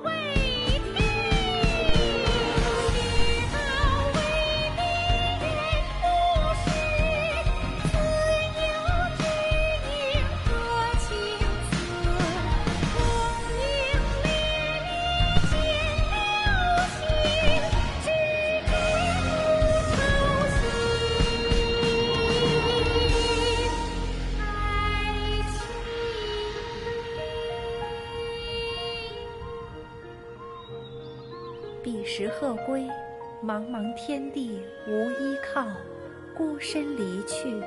位听。知道为敌人不是，自有知音和情思。红缨烈烈见了心，只知不操心。彼时鹤归，茫茫天地无依靠，孤身离去。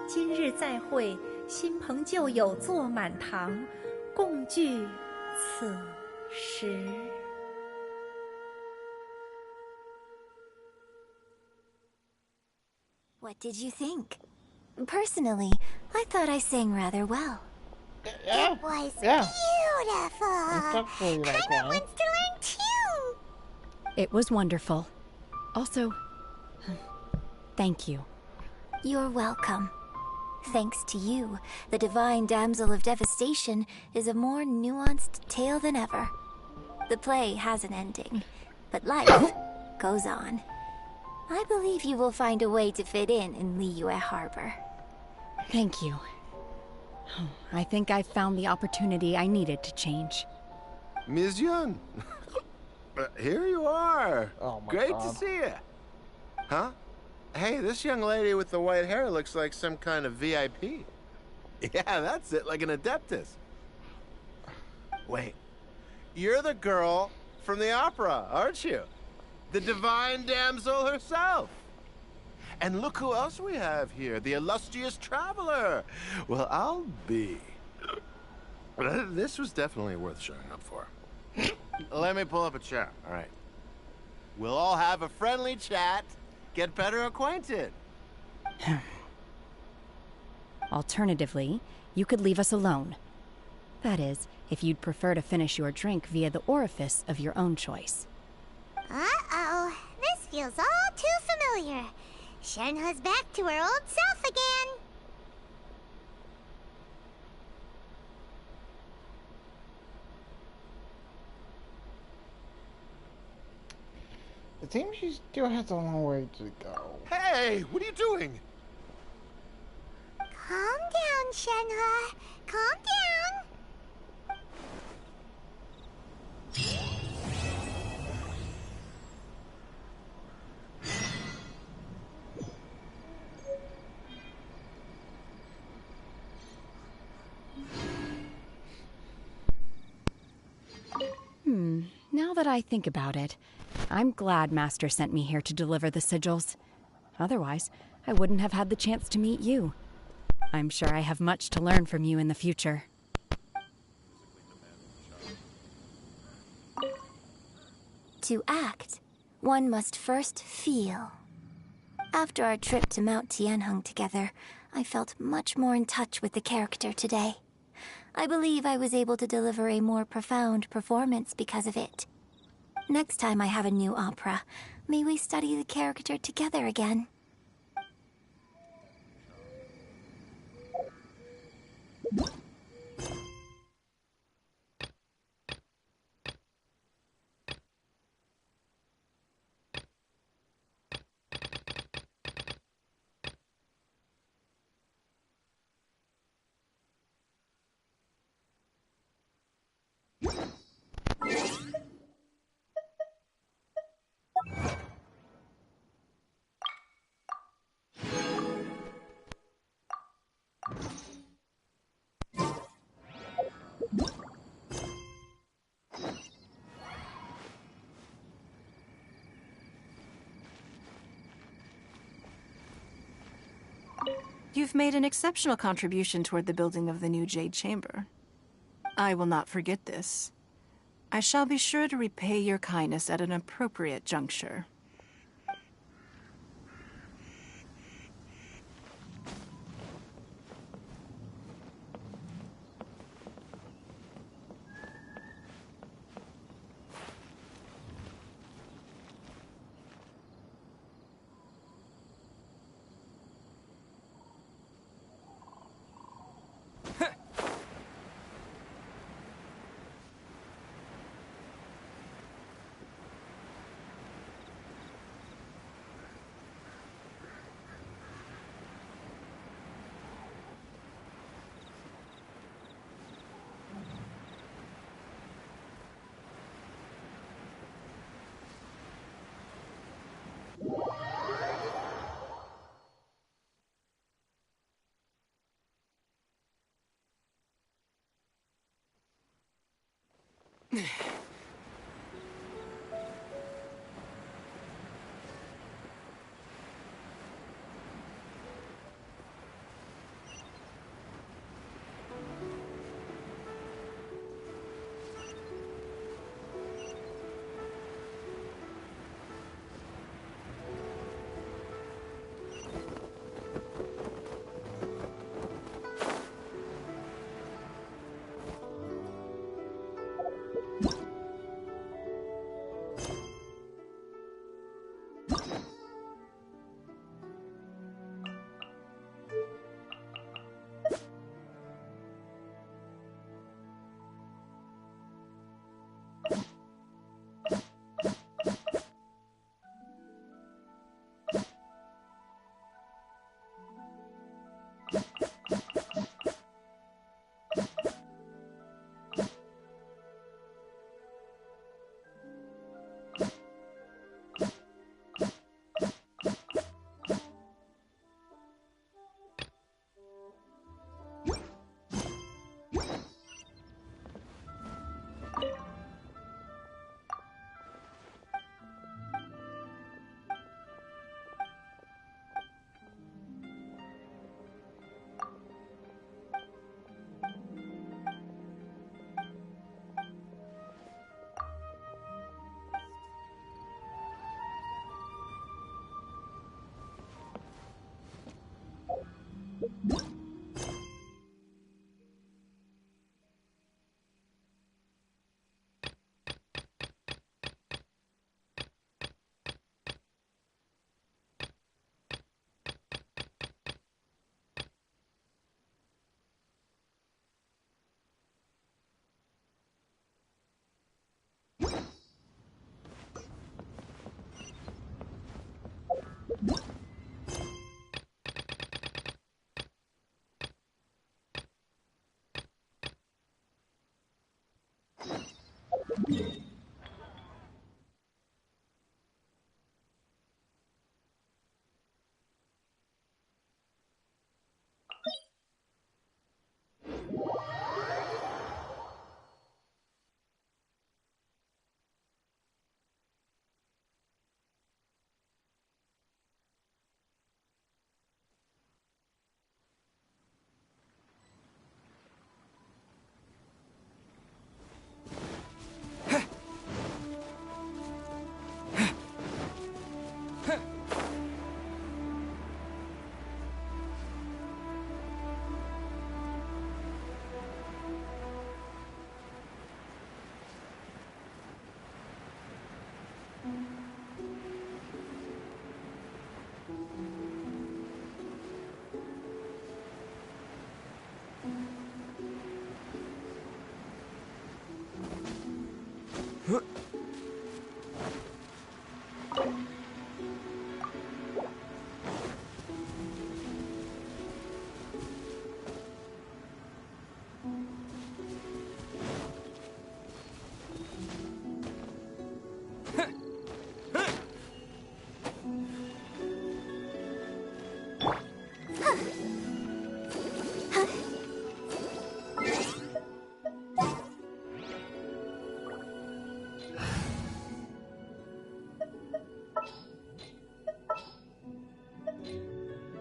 今日再会，新朋旧友坐满堂，共聚此时。What did you think? Personally, I thought I sang rather well. Yeah. It was Yeah. beautiful. Paimon wants to learn too. It was wonderful. Also, thank you. You're welcome. Thanks to you, the Divine Damsel of Devastation is a more nuanced tale than ever. The play has an ending, but life goes on. I believe you will find a way to fit in Liyue Harbor. Thank you. I think I've found the opportunity I needed to change. Ms. Yun, here you are. Oh my Great God. to see you. Huh? Hey, this young lady with the white hair looks like some kind of VIP. Yeah, that's it, like an Adeptus. Wait, You're the girl from the opera, aren't you? The divine damsel herself. And look who else we have here, the illustrious traveler. Well, I'll be. This was definitely worth showing up for. Let me pull up a chair, all right. We'll all have a friendly chat, get better acquainted. Alternatively, you could leave us alone. That is, if you'd prefer to finish your drink via the orifice of your own choice. Uh-oh. This feels all too familiar. Shenhe's back to her old self again. It seems she still has a long way to go. Hey, what are you doing? Calm down, Shenhe. Calm down. Now that I think about it, I'm glad Master sent me here to deliver the sigils. Otherwise, I wouldn't have had the chance to meet you. I'm sure I have much to learn from you in the future. To act, one must first feel. After our trip to Mount Tianheng together, I felt much more in touch with the character today. I believe I was able to deliver a more profound performance because of it. Next time I have a new opera, may we study the character together again. You've made an exceptional contribution toward the building of the new Jade Chamber. I will not forget this. I shall be sure to repay your kindness at an appropriate juncture.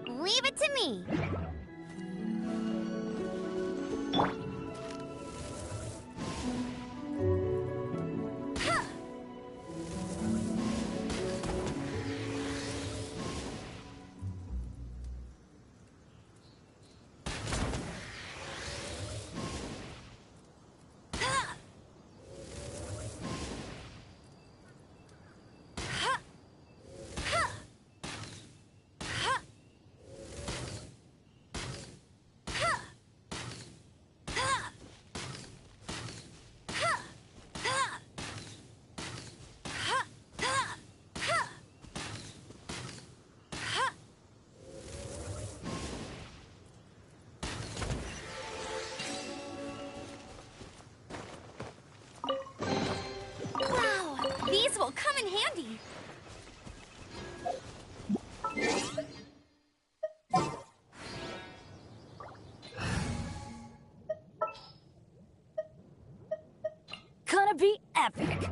Leave it to me. These will come in handy. Gonna be epic.